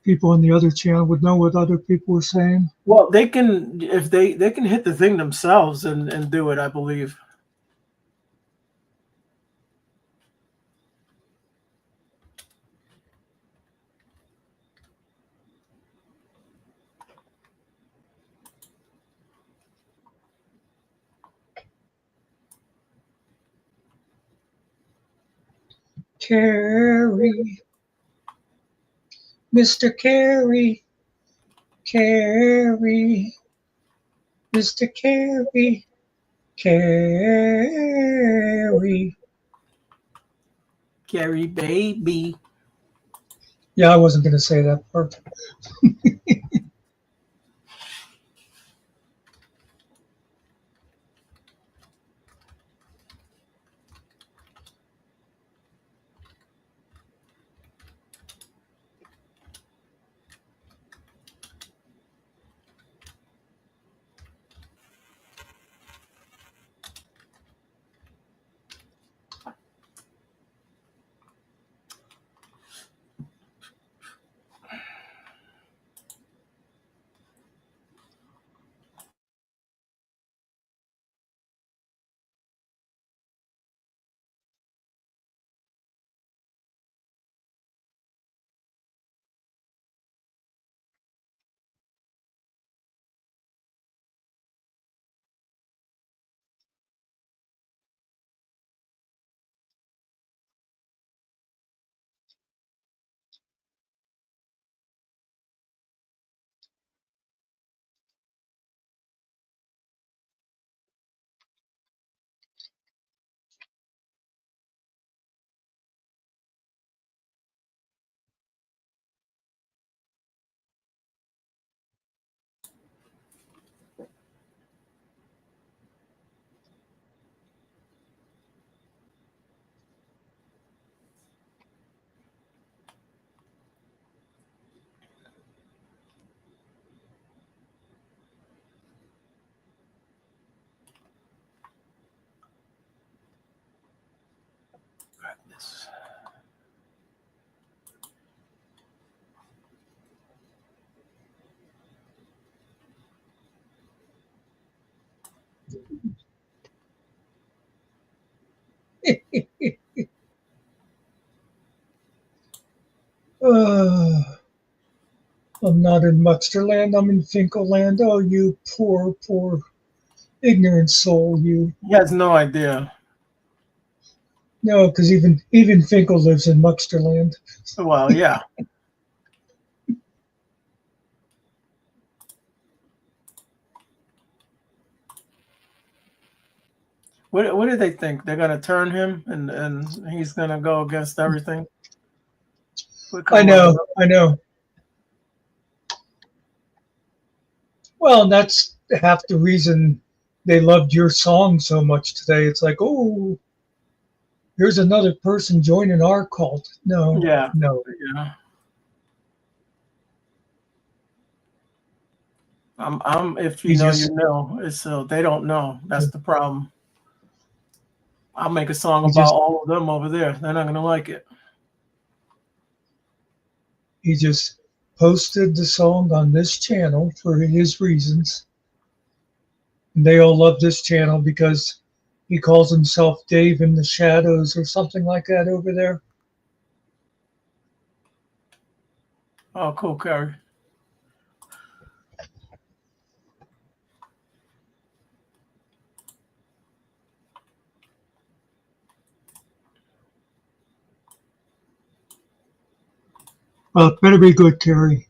people on the other channel would know what other people were saying. Well, they can, if they can hit the thing themselves and do it, I believe. Carrie, Mr. Carrie, Carrie, Mr. Carrie, Carrie. Kerry, baby. Yeah, I wasn't going to say that part. Uh, I'm not in Mucksterland. I'm in Finkelland. Oh, you poor, poor, ignorant soul, you. He has no idea. No, because even Finkel lives in Mucksterland. Well, yeah. What do they think? They're gonna turn him and he's gonna go against everything? I know. Well, and that's half the reason they loved your song so much today. It's like, oh, here's another person joining our cult. No, Yeah. no. Yeah. I'm if you He know, just, you know. It's so they don't know. That's the problem. I'll make a song he about just, all of them over there. They're not gonna like it. he just posted the song on this channel for his reasons. And they all love this channel because he calls himself Dave in the Shadows or something like that over there. Oh, cool, Kerry. Well, it better be good, Terry.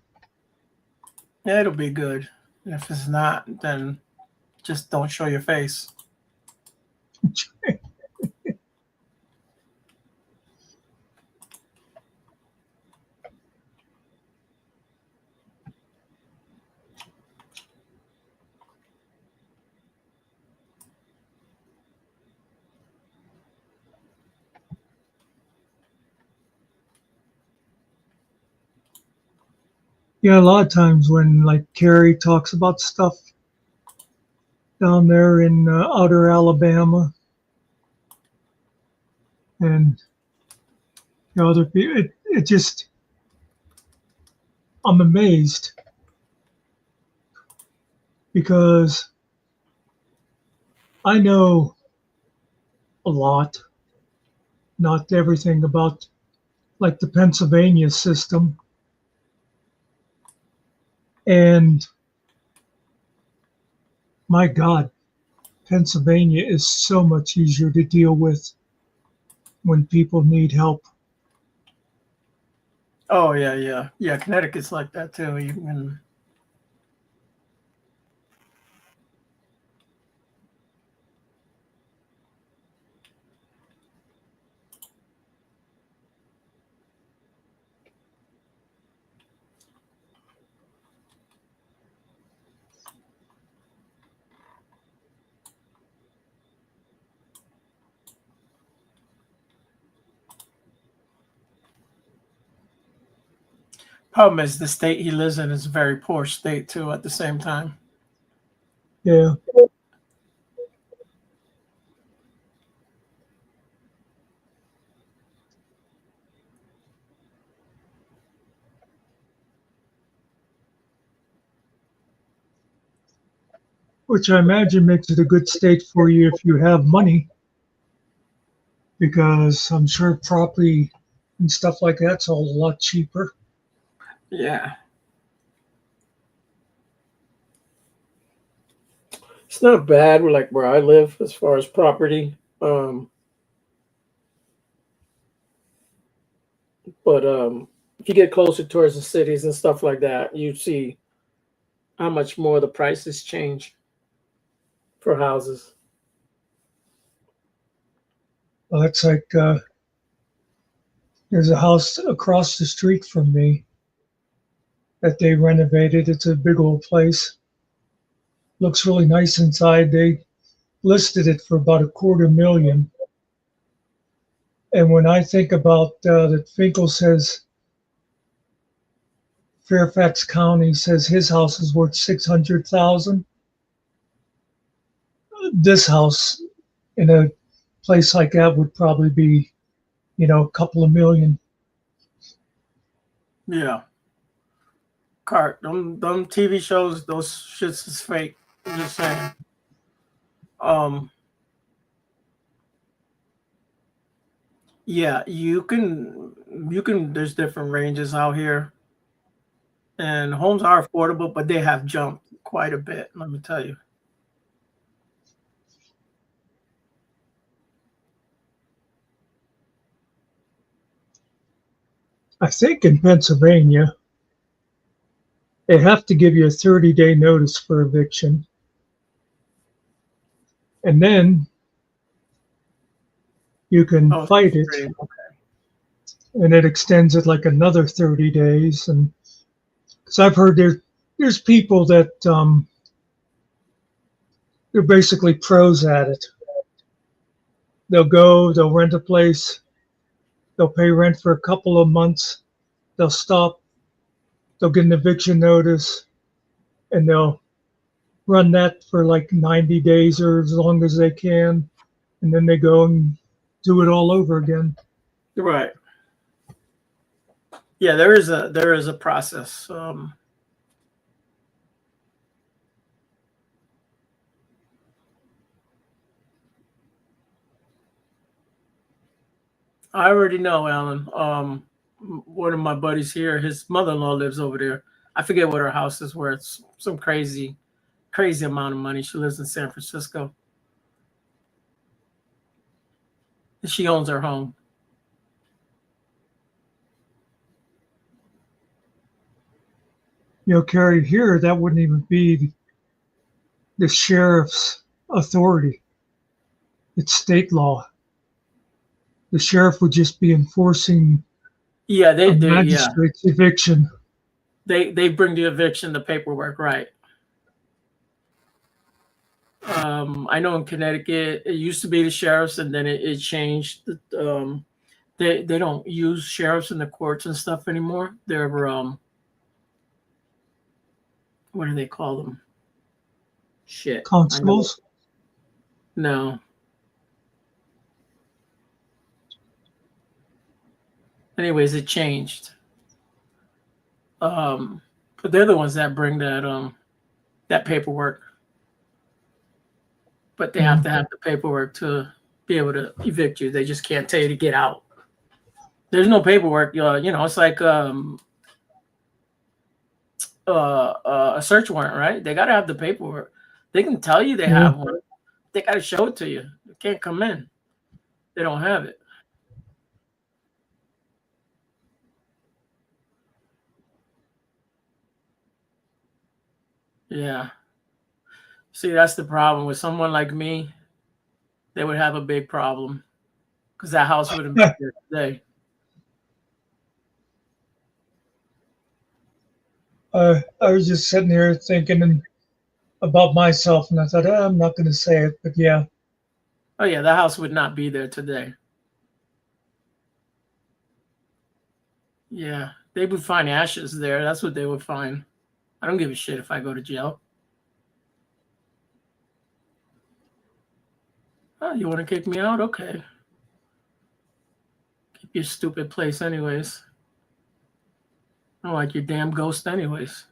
Yeah, it'll be good. If it's not, then just don't show your face. Yeah, a lot of times when like Carrie talks about stuff down there in outer Alabama and other people, it just, I'm amazed because I know a lot, not everything about like the Pennsylvania system. And my God, Pennsylvania is so much easier to deal with when people need help. Oh yeah. Connecticut's like that too. You can. Problem is, the state he lives in is a very poor state too. At the same time. Yeah. Which I imagine makes it a good state for you if you have money, because I'm sure property and stuff like that's all a lot cheaper. Yeah. It's not bad like where I live as far as property. But if you get closer towards the cities and stuff like that, you see how much more the prices change for houses. Well, it's like there's a house across the street from me that they renovated. It's a big old place. Looks really nice inside. They listed it for about $250,000. And when I think about that Finkel says Fairfax County says his house is worth 600,000, this house in a place like that would probably be you know, a couple of million. Yeah. Them TV shows, those shits is fake. I'm just saying. Yeah, you can there's different ranges out here. And homes are affordable, but they have jumped quite a bit, let me tell you. I think in Pennsylvania, they have to give you a 30-day notice for eviction. And then you can Oh, fight it, great. and it extends it like another 30 days. And because I've heard there's people that they're basically pros at it. They'll rent a place, they'll pay rent for a couple of months, they'll stop, they'll get an eviction notice, and they'll run that for like 90 days or as long as they can, and then they go and do it all over again. Right. Yeah, there is a process. I already know, Alan. One of my buddies here, his mother-in-law lives over there. I forget what her house is worth. Some crazy amount of money. She lives in San Francisco. And she owns her home. You know, Carrie, here that wouldn't even be the sheriff's authority. It's state law. The sheriff would just be enforcing Yeah, a magistrate's eviction. They bring the eviction, the paperwork, right? I know in Connecticut it used to be the sheriffs, and then it changed. They don't use sheriffs in the courts and stuff anymore. They're what do they call them? Shit. Constables? No. Anyways, it changed. But they're the ones that bring that paperwork. But they have to have the paperwork to be able to evict you. They just can't tell you to get out. There's no paperwork. You know, it's like a search warrant, right? They got to have the paperwork. They can tell you they have one. They got to show it to you. They can't come in. They don't have it. Yeah. See, that's the problem with someone like me. They would have a big problem because that house wouldn't be there today. I was just sitting here thinking about myself, and I thought, I'm not going to say it, but yeah. Oh yeah, that house would not be there today. Yeah, they would find ashes there. That's what they would find. I don't give a shit if I go to jail. Oh, you want to kick me out? Okay. Keep your stupid place anyways. I don't like your damn ghost anyways.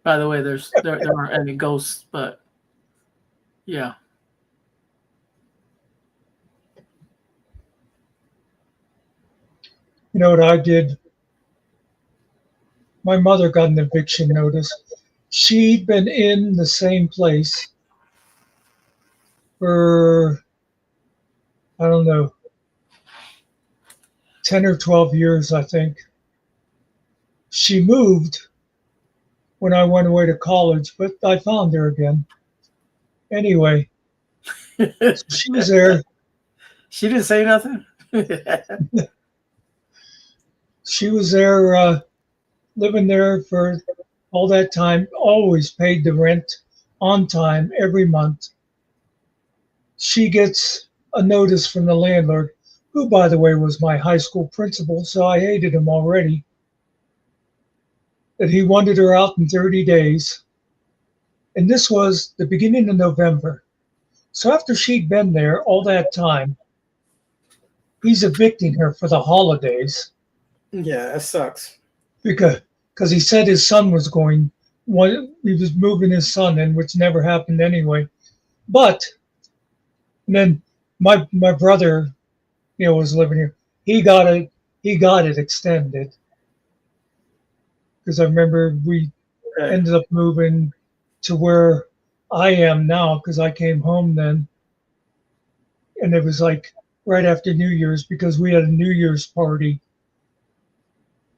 By the way, there aren't any ghosts, but yeah. You know what I did? My mother got an eviction notice. She'd been in the same place for, I don't know, 10 or 12 years, I think. She moved when I went away to college, but I found her again. Anyway, she was there. She didn't say nothing? She was there, living there for all that time, always paid the rent on time every month. She gets a notice from the landlord, who, by the way, was my high school principal, so I hated him already, that he wanted her out in 30 days. And this was the beginning of November. So after she'd been there all that time, he's evicting her for the holidays Yeah, that sucks. because he said his son was going. He was moving his son in, which never happened anyway. But and then my brother, was living here. He got it. He got it extended because I remember we Okay. ended up moving to where I am now because I came home then, and it was like right after New Year's because we had a New Year's party,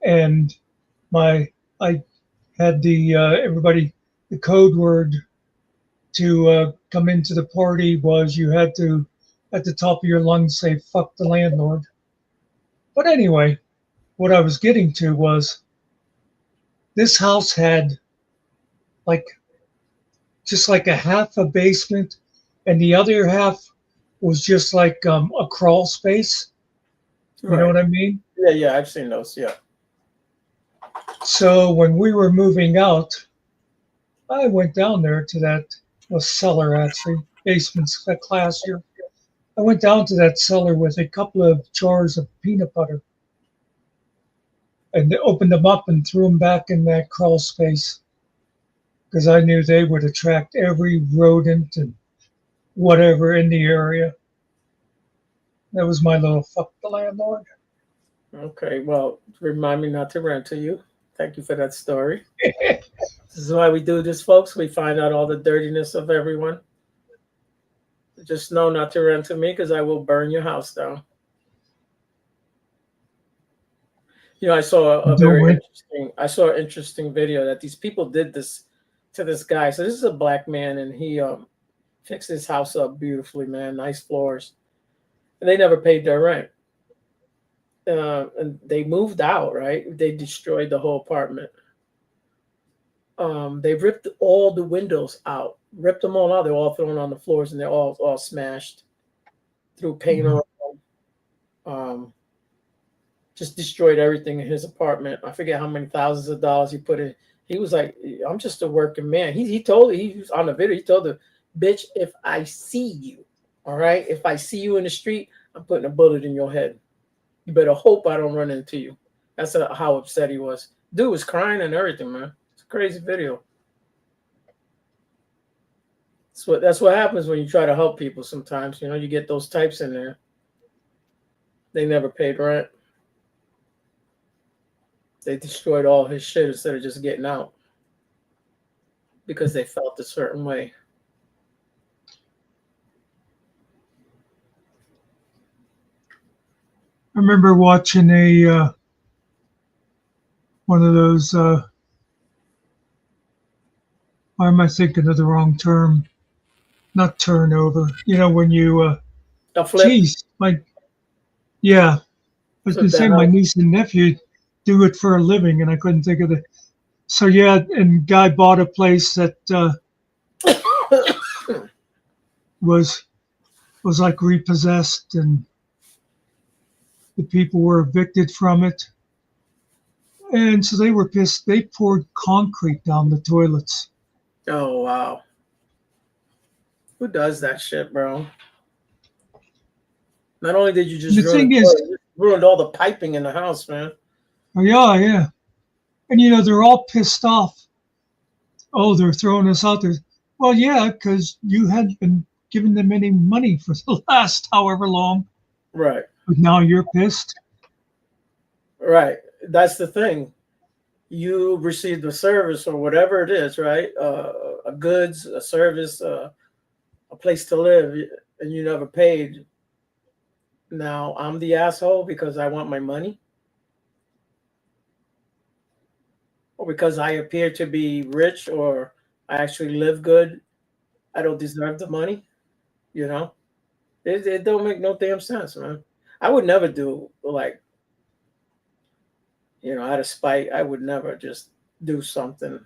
and I had the everybody the code word to come into the party was you had to at the top of your lungs say "fuck the landlord." But anyway, what I was getting to was this house had like just like a half a basement, and the other half was just like a crawl space. You know Right. what I mean? Yeah, I've seen those. Yeah. So when we were moving out, I went down there to that cellar actually, basement's classier. I went down to that cellar with a couple of jars of peanut butter and opened them up and threw them back in that crawl space because I knew they would attract every rodent and whatever in the area. That was my little fuck the landlord. Okay. Well, remind me not to rant to you. Thank you for that story. This is why we do this, folks. We find out all the dirtiness of everyone. Just know not to rant to me because I will burn your house down. I saw a Don't very wait. interesting video that these people did this to this guy. So this is a black man, and he fixed his house up beautifully, man. Nice floors, and they never paid their rent. And they moved out. Right? They destroyed the whole apartment. They ripped all the windows out, ripped them all out. They're all thrown on the floors, and they're all smashed. Threw paint Mhm. around. Just destroyed everything in his apartment. I forget how many thousands of dollars he put in. He was like, "I'm just a working man." He was on the video. He told the bitch, "If I see you, all right, if I see you in the street, I'm putting a bullet in your head. You better hope I don't run into you." That's how upset he was. Dude was crying and everything, man. It's a crazy video. That's what happens when you try to help people. Sometimes you get those types in there. They never paid rent. They destroyed all his shit instead of just getting out because they felt a certain way. I remember watching a one of those. Why am I thinking of the wrong term? Not turnover. When you, A flip, geez, yeah, I was flip gonna that say my house. niece and nephew do it for a living, and I couldn't think of it. So yeah, and guy bought a place that was like repossessed, and the people were evicted from it, and so they were pissed. They poured concrete down the toilets. Oh wow, who does that shit, bro? Not only did you just The ruin thing the is, toilet, you ruined all the piping in the house, man. oh, yeah, and they're all pissed off. Oh, they're throwing us out there. Well, yeah, because you hadn't been giving them any money for the last however long, Right, but now you're pissed. right. That's the thing. You received a service or whatever it is, right? A goods, a service, a place to live, and you never paid. Now I'm the asshole because I want my money, or because I appear to be rich, or I actually live good. I don't deserve the money. You know, it don't make no damn sense, man. I would never do like out of spite. I would never just do something.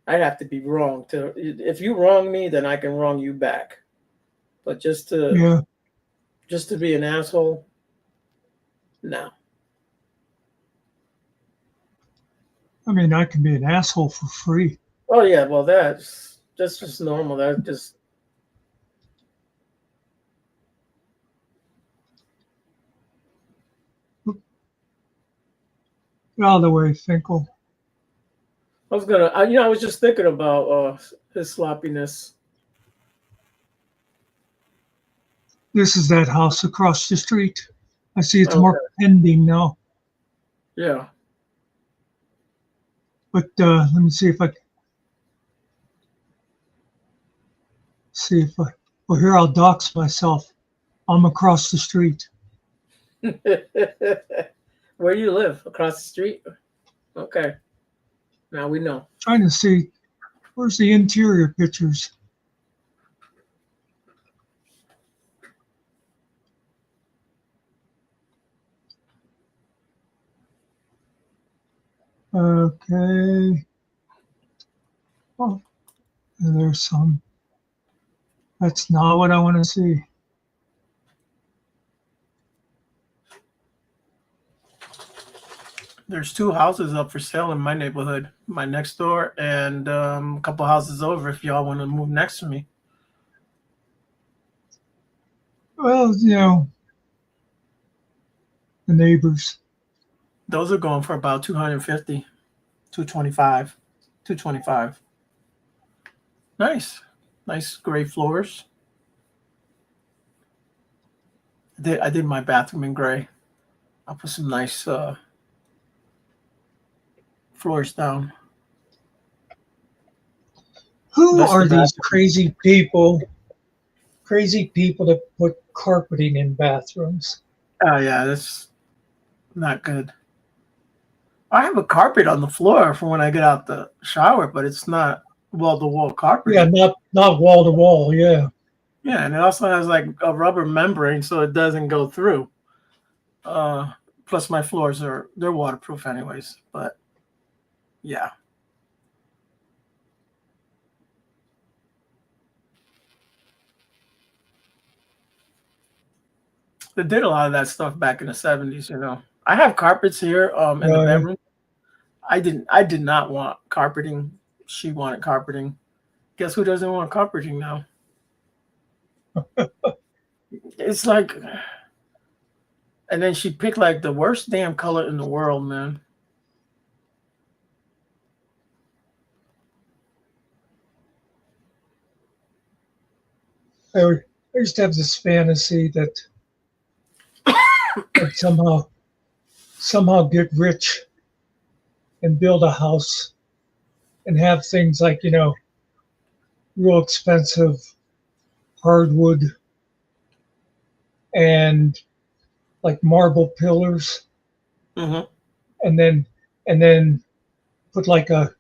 I'd have to be wrong to. If you wrong me, then I can wrong you back. But Yeah, just to be an asshole, no. I mean, I can be an asshole for free. Oh yeah, well that's just normal. That just Get out of the way, Finkel. I was gonna, I was just thinking about his sloppiness. This is that house across the street. I see it's Okay. marked pending now. Yeah. But let me see if I well, here I'll dox myself. I'm across the street. Where do you live? Across the street? Okay. Now we know. Trying to see where's the interior pictures. Okay. Oh, there's some. That's not what I want to see. There's 2 houses up for sale in my neighborhood, my next door, and a couple houses over if y'all want to move next to me. Well, you know, the neighbors. Those are going for about 250, 225, 225. Nice. Nice gray floors. I did my bathroom in gray. I'll put some nice floors down. Who That's are the these bathroom. crazy people? Crazy people that put carpeting in bathrooms. Oh yeah, that's not good. I have a carpet on the floor for when I get out the shower, but it's not wall-to-wall carpet. Yeah, not wall to wall. Yeah. Yeah, and it also has like a rubber membrane so it doesn't go through. Plus my floors they're waterproof anyways, but yeah. They did a lot of that stuff back in the 70s, you know. I have carpets here in the Yeah. bedroom. I did not want carpeting. She wanted carpeting. Guess who doesn't want carpeting now? It's like, and then she picked like the worst damn color in the world, man. I used to have this fantasy that I'd somehow get rich and build a house and have things like, you know, real expensive hardwood and like marble pillars, Mm-hmm. and then put like a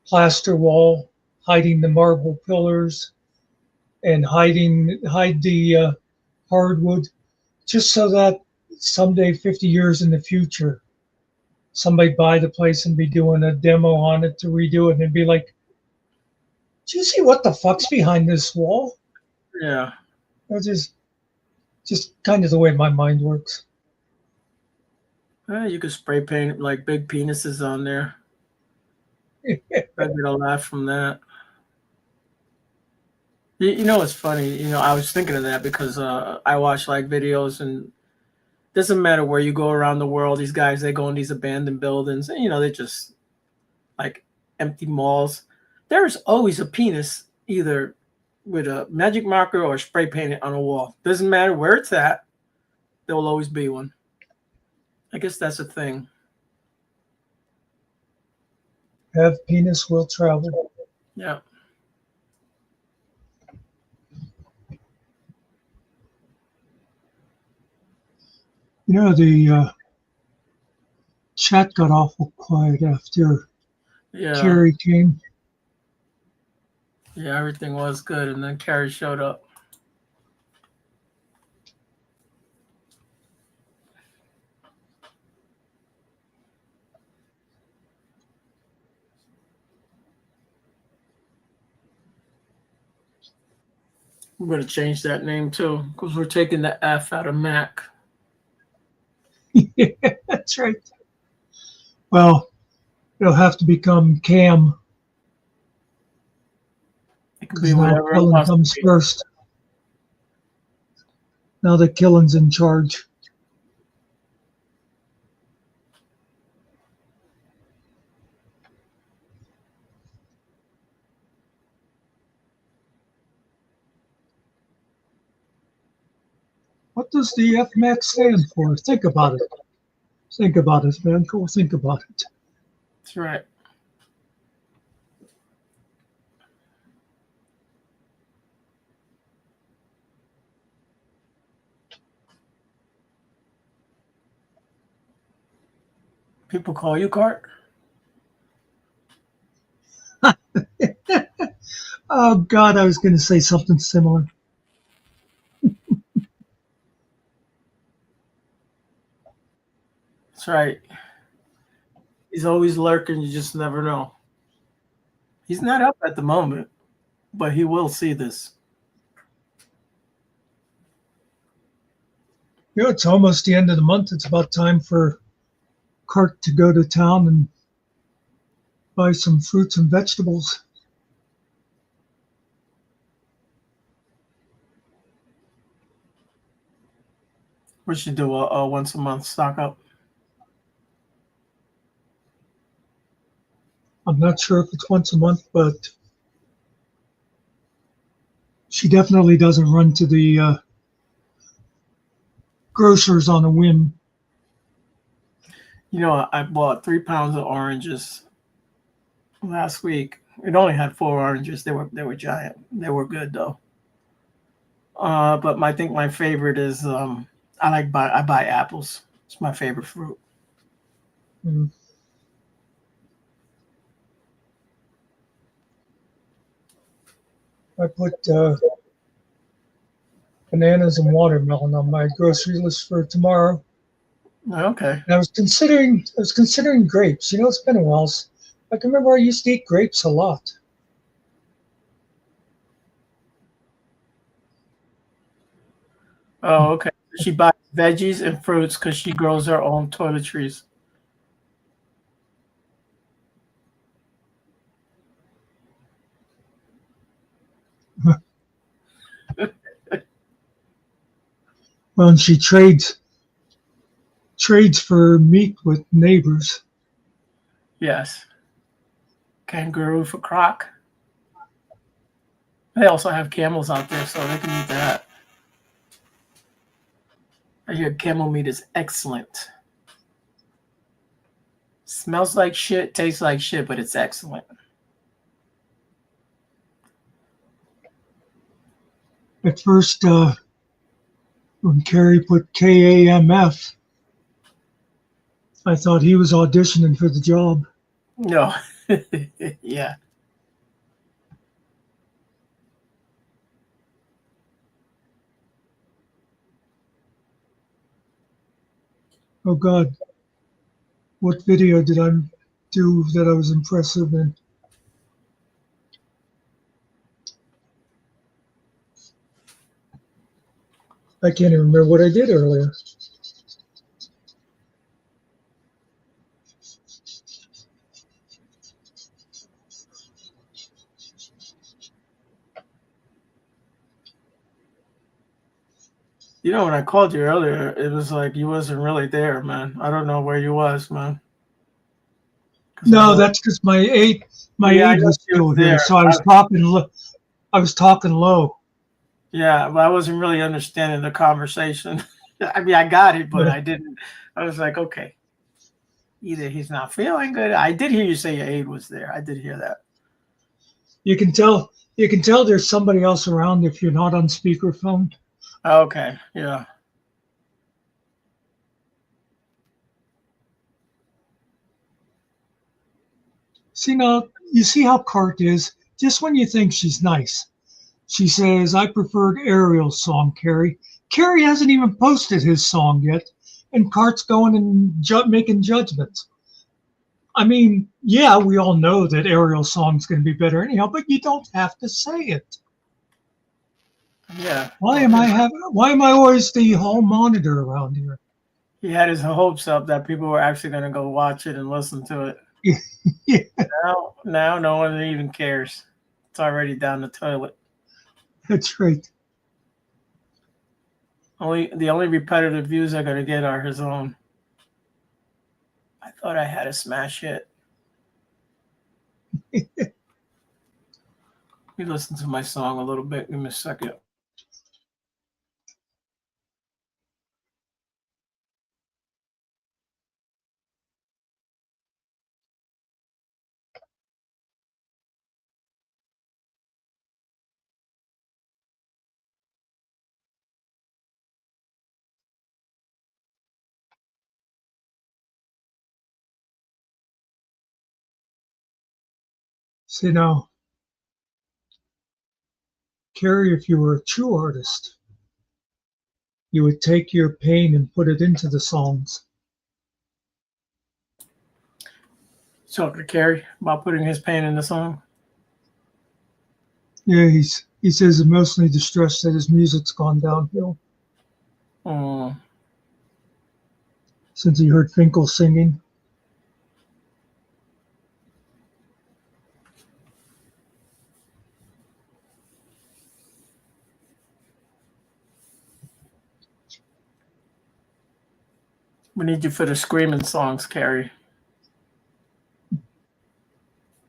plaster wall hiding the marble pillars and hide the hardwood, just so that someday, 50 years in the future, somebody buy the place and be doing a demo on it to redo it and be like, do you see what the fuck's behind this wall? Yeah. It's just kind of the way my mind works. You could spray paint like big penises on there. I get a laugh from that. You know, it's funny. You know, I was thinking of that because I watch like videos, and doesn't matter where you go around the world. These guys, they go in these abandoned buildings, and you know, they just like empty malls. There's always a penis either with a magic marker or spray painted on a wall. Doesn't matter where it's at. There will always be one. I guess that's a thing. Have penis will travel. Yeah. You know, the chat got awful quiet after Yeah. Carrie came. Yeah, everything was good, and then Carrie showed up. We're going to change that name too, because we're taking the F out of Mac. Yeah, that's right. Well, it'll have to become Cam. It can Because be now whatever it Killen wants to comes be. first. Now that Killen's in charge. What does the FMAX stand for? Think about it. Think about it, man. Go think about it. That's right. People call you Cart? Oh, God, I was going to say something similar. That's right. He's always lurking. You just never know. He's not up at the moment, but he will see this. You know, it's almost the end of the month. It's about time for Cart to go to town and buy some fruits and vegetables. We should do a once a month stock up. I'm not sure if it's once a month, but she definitely doesn't run to the grocers on a whim. You know, I bought 3 pounds of oranges last week. It only had 4 oranges. They were giant. They were good though. But I think my favorite is I buy apples. It's my favorite fruit. Mm. I put bananas and watermelon on my grocery list for tomorrow. Okay. And I was considering grapes. You know, it's been a while. I can remember I used to eat grapes a lot. Oh, okay. She buys veggies and fruits because she grows her own toiletries. Well, and she trades for meat with neighbors. Yes. Kangaroo for croc. They also have camels out there, so they can eat that. I hear camel meat is excellent. Smells like shit, tastes like shit, but it's excellent. At first, when Carrie put KAMF, I thought he was auditioning for the job. No. Yeah. Oh God, what video did I do that I was impressive in? I can't even remember what I did earlier. You know, when I called you earlier, it was like you wasn't really there, man. I don't know where you was, man. No, that's because my aide Yeah, I know was she was still here, there. so I was talking. I was talking low. Yeah, but I wasn't really understanding the conversation. I mean, I got it, but Yeah. I didn't. I was like, okay, either he's not feeling good. I did hear you say your aide was there. I did hear that. You can tell. You can tell there's somebody else around if you're not on speakerphone. Okay, yeah. See now, you see how Cart is. Just when you think she's nice, she says, "I preferred Ariel's song, Carrie." Carrie hasn't even posted his song yet, and Cart's going and making judgments. I mean, yeah, we all know that Ariel's song's going to be better anyhow, but you don't have to say it. Yeah. Why am I always the hall monitor around here? He had his hopes up that people were actually going to go watch it and listen to it. Yeah, Now no one even cares. It's already down the toilet. that's right. The only repetitive views I'm going to get are his own. I thought I had a smash hit. Let me listen to my song a little bit. Give me a second. See now, Carrie, if you were a true artist, you would take your pain and put it into the songs. Talking to Carrie about putting his pain in the song. Yeah, he says emotionally distressed that his music's gone downhill since he heard Finkel singing. We need you for the screaming songs, Carrie.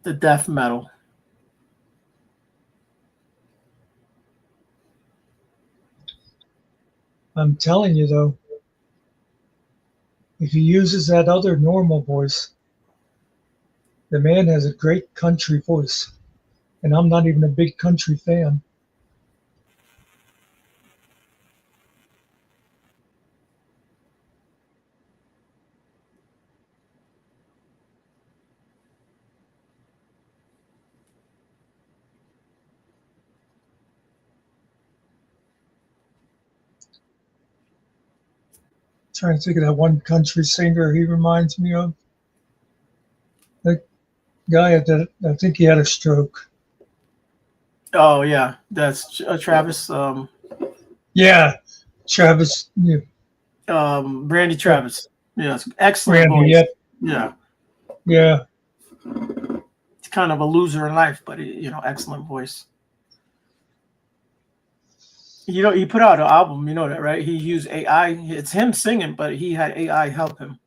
The death metal. I'm telling you though, if he uses that other normal voice, the man has a great country voice. And I'm not even a big country fan. Trying to think of that one country singer he reminds me of. That guy that I think he had a stroke. Oh yeah, that's Travis. Yeah, Travis. Yeah, Brandy Travis. Yes, excellent Randy. voice. Yeah, Yeah, yeah. he's kind of a loser in life, but excellent voice. He put out an album. You know that, right? He used AI. It's him singing, but he had AI help him.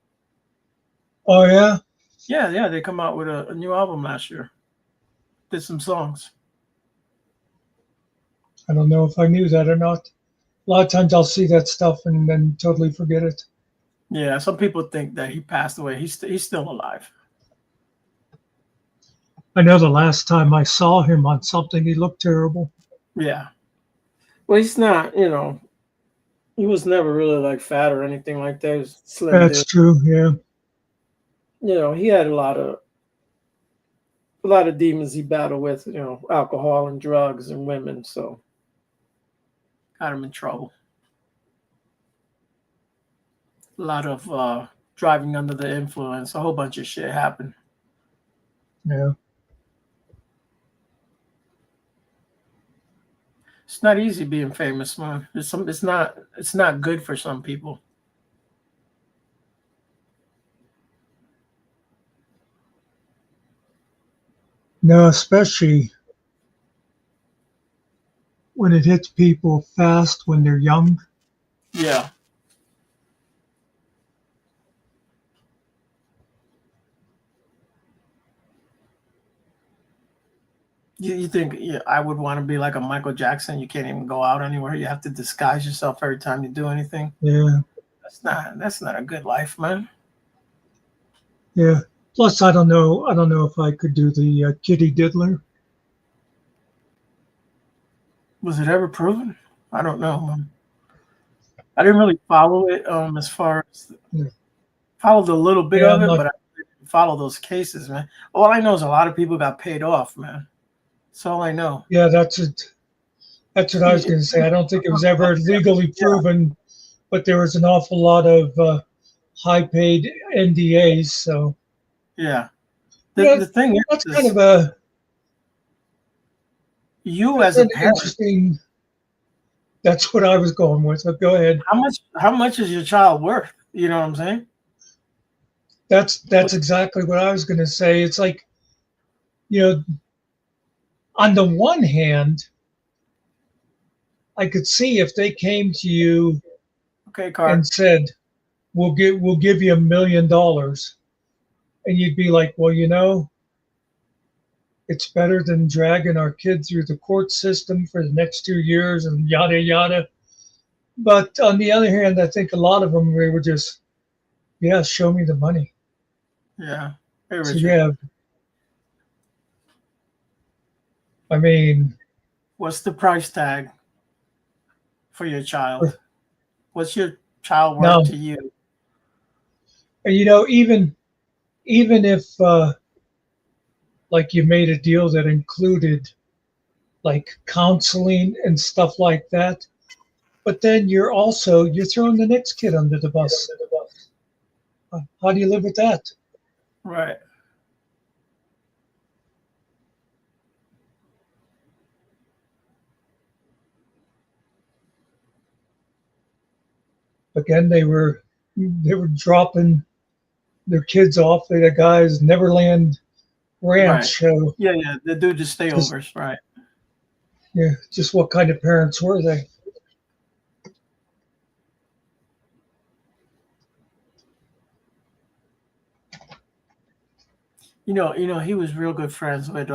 Oh yeah. Yeah. They come out with a new album last year. Did some songs. I don't know if I knew that or not. A lot of times I'll see that stuff and then totally forget it. Yeah, some people think that he passed away. He's still alive. I know the last time I saw him on something, he looked terrible. Yeah. Well, he's not. He was never really like fat or anything like that. He was slim That's dude. true. Yeah. He had a lot of demons he battled with. Alcohol and drugs and women. So got him in trouble. A lot of driving under the influence. A whole bunch of shit happened. Yeah. It's not easy being famous, man. It's not good for some people. No, especially when it hits people fast when they're young. Yeah. You think I would want to be like a Michael Jackson? You can't even go out anywhere. You have to disguise yourself every time you do anything. Yeah. That's not a good life, man. Yeah. Plus, I don't know if I could do the Kitty Diddler. Was it ever proven? I don't know, man. I didn't really follow it as far as followed a little bit of it, but I didn't follow those cases, man. All I know is a lot of people got paid off, man. That's all I know. Yeah, that's it. That's what I was going to say. I don't think it was ever legally proven, but there was an awful lot of high-paid NDAs. So yeah, the thing is, that's kind of a you as a parent. Interesting. That's what I was going with. So go ahead. How much is your child worth? You know what I'm saying? That's exactly what I was going to say. It's like, on the one hand, I could see if they came to you and said, we'll give you $1 million, and you'd be like, well, it's better than dragging our kid through the court system for the next 2 years and yada yada. But on the other hand, I think a lot of them, they were just, show me the money. Yeah. Hey, so yeah. I mean, what's the price tag for your child? What's your child worth to you? Even if like you made a deal that included like counseling and stuff like that. But then you're throwing the next kid under the bus. How do you live with that? Right. Again, they were dropping their kids off at a guy's Neverland Ranch. Yeah. The dude just stayovers, right? Yeah, just what kind of parents were they? He was real good friends with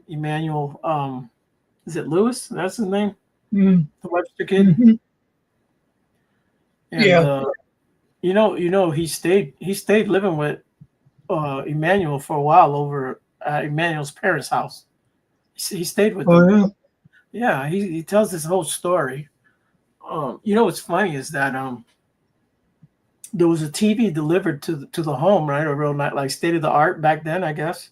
Emmanuel. Is it Lewis? That's his name, Mm, the Webster kid. mhm. And Yeah. he stayed living with Emmanuel for a while over at Emmanuel's parents' house. He stayed with them. Oh yeah. Yeah, he tells this whole story. What's funny is that there was a TV delivered to the home, right? A real like state of the art back then, I guess.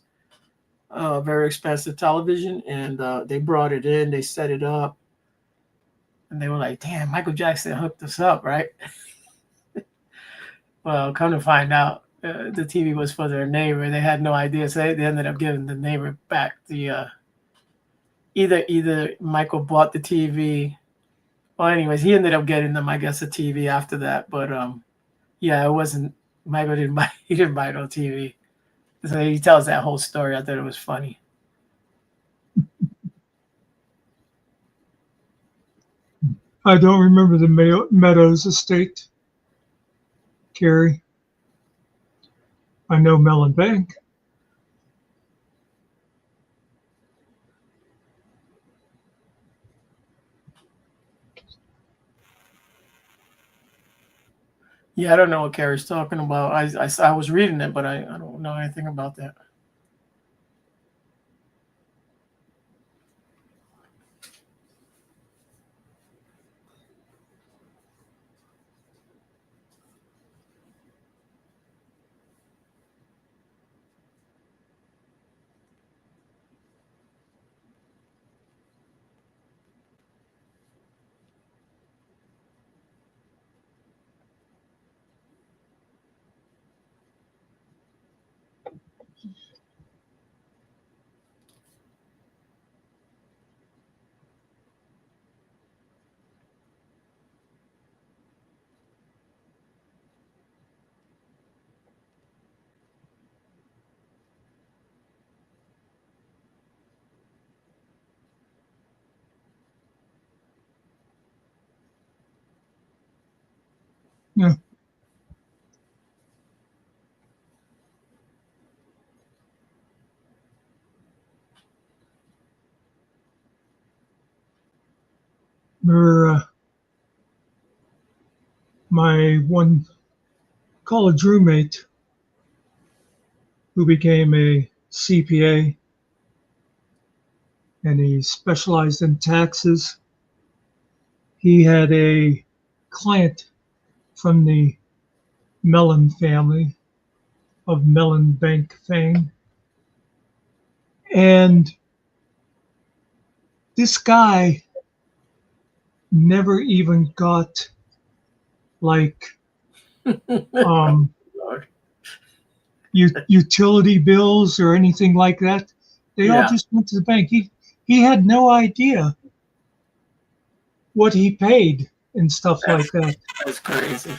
Very expensive television, and they brought it in. They set it up, and they were like, "Damn, Michael Jackson hooked us up, right?" Well, come to find out, the TV was for their neighbor. They had no idea, so they ended up giving the neighbor back the. Either Michael bought the TV. Well, anyways, he ended up getting them, I guess, a TV after that. But yeah, it wasn't Michael didn't buy. He didn't buy no TV. So he tells that whole story. I thought it was funny. I don't remember the Meadows estate, Carrie. I know Mellon Bank. Yeah, I don't know what Carrie's talking about. I was reading it, but I don't know anything about that. Yeah. My one college roommate who became a CPA and he specialized in taxes. He had a client from the Mellon family of Mellon Bank fame. And this guy never even got like utility bills or anything like that. They all just went to the bank. He had no idea what he paid and stuff like that. That's crazy.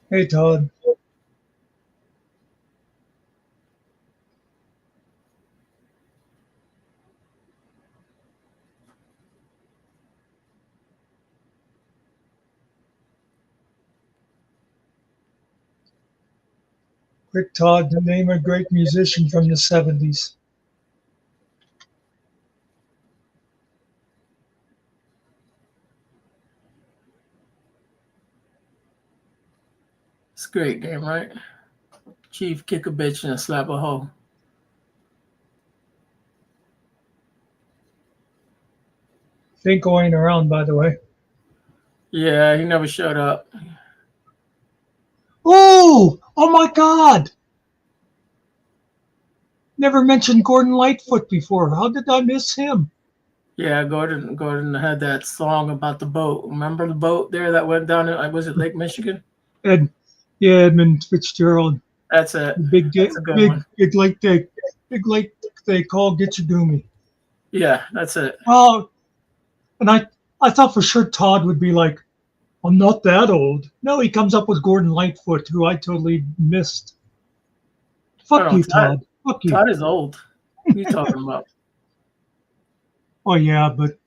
Hey, Todd. Rick Todd, the name of a great musician from the 70s. It's a great game, right? Chief, kick a bitch and slap a hoe. Ain't going around, by the way. Yeah, he never showed up. Oh my God! Never mentioned Gordon Lightfoot before. How did I miss him? Yeah, Gordon had that song about the boat. Remember the boat there that went down in, was it Lake Michigan? Ed, yeah, Edmund Fitzgerald. That's it. Big, That's a good one. big lake they call Gitchagumi. Yeah, that's it. Oh, and I thought for sure Todd would be like, I'm not that old. No, he comes up with Gordon Lightfoot, who I totally missed. Fuck No, you, Todd. Fuck you. Todd is old. What are you talking about? Oh yeah, but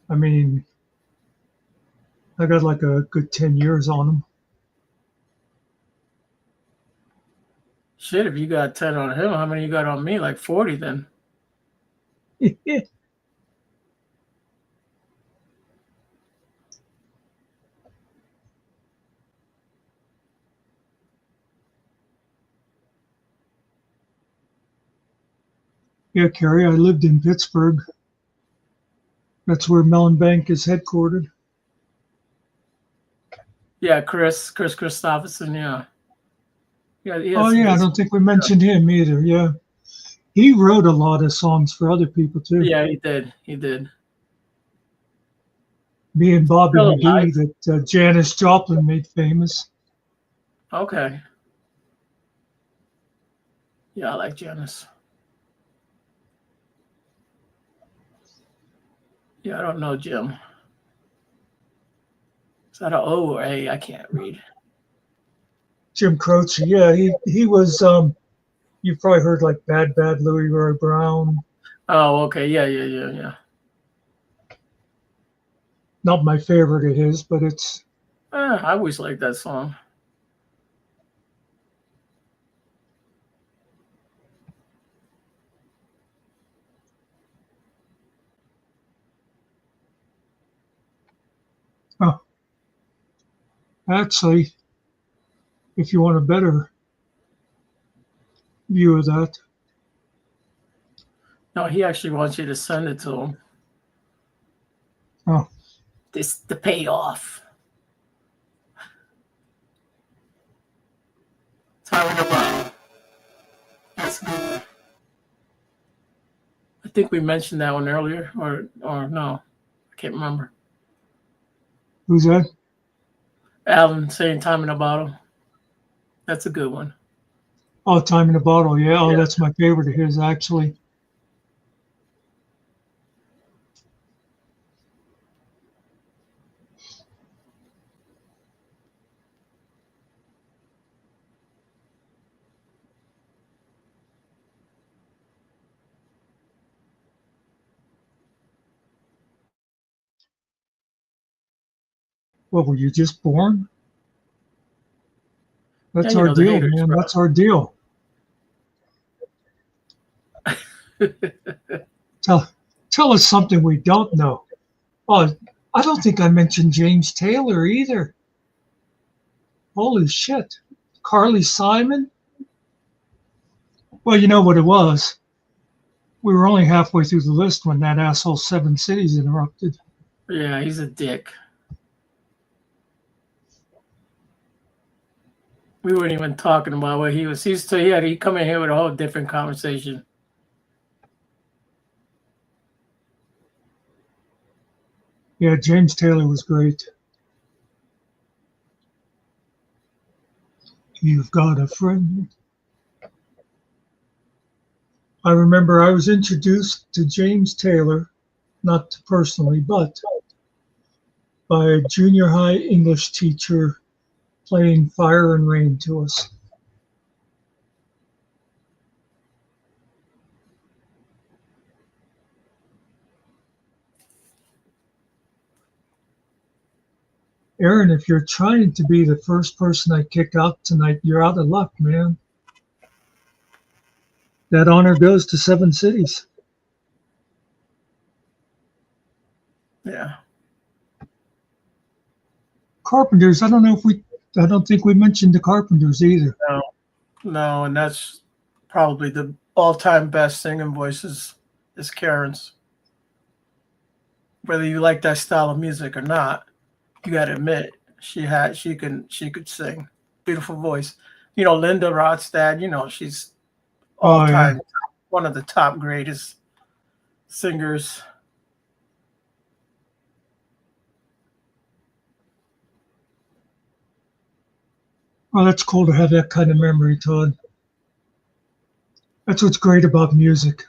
I mean, I got like a good 10 years on Shit, if you got 10 on him, how many you got on me? Like 40 then. him. Yeah, Carrie, I lived in Pittsburgh. That's where Mellon Bank is headquartered. Yeah, Chris Christopherson, yeah. Yeah, Oh yeah, I don't think we mentioned him either. Yeah, he wrote a lot of songs for other people too. Yeah, he did. He did. Me and Bobby Still McGee, that Janis Joplin made famous. Okay. Yeah, I like Janis. Yeah, I don't know Jim. Is that a O or A? I can't read. Jim Croce, yeah, he was. You've probably heard like Bad Louie Roy Brown. Oh, okay. Yeah. Not my favorite of his, but it's. I always liked that song. Oh, actually, if you want a better view of that, No, he actually wants you to send it to him. oh, The payoff. Talking about. That's good. I think we mentioned that one earlier, or no, I can't remember. who's that? Alan saying "Time in a Bottle." That's a good one. Oh, Time in a Bottle. Yeah. Oh, Yeah. that's my favorite of his, actually. What, were you just born? That's Yeah, our the deal, haters, man. bro. That's our deal. Tell us something we don't know. Oh, I don't think I mentioned James Taylor either. Holy shit. Carly Simon? Well, you know what it was. We were only halfway through the list when that asshole Seven Cities interrupted. Yeah, he's a dick. We weren't even talking about what he was. He come in here with a whole different conversation. Yeah, James Taylor was great. You've got a friend. I remember I was introduced to James Taylor, not personally, but by a junior high English teacher playing Fire and Rain to us. Aaron, if you're trying to be the first person I kick out tonight, you're out of luck, man. That honor goes to Seven Cities. Yeah. Carpenters, I don't think we mentioned the Carpenters either. No, and that's probably the all-time best singing voices is Karen's. whether you like that style of music or not, you got to admit she could sing. Beautiful voice. You know, Linda Ronstadt. You know, she's all Oh yeah. time one of the top greatest singers. Well, that's cool to have that kind of memory, Todd. That's what's great about music.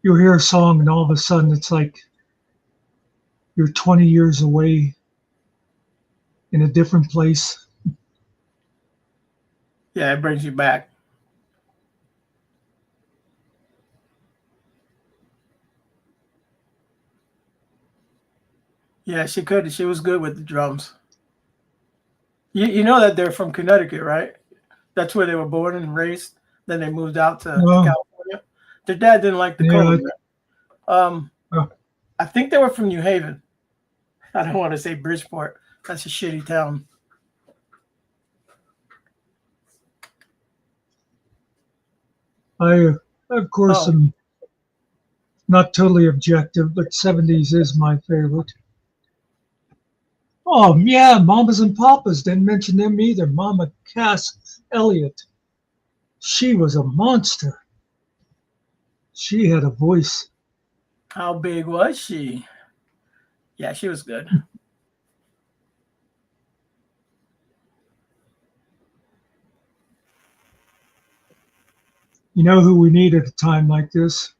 You'll hear a song and all of a sudden it's like you're 20 years away in a different place. Yeah, it brings you back. Yeah, she could. She was good with the drums. You know that they're from Connecticut, right? That's where they were born and raised. Then they moved out to Oh, California. Their dad didn't like the yeah. cold. Oh, I think they were from New Haven. I don't want to say Bridgeport. That's a shitty town. I, of course, Oh, am not totally objective, but 70s is my favorite. Oh, yeah, Mamas and Papas. Didn't mention them either. Mama Cass Elliott. She was a monster. She had a voice. how big was she? Yeah, she was good. You know who we need at a time like this?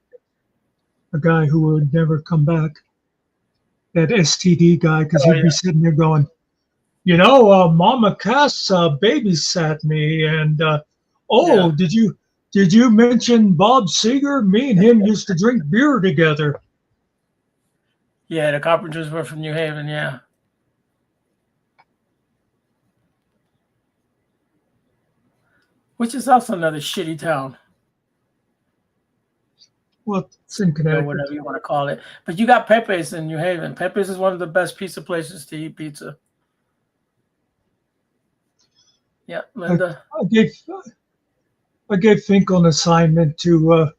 A guy who would never come back. That STD guy, because Oh he'd be yeah, sitting there going, Mama Cass babysat me, and yeah, oh, did you mention Bob Seger? Me and him used to drink beer together. yeah. The Carpenters were from New Haven. Yeah, which is also another shitty town, Well, it's in or Connecticut. whatever you want to call it. But you got Pepe's in New Haven. Pepe's is one of the best pizza places to eat pizza. Yeah, I, Linda. I gave Finkel an assignment to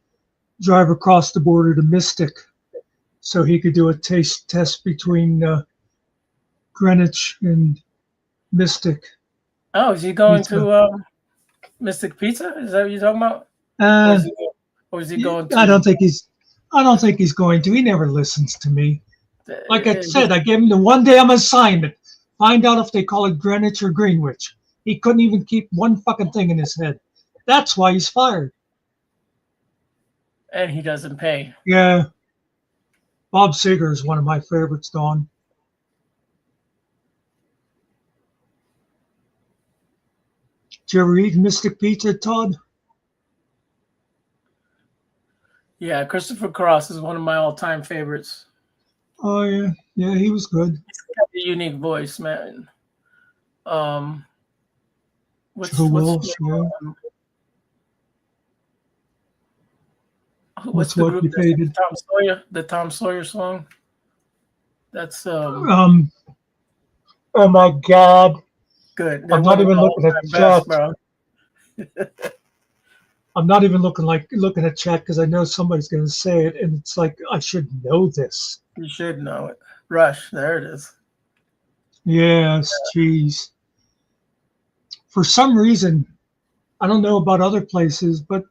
drive across the border to Mystic so he could do a taste test between Greenwich and Mystic Oh, is he going pizza. to Mystic Pizza? Is that what you're talking about? Or Uh, is he going I to? don't think he's. I don't think he's going to. He never listens to me. Like I He's, said, I gave him the one damn assignment. Find out if they call it Greenwich or Greenwich. He couldn't even keep one fucking thing in his head. That's why he's fired. and he doesn't pay. Yeah, Bob Seger is one of my favorites, Dawn. Did you ever eat Mystic Pizza, Todd? Yeah, Christopher Cross is one of my all-time favorites. Oh yeah, yeah, he was good. He's got a unique voice, man. Um, Joe Walsh, yeah. What's What's the what group you that's faded? Tom Sawyer? The Tom Sawyer song. That's Oh my God, good. They're I'm one not of even the looking at all-time chat. best, bro. I'm not even looking at chat because I know somebody's going to say it, and it's like I should know this. You should know it. Rush. There it is. Yes, geez. For some reason, I don't know about other places, but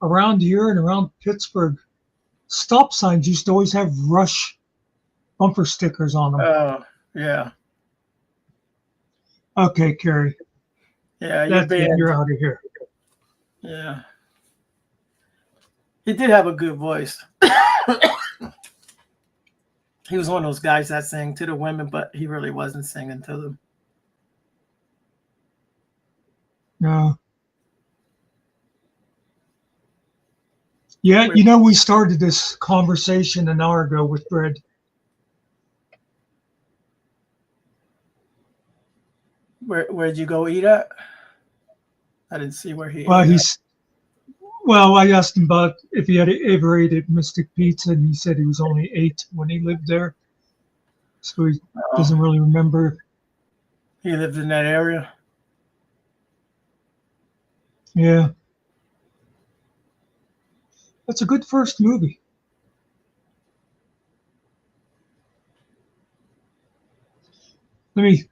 around here and around Pittsburgh, stop signs used to always have Rush bumper stickers on them. Oh, yeah. Okay, Carrie, Yeah, you're that's it. being. You're out of here. Yeah. He did have a good voice. He was one of those guys that sang to the women, but he really wasn't singing to them. No. Yeah, we started this conversation an hour ago with Fred. Where'd you go eat at? I didn't see where he Well, ate at. I asked him about if he had ever ate at Mystic Pizza, and he said he was only 8 when he lived there. So he doesn't really remember. He lived in that area. Yeah. That's a good first movie.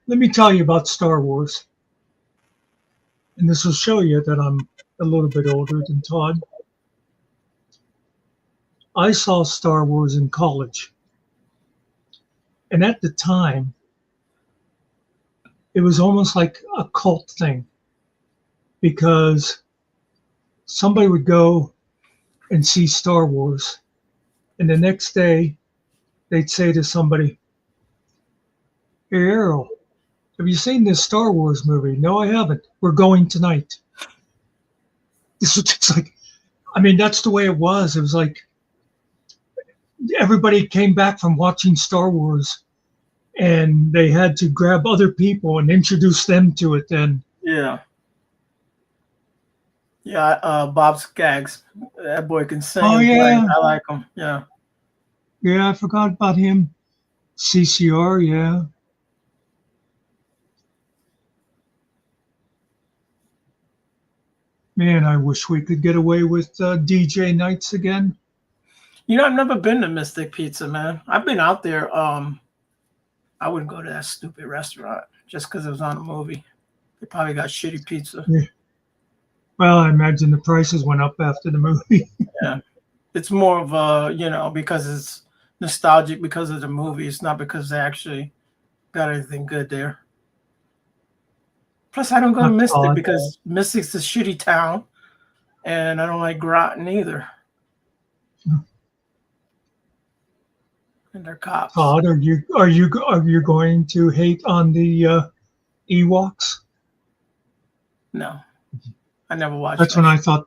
let me tell you about Star Wars, and this will show you that I'm a little bit older than Todd. I saw Star Wars in college, and at the time, it was almost like a cult thing because somebody would go and see Star Wars, and the next day they'd say to somebody, "Hey, Errol, have you seen this Star Wars movie?" "No, I haven't." "We're going tonight." This was just like, I mean, that's the way it was. It was like everybody came back from watching Star Wars and they had to grab other people and introduce them to it then. Yeah. Yeah, Bob Skaggs. That boy can sing Oh, and play. yeah. I like him. Yeah. Yeah, I forgot about him. CCR, yeah. Man, I wish we could get away with DJ nights again. You know, I've never been to Mystic Pizza, man. I've been out there. I wouldn't go to that stupid restaurant just because it was on a movie. They probably got shitty pizza. Yeah. Well, I imagine the prices went up after the movie. Yeah. It's more of a, you know, because it's nostalgic because of the movie. It's not because they actually got anything good there. Plus, I don't go to Not Mystic Todd. because Mystic's a shitty town, and I don't like Groton either. And they're cops. Todd, are you going to hate on the Ewoks? No, I never watched. That's that when I shit. thought.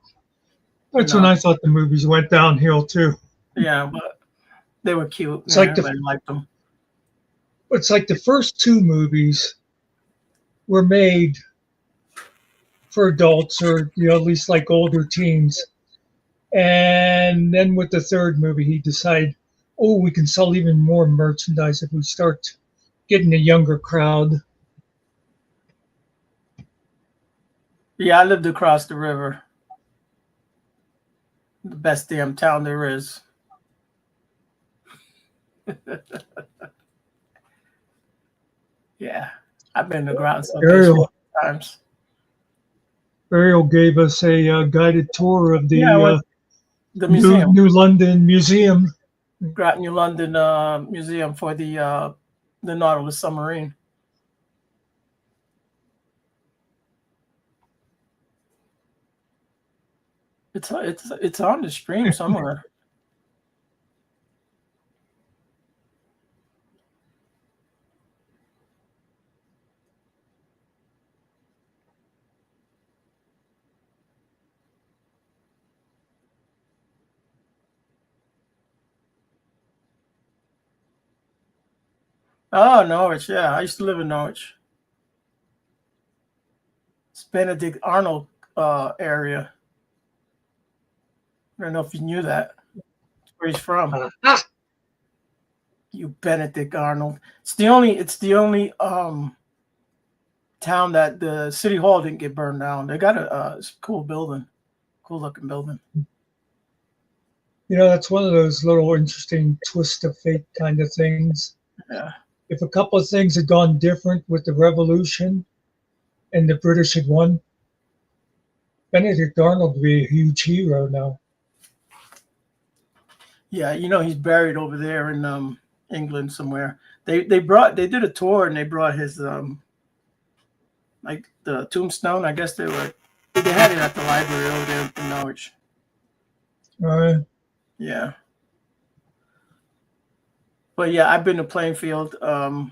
That's No. when I thought the movies went downhill too. Yeah, but they were cute. It's Yeah, like everybody liked them. It's like the first two movies were made for adults or at least like older teens. And then with the third movie, he decided, oh, we can sell even more merchandise if we start getting a younger crowd. Yeah, I lived across the river. The best damn town there is. Yeah, I've been to Groton Ariel, times. Ariel gave us a guided tour of the Yeah, I went the museum, New London Museum. Groton, New London Museum for the Nautilus submarine. It's on the stream somewhere. Oh, Norwich. Yeah, I used to live in Norwich. It's Benedict Arnold area. I don't know if you knew that. That's where he's from. You Benedict Arnold. It's the only town that the city hall didn't get burned down. They got a cool building, cool looking building. That's one of those little interesting twist of fate kind of things. Yeah. If a couple of things had gone different with the revolution and the British had won, Benedict Arnold would be a huge hero now. Yeah, he's buried over there in England somewhere. They did a tour and they brought his like the tombstone. I guess they had it at the library over there in Norwich. Yeah. But yeah, I've been to Plainfield. I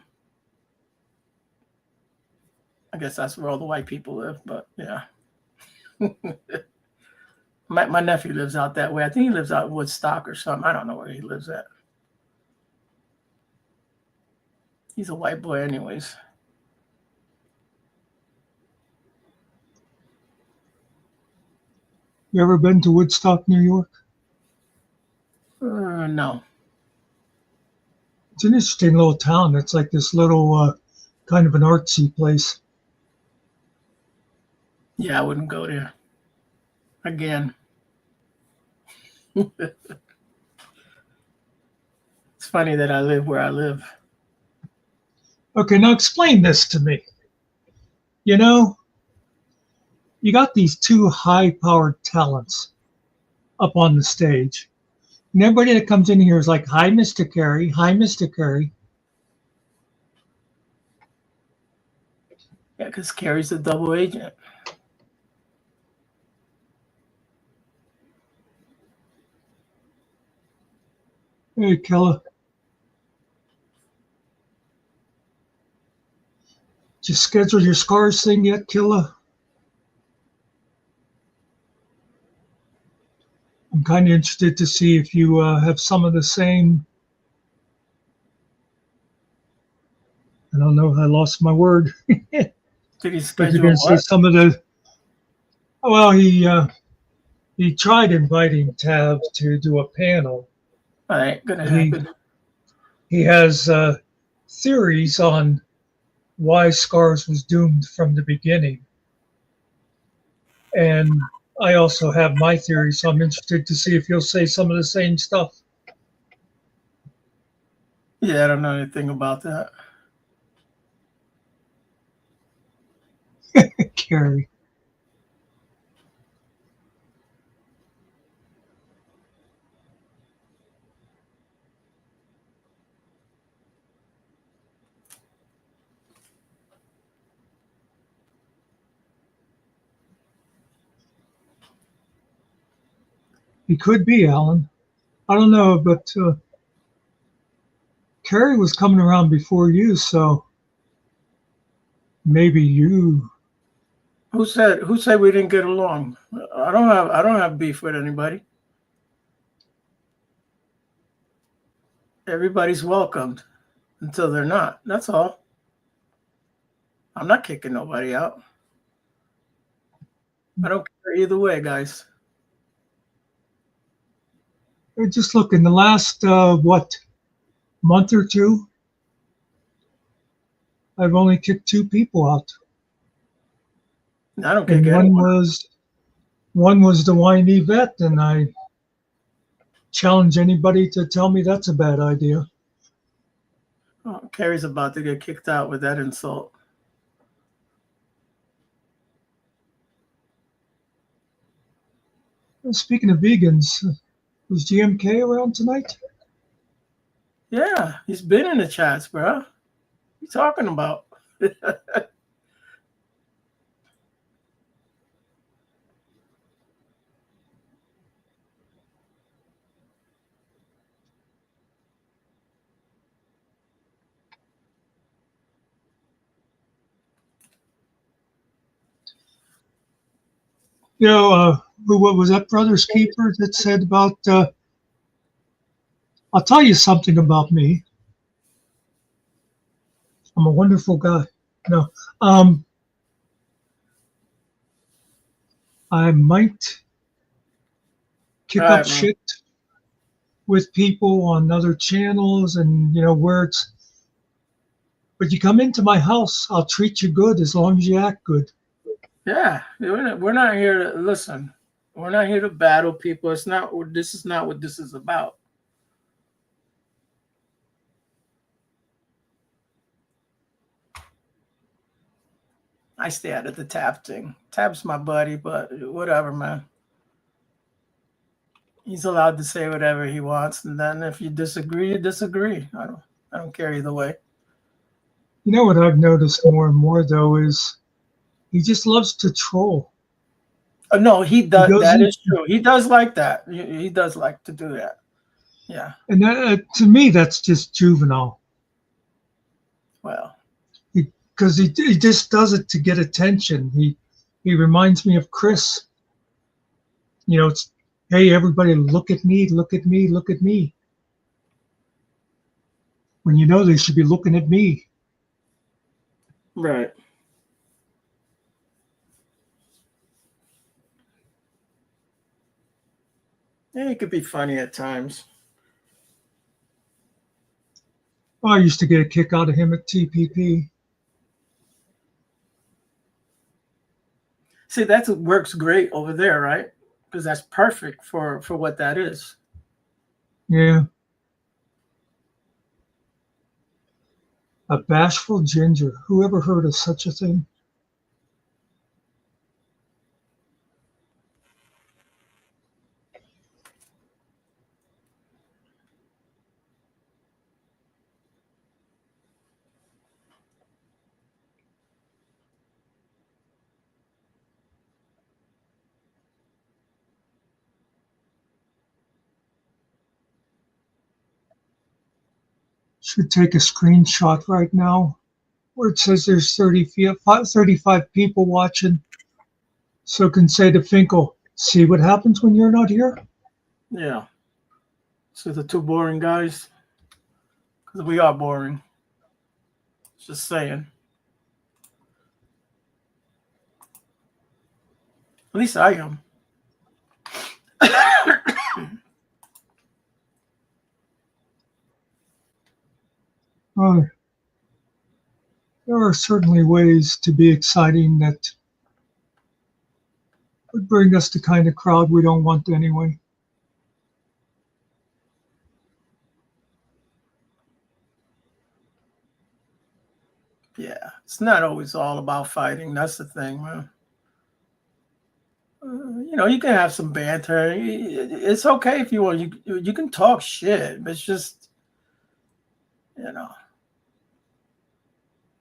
guess that's where all the white people live, but yeah. My nephew lives out that way. I think he lives out in Woodstock or something. I don't know where he lives at. He's a white boy anyways. You ever been to Woodstock, New York? No. It's an interesting little town. It's like this little kind of an artsy place. Yeah, I wouldn't go there again. It's funny that I live where I live. Okay, now explain this to me. You know, you got these two high-powered talents up on the stage. And everybody that comes in here is like, hi, Mr. Carey. Hi, Mr. Carey. Yeah, because Carrie's a double agent. Hey, Kella. Did you schedule your scars thing yet, Killa? I'm kind of interested to see if you have some of the same. I don't know. I lost my word. Did he But you're schedule going to say what? some of the. Well, he tried inviting Tav to do a panel. That ain't gonna He happen. he has theories on why Scars was doomed from the beginning, and I also have my theory. So I'm interested to see if he'll say some of the same stuff. Yeah, I don't know anything about that. Carrie. He could be, Alan. I don't know, but Carrie was coming around before you, so maybe you. Who said we didn't get along? I don't have beef with anybody. Everybody's welcomed until they're not. That's all. I'm not kicking nobody out. I don't care either way, guys. Just look in the last month or two, I've only kicked two people out, I don't kick and anyone. one was the whiny vet, and I challenge anybody to tell me that's a bad idea. Oh, Carrie's about to get kicked out with that insult. And speaking of vegans, was GMK around tonight? Yeah, he's been in the chats, bro. What you talking about? You know, what was that Brother's Keeper that said about, I'll tell you something about me. I'm a wonderful guy. No, I might kick All up right, man. shit with people on other channels and, you know, where it's, but you come into my house, I'll treat you good as long as you act good. Yeah, we're not here to listen. We're not here to battle people. It's not. This is not what this is about. I stay out of the Tab thing. Tab's my buddy, but whatever, man. He's allowed to say whatever he wants, and then if you disagree, you disagree. I don't care either way. You know what I've noticed more and more though is he just loves to troll. No, he does. He goes That in- is true. He does like that. He does like to do that. Yeah. And to me, that's just juvenile Well, because he just does it to get attention. He reminds me of Chris. You know, it's, hey, everybody, look at me, look at me, look at me. When you know they should be looking at me. right. Yeah, he could be funny at times. I used to get a kick out of him at TPP. See, that works great over there, right? Because that's perfect for what that is. Yeah. A bashful ginger. Who ever heard of such a thing? Should take a screenshot right now where it says there's 35 people watching. So can say to Finkel, see what happens when you're not here? Yeah. So the two boring guys, because we are boring. Just saying. At least I am. There are certainly ways to be exciting that would bring us the kind of crowd we don't want anyway. Yeah, it's not always all about fighting. That's the thing, man. You can have some banter. It's okay if you want. You can talk shit, but it's just,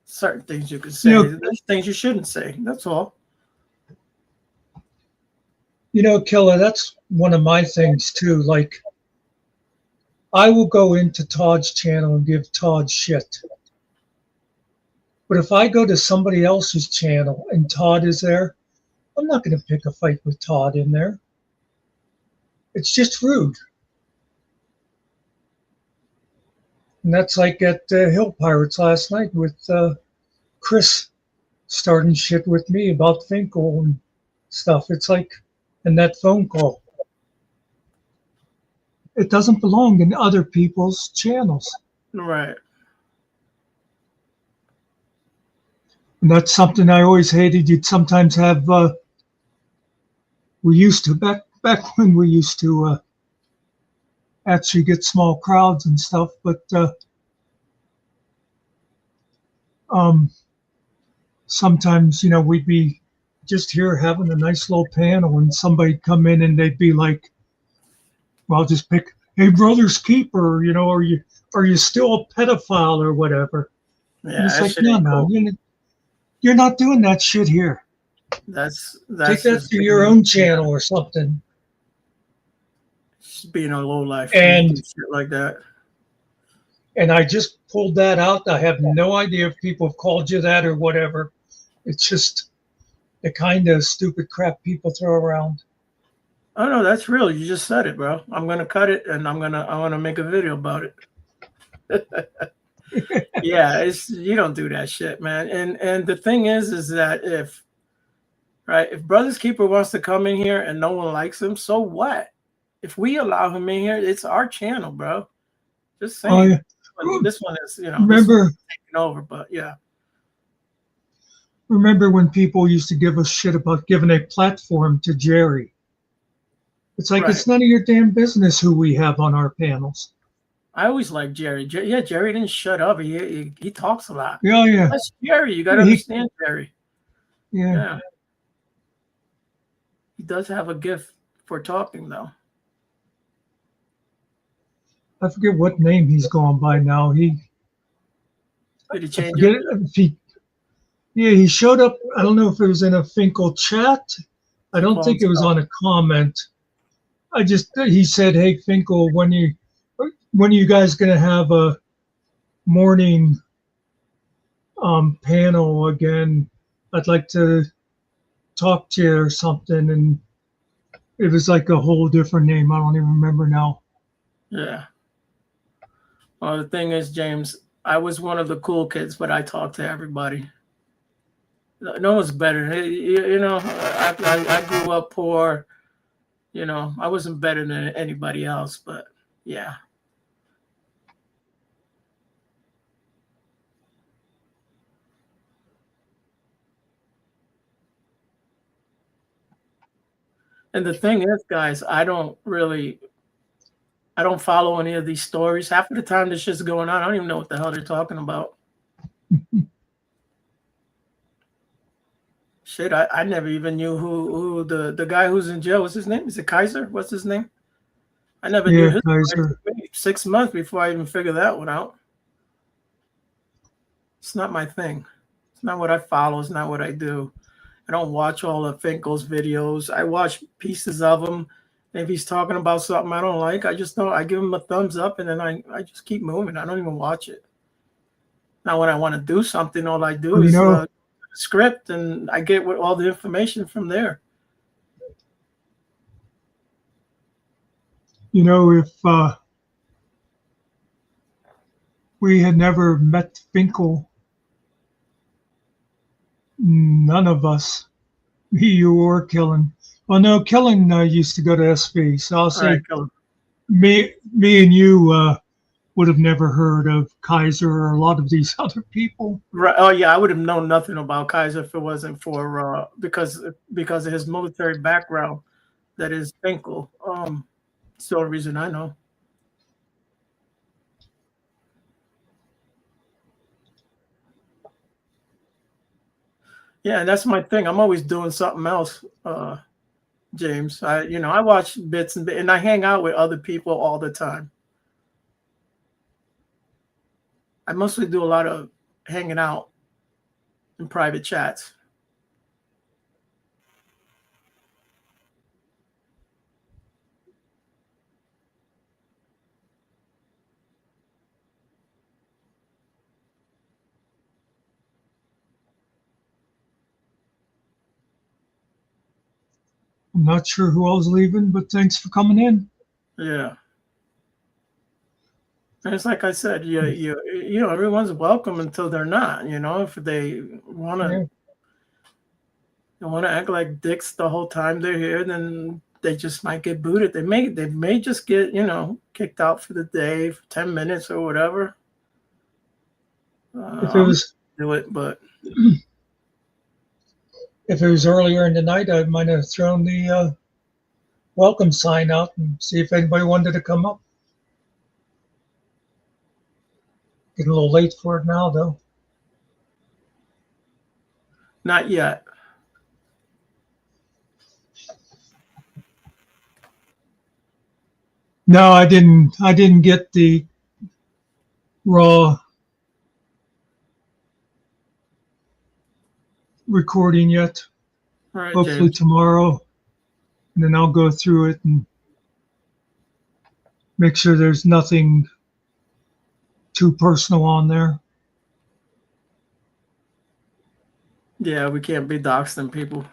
certain things you can say. There's things you shouldn't say. That's all. Killer, that's one of my things too. Like, I will go into Todd's channel and give Todd shit. But if I go to somebody else's channel and Todd is there, I'm not going to pick a fight with Todd in there. It's just rude. And that's like at Hill Pirates last night with Chris starting shit with me about Finkel and stuff. It's like in that phone call. It doesn't belong in other people's channels. Right. And that's something I always hated. You'd sometimes have, we used to, back when we used to actually get small crowds and stuff, but sometimes, we'd be just here having a nice little panel and somebody'd come in and they'd be like, well, just pick, hey, brother's keeper, are you still a pedophile or whatever? Yeah, and it's like, no, you're not doing that shit here. That's take that to your own channel or something. Just being a low life and shit like that. And I just pulled that out. I have no idea if people have called you that or whatever. It's just the kind of stupid crap people throw around. Oh no, that's real. You just said it, bro. I'm gonna cut it and I'm gonna make a video about it. Yeah, you don't do that shit, man. And the thing is that if Brother's Keeper wants to come in here and no one likes him, so what? If we allow him in here, it's our channel, bro. Just saying. This one is, remember taking over, but yeah. Remember when people used to give us shit about giving a platform to Jerry? It's like, it's none of your damn business who we have on our panels. I always liked Jerry. Yeah, Jerry didn't shut up. He talks a lot. Yeah. That's Jerry. You got to understand Jerry. Yeah. He does have a gift for talking, though. I forget what name he's going by now. Did he change it? He showed up. I don't know if it was in a Finkel chat. I don't think it was on a comment. He said, hey, Finkel, when are you guys going to have a morning panel again? I'd like to talk to you or something. And it was like a whole different name. I don't even remember now. Yeah. Well, the thing is, James, I was one of the cool kids, but I talked to everybody. No one's better. I grew up poor. I wasn't better than anybody else, but yeah. And the thing is, guys, I don't follow any of these stories. Half of the time this shit's going on, I don't even know what the hell they're talking about. Shit, I never even knew who the guy who's in jail. What's his name? Is it Kaiser? What's his name? I never knew Yeah, his story. It Kaiser. took me 6 months before I even figured that one out. It's not my thing. It's not what I follow. It's not what I do. I don't watch all of Finkel's videos. I watch pieces of them. If he's talking about something I don't like, I just don't. I give him a thumbs up, and then I just keep moving. I don't even watch it. Now, when I want to do something, all I do Well, is script, and I get all the information from there. If we had never met Finkel, none of us, me, you, or Killen. Well, no, Killen used to go to SV, so I'll All say right, Killer. me and you would have never heard of Kaiser or a lot of these other people. Right. Oh yeah, I would have known nothing about Kaiser if it wasn't for because of his military background. That is Finkel. It's the only reason I know. Yeah, that's my thing. I'm always doing something else, James. I watch bits and I hang out with other people all the time. I mostly do a lot of hanging out in private chats. I'm not sure who else leaving, but thanks for coming in. Yeah. And it's like I said, everyone's welcome until they're not. If they want to, Yeah. they want to act like dicks the whole time they're here, then they just might get booted. They may just get kicked out for the day for 10 minutes or whatever. If it was Do it, but if it was earlier in the night, I might have thrown the welcome sign out and see if anybody wanted to come up. Getting a little late for it now, though. not yet. No, I didn't get the raw recording yet. All right, Hopefully James. tomorrow, and then I'll go through it and make sure there's nothing too personal on there. Yeah, we can't be doxing people.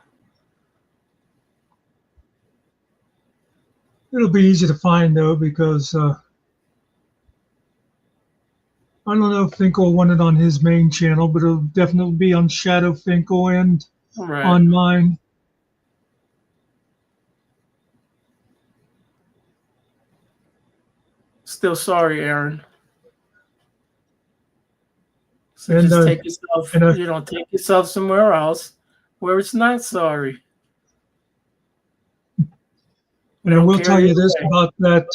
It'll be easy to find though, because I don't know if Finkel won it on his main channel, but it'll definitely be on Shadow Finkel and All right. on mine. Still sorry, Aaron. So And, just take yourself, and, take yourself somewhere else where it's not sorry. And I will tell you this about that.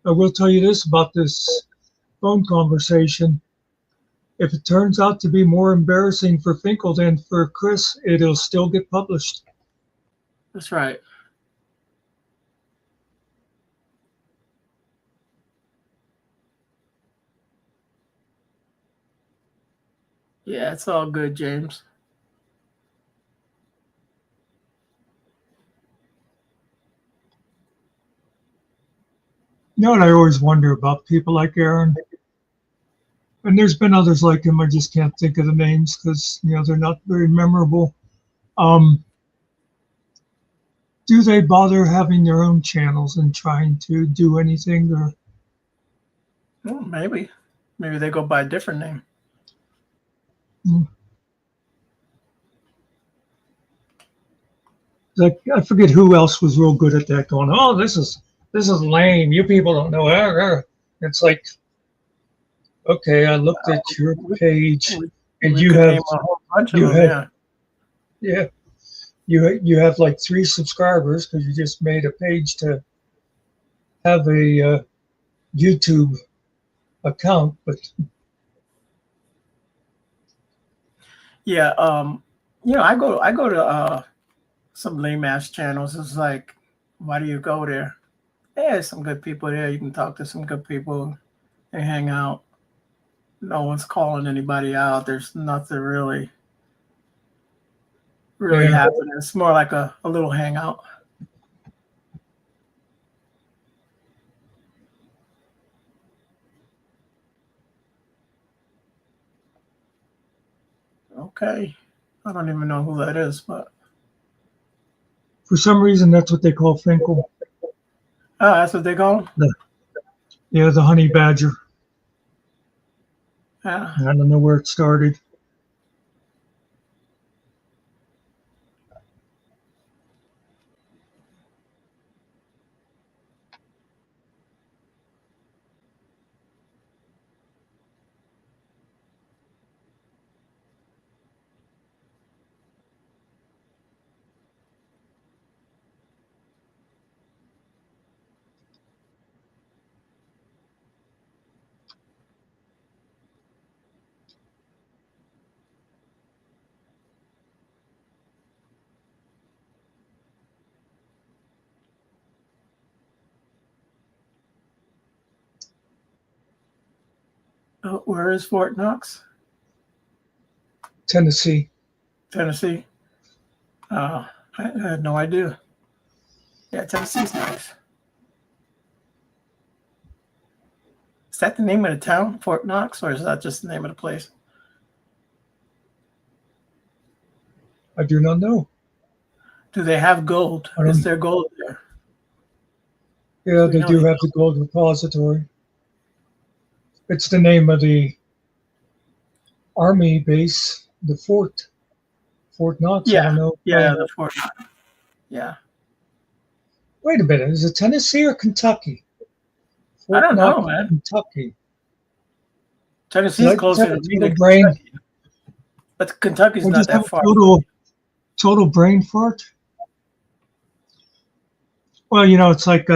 I will tell you this about this phone conversation. If it turns out to be more embarrassing for Finkel than for Chris, it'll still get published. That's right. Yeah, it's all good, James. You know what I always wonder about people like Aaron? And there's been others like him, I just can't think of the names because they're not very memorable. Do they bother having their own channels and trying to do anything? Or Well, maybe they go by a different name. Like, I forget who else was real good at that, going, oh, this is lame. You people don't know. It's like, okay, I looked at your page, and you have you have like 3 subscribers because you just made a page to have a YouTube account, but Yeah. I go to some lame ass channels. It's like, why do you go there? Yeah, there's some good people there. You can talk to some good people and hang out. No one's calling anybody out. There's nothing really Yeah. happening. It's more like a little hangout. Okay. I don't even know who that is, but For some reason, that's what they call Finkel. that's what they call him? Yeah, the honey badger. Yeah. I don't know where it started. Where is Fort Knox? Tennessee. Tennessee. I had no idea. Yeah, Tennessee's nice. Is that the name of the town, Fort Knox, or is that just the name of the place? I do not know. Do they have gold? I don't. Is there gold there? Yeah, We they know do they have the gold repository. It's the name of the army base, the Fort Knox. I Yeah, don't know. yeah, the Fort Knox. Yeah. Wait a minute. Is it Tennessee or Kentucky? I Fort don't know, Knox, man. Kentucky. Tennessee Did is I just have closer a to me total than brain? Kentucky, but Kentucky's I not just have that a far. total brain fart. Well, it's like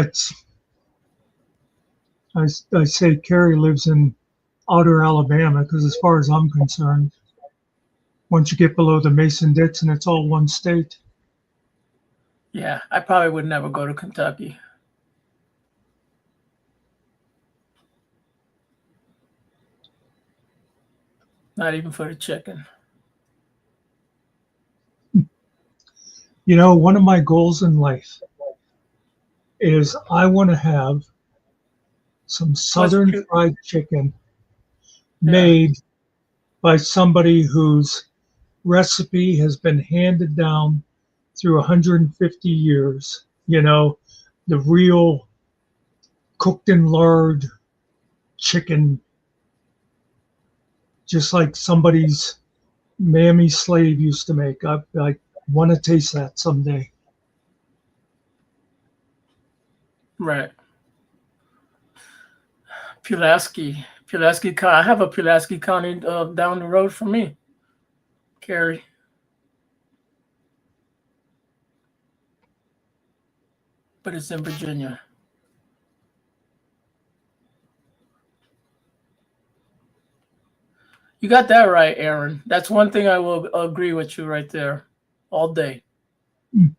I say Carrie lives in outer Alabama because, as far as I'm concerned, once you get below the Mason-Dixon, it's all one state. Yeah, I probably would never go to Kentucky. Not even for the chicken. One of my goals in life is I want to have some What's Southern your, fried chicken yeah, made by somebody whose recipe has been handed down through 150 years. The real cooked in lard chicken, just like somebody's mammy slave used to make. I want to taste that someday. right. Pulaski County. I have a Pulaski County down the road from me, Carrie. But it's in Virginia. You got that right, Aaron. That's one thing I will agree with you right there, all day. Mm.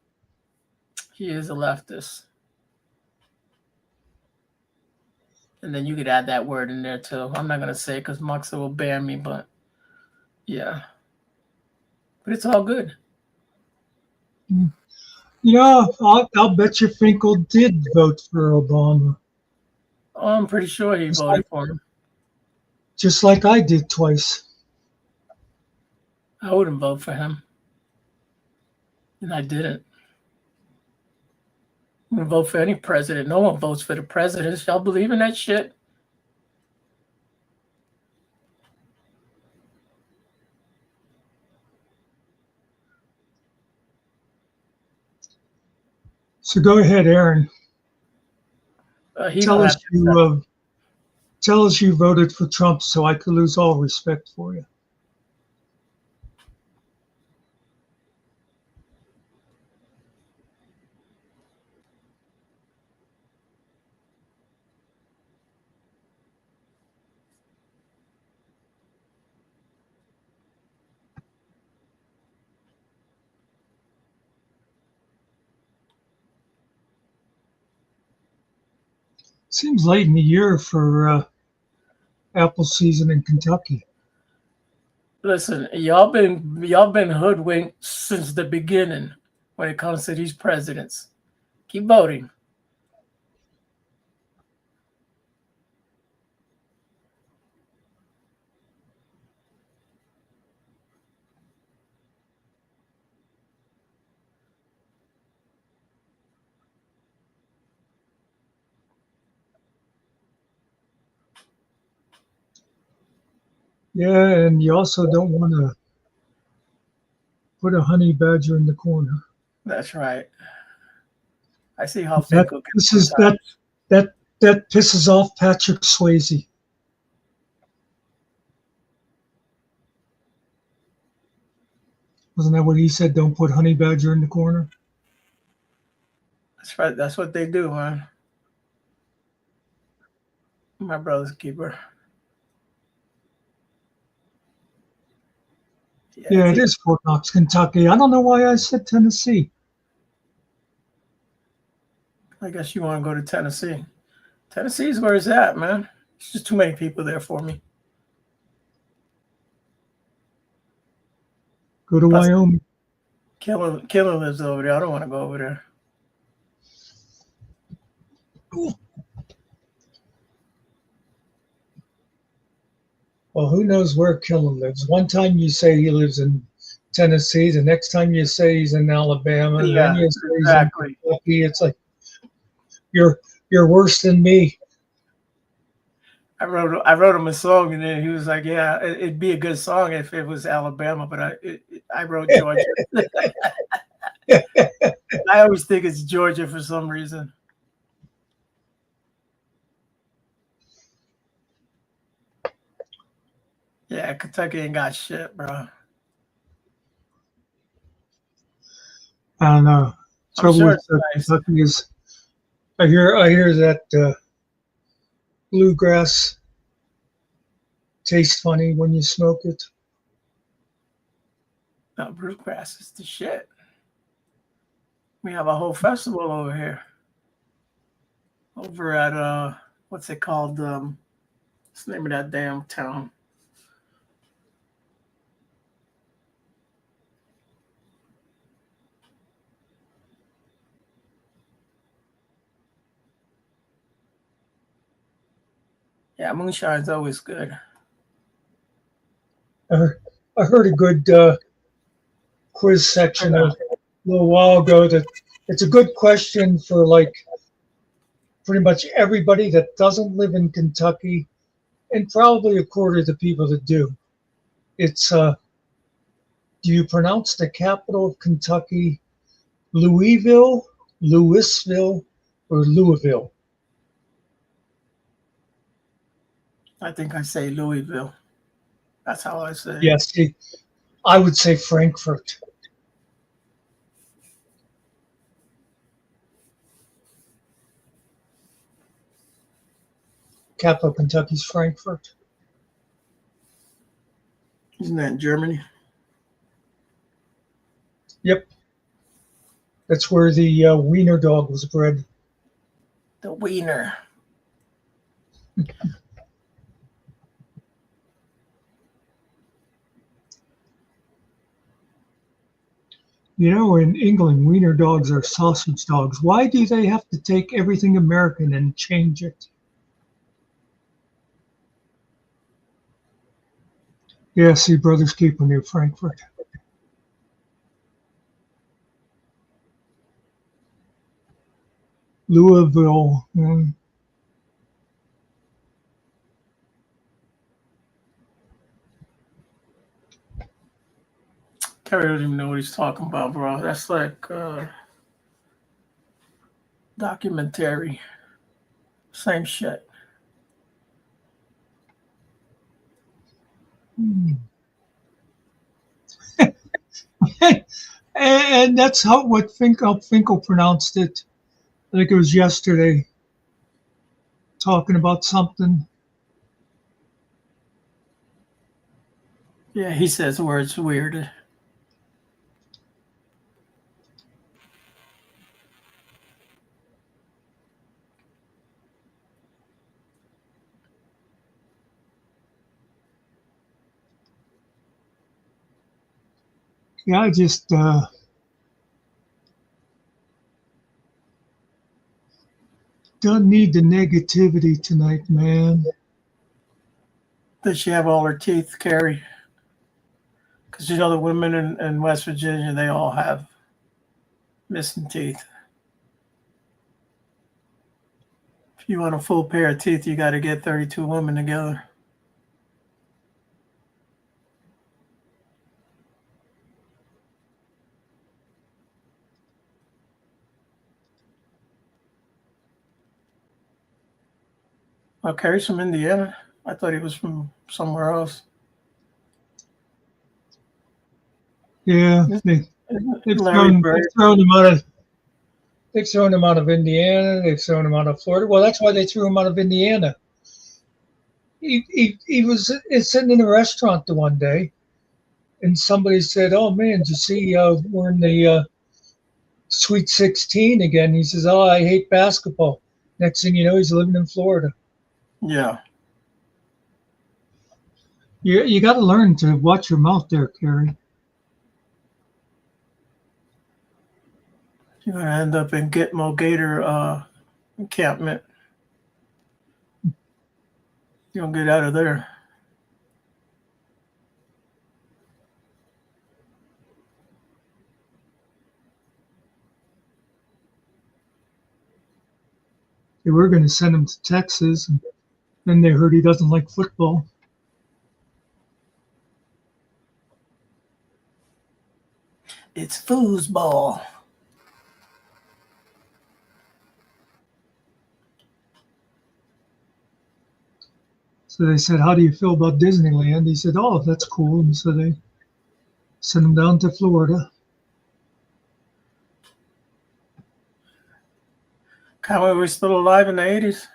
He is a leftist. And then you could add that word in there too. I'm not gonna say it because Muckster will ban me, but yeah. But it's all good. I'll bet you Finkel did vote for Obama, Oh, I'm pretty sure he just like, voted for him. just like I did twice. I wouldn't vote for him. And I didn't. I wouldn't vote for any president. No one votes for the president. Y'all believe in that shit? So go ahead, Aaron. He Tell don't us have to you accept. tell us you voted for Trump, so I could lose all respect for you. Seems late in the year for apple season in Kentucky. Listen, y'all been hoodwinked since the beginning when it comes to these presidents. Keep voting. Yeah, and you also don't want to put a honey badger in the corner. That's right. I see how That Finkel gets this is sometimes. that pisses off Patrick Swayze. Wasn't that what he said? Don't put honey badger in the corner. That's right. That's what they do, man. My brother's keeper. Yeah, it is Fort Knox, Kentucky. I don't know why I said Tennessee. I guess you want to go to Tennessee. Tennessee's where it's at, man. It's just too many people there for me. Go to Plus, Wyoming. Killer lives over there. I don't want to go over there. Well, who knows where Killen lives? One time you say he lives in Tennessee, the next time you say he's in Alabama, and then Yeah, you say exactly. he's in Kentucky. It's like you're worse than me. I wrote him a song, and then he was like, "Yeah, it'd be a good song if it was Alabama," but I wrote Georgia. I always think it's Georgia for some reason. Yeah, Kentucky ain't got shit, bro. I don't know. Trouble sure with it's nice. Kentucky is I hear that bluegrass tastes funny when you smoke it. No, bluegrass is the shit. We have a whole festival over here. Over at what's it called? What's the name of that damn town? Yeah, moonshine's always good. I heard a good quiz section a little while ago that it's a good question for like pretty much everybody that doesn't live in Kentucky, and probably a quarter of the people that do. It's do you pronounce the capital of Kentucky Louisville, Louisville, or Louisville? I think I say Louisville. That's how I say it. Yes, I would say Frankfurt. Capital of Kentucky's Frankfurt. Isn't that Germany? Yep. That's where the wiener dog was bred. The wiener. You know, in England, wiener dogs are sausage dogs. Why do they have to take everything American and change it? Yeah, see, Brothers Keeper near Frankfurt. Louisville. Terry doesn't even know what he's talking about, bro. That's like documentary. Same shit. And that's what Finkel pronounced it. I think it was yesterday, talking about something. Yeah, he says words weird. Yeah, I just don't need the negativity tonight, man. Does she have all her teeth, Carrie? Because you know the women in West Virginia, they all have missing teeth. If you want a full pair of teeth, you got to get 32 women together. Oh, Carrie's from Indiana. I thought he was from somewhere else. Yeah, they've Larry Bird. thrown him out of. They've thrown him out of Indiana. They've thrown him out of Florida. Well, that's why they threw him out of Indiana. He was sitting in a restaurant the one day, and somebody said, "Oh man, did you see we're in the Sweet 16 again?" He says, "Oh, I hate basketball." Next thing you know, he's living in Florida. Yeah. You got to learn to watch your mouth there, Carrie. You're going to end up in Gitmo Gator encampment. You don't get out of there. They were going to send him to Texas, and then they heard he doesn't like football. It's foosball. So they said, "How do you feel about Disneyland?" He said, "Oh, that's cool." And so they sent him down to Florida. Conway was still alive in the 80s.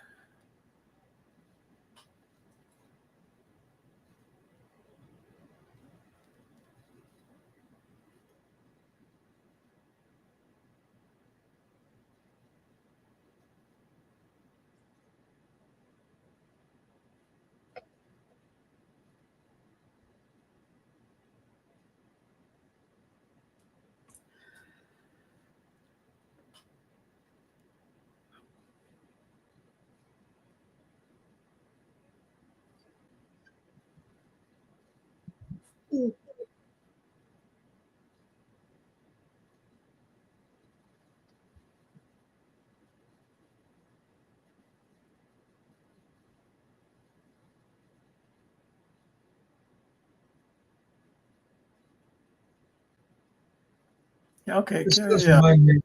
Okay, This Carrie, does yeah. remind me.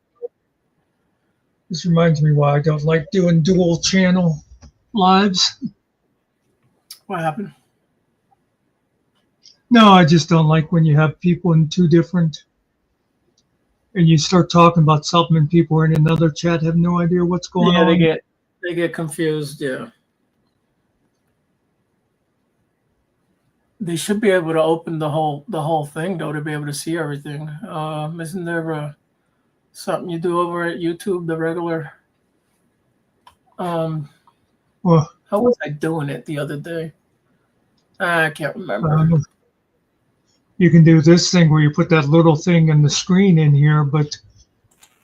This reminds me why I don't like doing dual channel lives. What happened? No, I just don't like when you have people in two different, and you start talking about something and people are in another chat have no idea what's going Yeah, on. they get confused. Yeah. They should be able to open the whole thing though to be able to see everything. Isn't there something you do over at YouTube, the regular? Well, How was I doing it the other day? I can't remember. you can do this thing where you put that little thing in the screen in here, but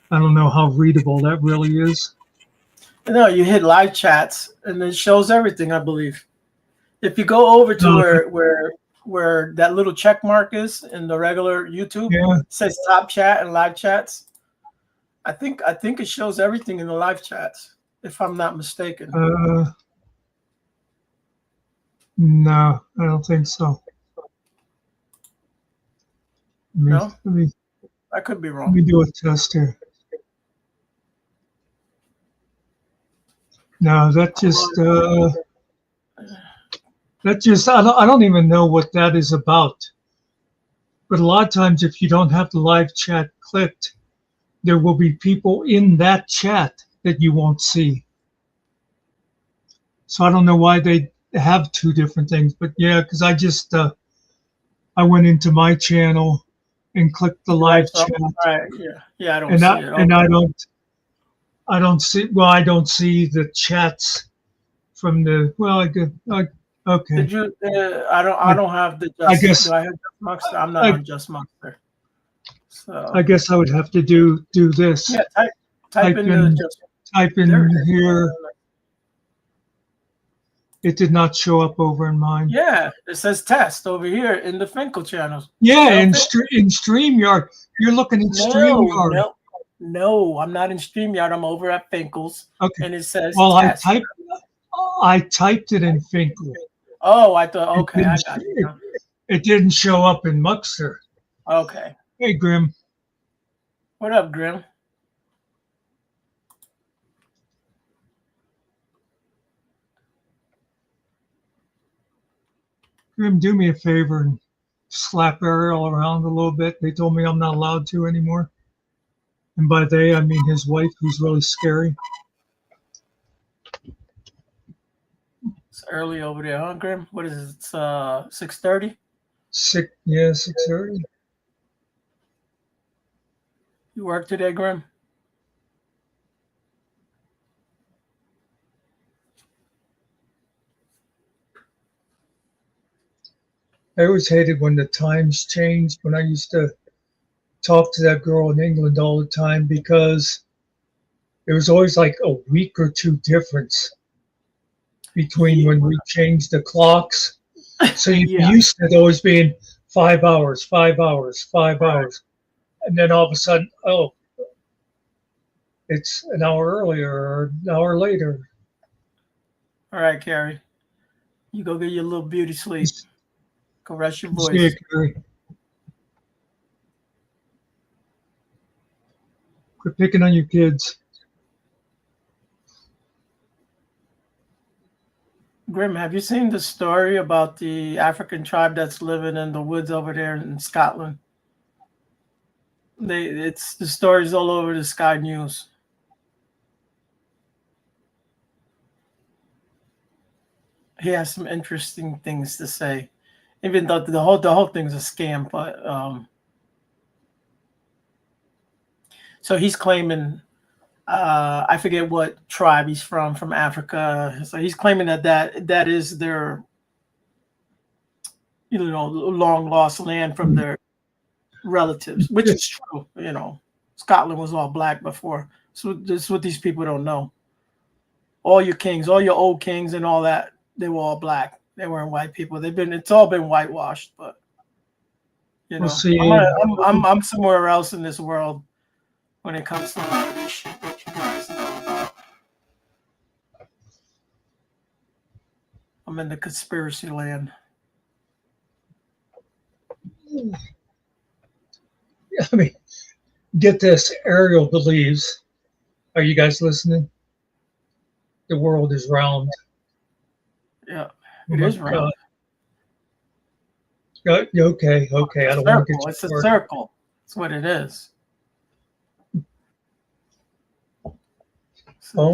I don't know how readable that really is. No, you hit live chats and it shows everything, I believe. If you go over to where that little check mark is in the regular YouTube, Yeah. it says top chat and live chats. I think it shows everything in the live chats, if I'm not mistaken. No, I don't think so. No? Let me I could be Let wrong. me do a test here. No, that just I don't even know what that is about. But a lot of times if you don't have the live chat clicked, there will be people in that chat that you won't see. So I don't know why they have two different things, but yeah, because I went into my channel and clicked the live So, chat. all right, yeah, I don't And see I, it. and Okay. I don't see, well, I don't see the chats from the, well, okay. Did you? I don't have the just. I guess- Do I have Just Muckster? I'm not I- on Just Muckster. So I guess I would have to do this. yeah, type Type in in the type there in it is. here. It did not show up over in mine. Yeah, it says test over here in the Finkel channels. Yeah, in StreamYard. You're looking at StreamYard. No, I'm not in StreamYard. I'm over at Finkel's. Okay. And it says Well, test. I typed it in Finkel. Oh, I thought, okay, I got you. It didn't show up in Muckster. Okay. Hey, Grim. What up, Grim? Grim, do me a favor and slap Ariel around a little bit. They told me I'm not allowed to anymore. And by they, I mean his wife, who's really scary. It's early over there, huh, Grim? What is it? It's 6:30? 6:30. You work today, Grim? I always hated when the times changed, when I used to talk to that girl in England all the time, because there was always like a week or two difference between when we changed the clocks. So you used to it always being 5 hours, 5 hours, 5 hours. And then all of a sudden, oh, it's an hour earlier or an hour later. All right, Carrie. You go get your little beauty sleep. Go rest your voice. See you, Carrie. Quit picking on your kids. Grim, have you seen the story about the African tribe that's living in the woods over there in Scotland? It's the stories all over the Sky News. He has some interesting things to say, even though the whole thing's a scam. But so he's claiming, I forget what tribe he's from Africa. So he's claiming that is their, long lost land from their relatives, which is true. Scotland was all black before. So this is what these people don't know. All your kings, all your old kings and all that, they were all black. They weren't white people. It's all been whitewashed, but We'll see. I'm somewhere else in this world when it comes to this shit that you guys know about. I'm in the conspiracy land. I mean, get this. Ariel believes. Are you guys listening? The world is round. Yeah, it is round. Okay. I don't want to get you It's a circle. That's what it is. So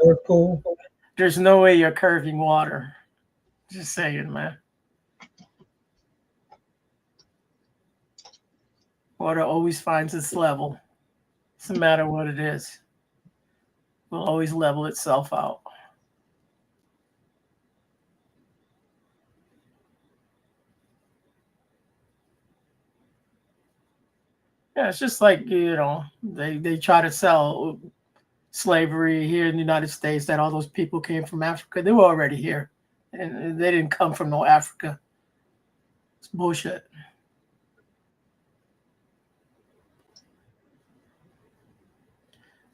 circle. There's no way you're curving water. Just saying, man. Water always finds its level. Doesn't matter what it is. It will always level itself out. Yeah, it's just like, they try to sell slavery here in the United States, that all those people came from Africa. They were already here, and they didn't come from no Africa. It's bullshit.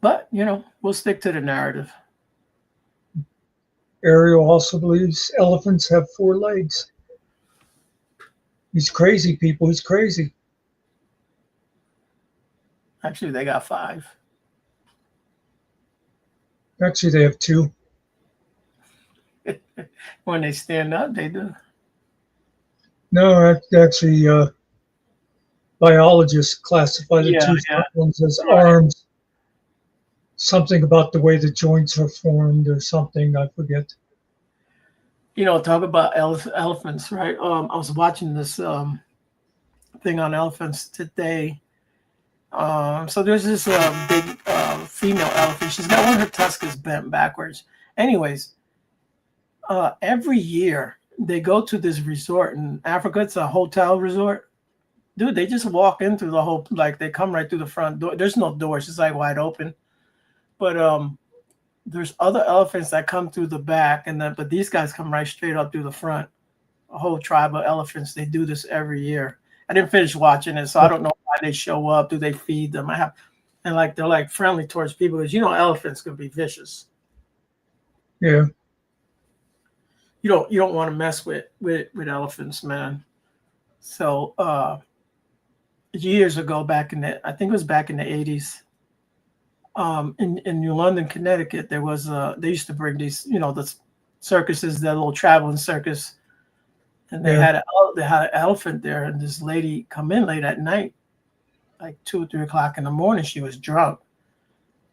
But, we'll stick to the narrative. Ariel also believes elephants have 4 legs. He's crazy, people. He's crazy. Actually, they got 5. Actually, they have 2. When they stand up, they do. No, actually, biologists classify the 2 front ones as arms. Something about the way the joints are formed or something, I forget. Talk about elephants, right? I was watching this thing on elephants today. So there's this big female elephant. She's got one of her tusks bent backwards. Anyways, every year they go to this resort in Africa. It's a hotel resort Dude, they just walk in through the whole, like they come right through the front door. There's no doors, it's like wide open. But there's other elephants that come through the back, and then but these guys come right straight up through the front. A whole tribe of elephants. They do this every year. I didn't finish watching it, so I don't know why they show up. Do they feed them? And like they're like friendly towards people, because elephants can be vicious. Yeah. You don't want to mess with elephants, man. So years ago, I think it was back in the 80s, in New London, Connecticut, there was they used to bring these, the circuses, that little traveling circus, and they had an elephant there, and this lady come in late at night, like 2 or 3 o'clock in the morning. She was drunk.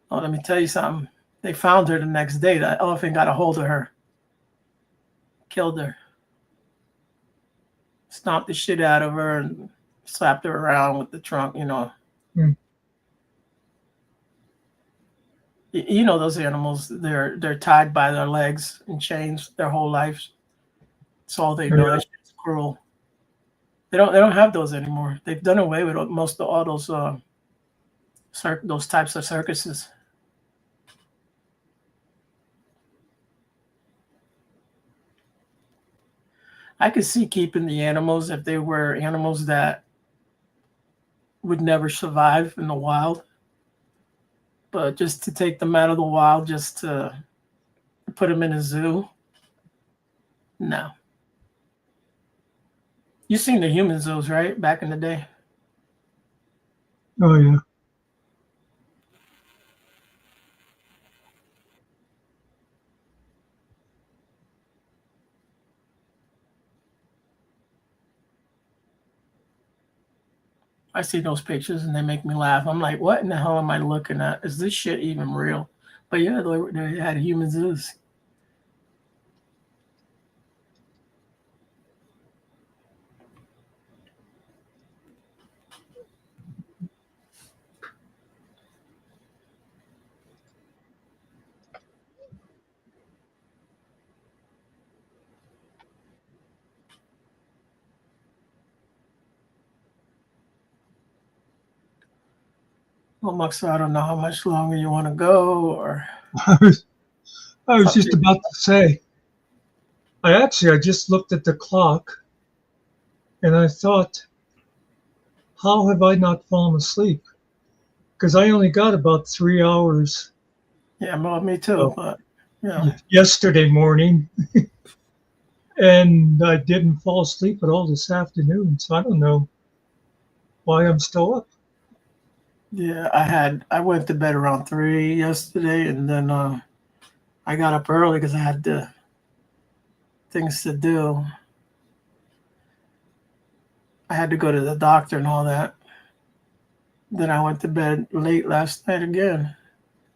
Oh, let me tell you something. They found her the next day. The elephant got a hold of her, killed her, stomped the shit out of her, and slapped her around with the trunk. Those animals, they're tied by their legs in chains their whole lives. That's all they know. That shit's cruel. They don't have those anymore. They've done away with most of all those types of circuses. I could see keeping the animals if they were animals that would never survive in the wild. But just to take them out of the wild, just to put them in a zoo, no. You seen the human zoos, right? Back in the day. Oh yeah. I see those pictures and they make me laugh. I'm like, what in the hell am I looking at? Is this shit even real? But yeah, they had human zoos. Well, Muckster, I don't know how much longer you want to go, or I was just about to say, I just looked at the clock and I thought, how have I not fallen asleep? Because I only got about 3 hours. Yeah, well, me too. But yesterday morning, and I didn't fall asleep at all this afternoon. So I don't know why I'm still up. Yeah, I went to bed around 3 yesterday, and then I got up early because I had things to do. I had to go to the doctor and all that. Then I went to bed late last night again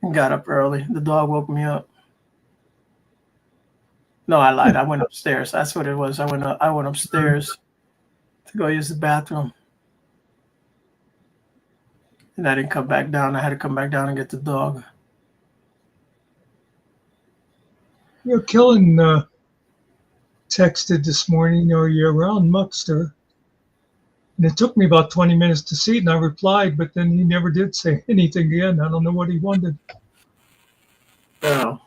and got up early. The dog woke me up. No, I lied. I went upstairs. That's what it was. I went upstairs to go use the bathroom. And I didn't come back down. I had to come back down and get the dog. Killen texted this morning, are you around Muckster? And it took me about 20 minutes to see it, and I replied, but then he never did say anything again. I don't know what he wanted. Oh.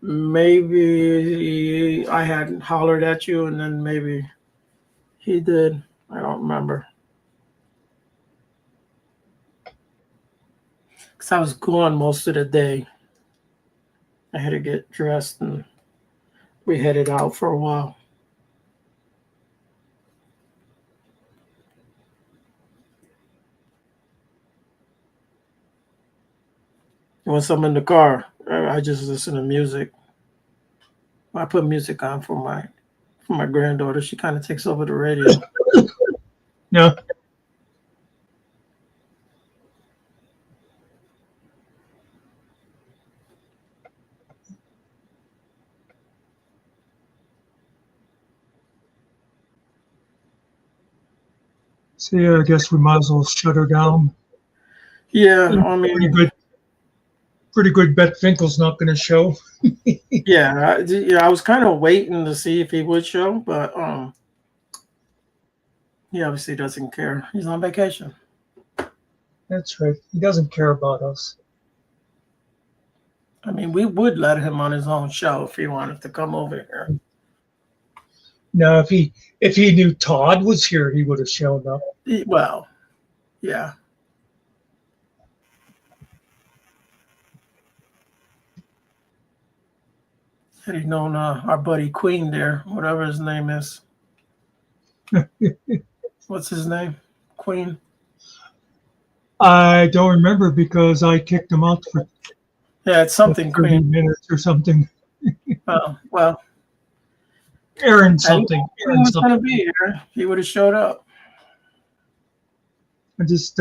Maybe I hadn't hollered at you, and then maybe he did. I don't remember. Because I was gone most of the day. I had to get dressed, and we headed out for a while. Once I'm in the car, I just listen to music. I put music on for my granddaughter. She kind of takes over the radio. Yeah. So yeah, I guess we might as well shut her down. Yeah, I mean, pretty good bet Finkel's not going to show. I was kind of waiting to see if he would show, but He obviously doesn't care. He's on vacation. That's right. He doesn't care about us. I mean, we would let him on his own show if he wanted to come over here. No, if he knew Todd was here, he would have shown up. Well, yeah. Had he known our buddy Queen there, whatever his name is. What's his name? Queen? I don't remember because I kicked him out for Yeah, it's something 30 Queen. minutes or something. Well, Aaron something. He was going to be here. He would have showed up. I just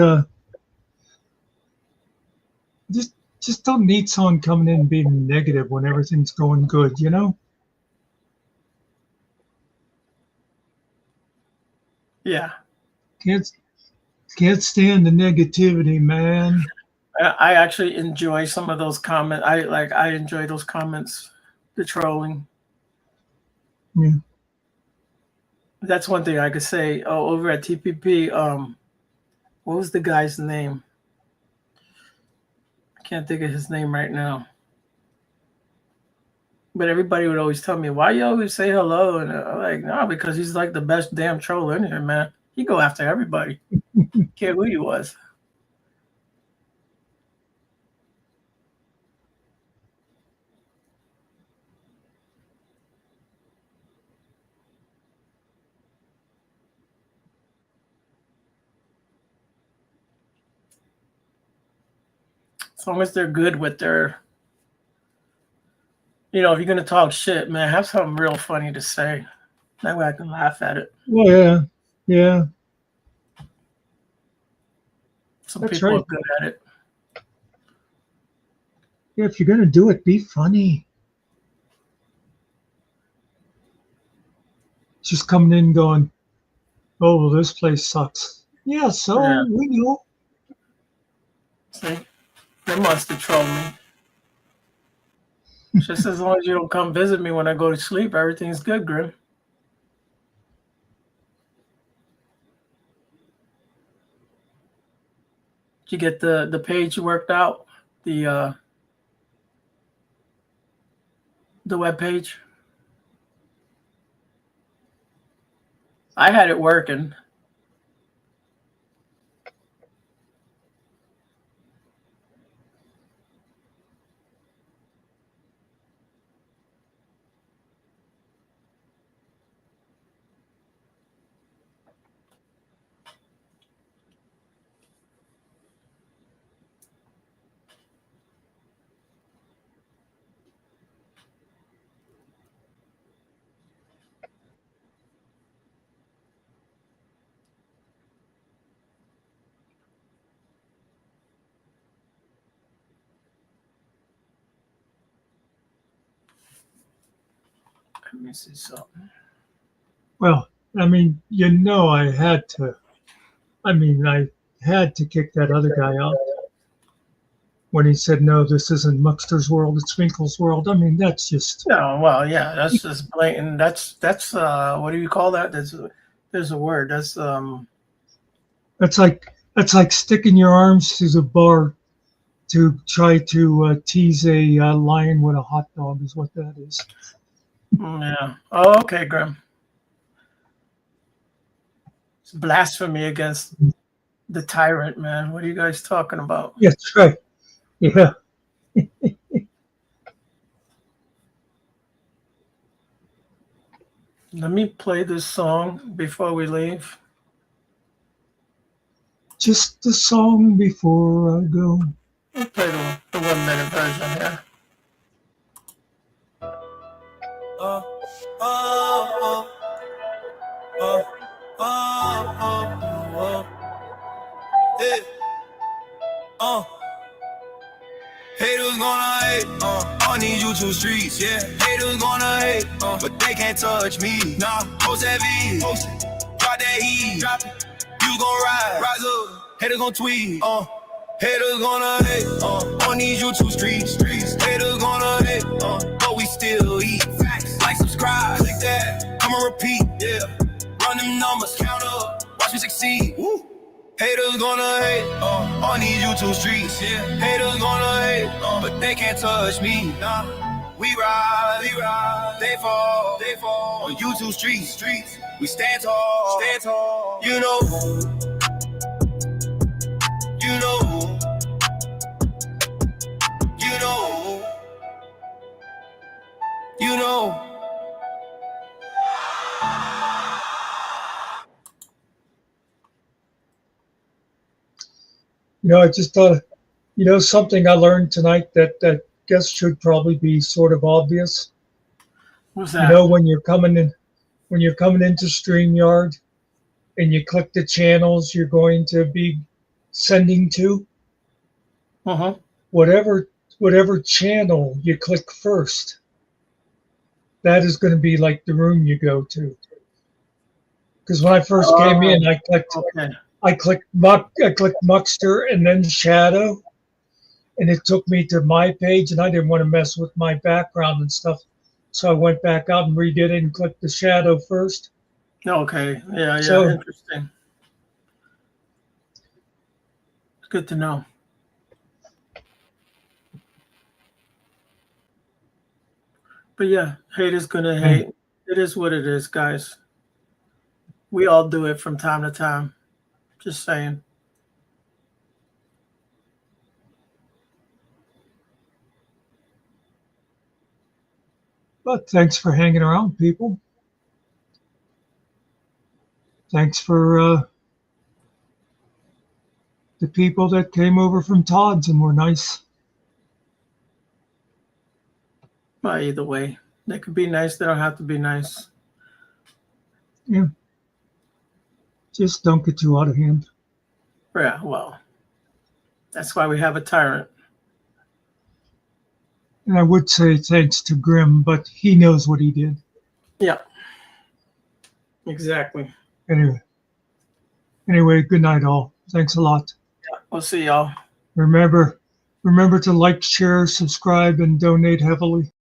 don't need someone coming in and being negative when everything's going good, you know? Yeah. Can't stand the negativity, man. I actually enjoy some of those comments. I enjoy those comments, the trolling. Yeah. That's one thing I could say. Oh, over at TPP, what was the guy's name? I can't think of his name right now. But everybody would always tell me, why you always say hello? And I'm like, no, because he's like the best damn troll in here, man. He go after everybody. Care who he was. As long as they're good with their, if you're going to talk shit, man, have something real funny to say. That way I can laugh at it. Well, yeah. Some That's people right. are good at it. Yeah, if you're going to do it, be funny. Just coming in going, oh, well, this place sucks. Yeah, so Yeah. we know. See? They must have trolled me. Just as long as you don't come visit me when I go to sleep, everything's good, Grim. Did you get the page worked out? The web page? I had it working. Let me see something. Well, I mean, I had to. I had to kick that other guy out when he said, no, this isn't Muckster's world, it's Finkel's world. I mean, that's just. No, well, yeah, that's just blatant. That's what do you call that? There's a word. That's like sticking your arms to the bar to try to tease a lion with a hot dog is what that is. Yeah. Oh, okay, Grim. It's blasphemy against the tyrant, man. What are you guys talking about? Yeah, that's right. Yeah. Let me play this song before we leave. Just the song before I go. I'll play the 1 minute version here. Haters gonna hate, on these YouTube streets, yeah. Haters gonna hate, but they can't touch me. Nah, post that V, drop that heat, drop it. You gon' rise up. Haters gon' tweet, haters gonna hate, on these YouTube streets. Haters gonna hate, but we still eat. Facts, like, subscribe, click that, I'ma repeat, yeah. Run them numbers, count up. watch me succeed. Woo. Haters gonna hate on these YouTube streets. Yeah. Haters gonna hate, but they can't touch me. Nah. We rise, they fall on YouTube streets. We stand tall, You know, you know, you know, you know. You know, I just thought, you know, something I learned tonight that I guess should probably be sort of obvious. What's You that? know, when you're coming into StreamYard and you click the channels you're going to be sending to, whatever channel you click first, that is going to be like the room you go to. Because when I first came in, I clicked Muckster and then Shadow, and it took me to my page, and I didn't want to mess with my background and stuff, so I went back out and redid it and clicked the Shadow first. Okay. Yeah. So- Interesting. It's good to know. But yeah, hate is gonna hate. It is what it is, guys. We all do it from time to time. Just saying. But thanks for hanging around, people. Thanks for the people that came over from Todd's and were nice. Well, either way, they could be nice. They don't have to be nice. Yeah. Just don't get too out of hand. Yeah. Well, that's why we have a tyrant. And I would say thanks to Grim, but he knows what he did. Yeah. Exactly. Anyway, good night, all. Thanks a lot. Yeah. We'll see y'all. Remember to like, share, subscribe, and donate heavily.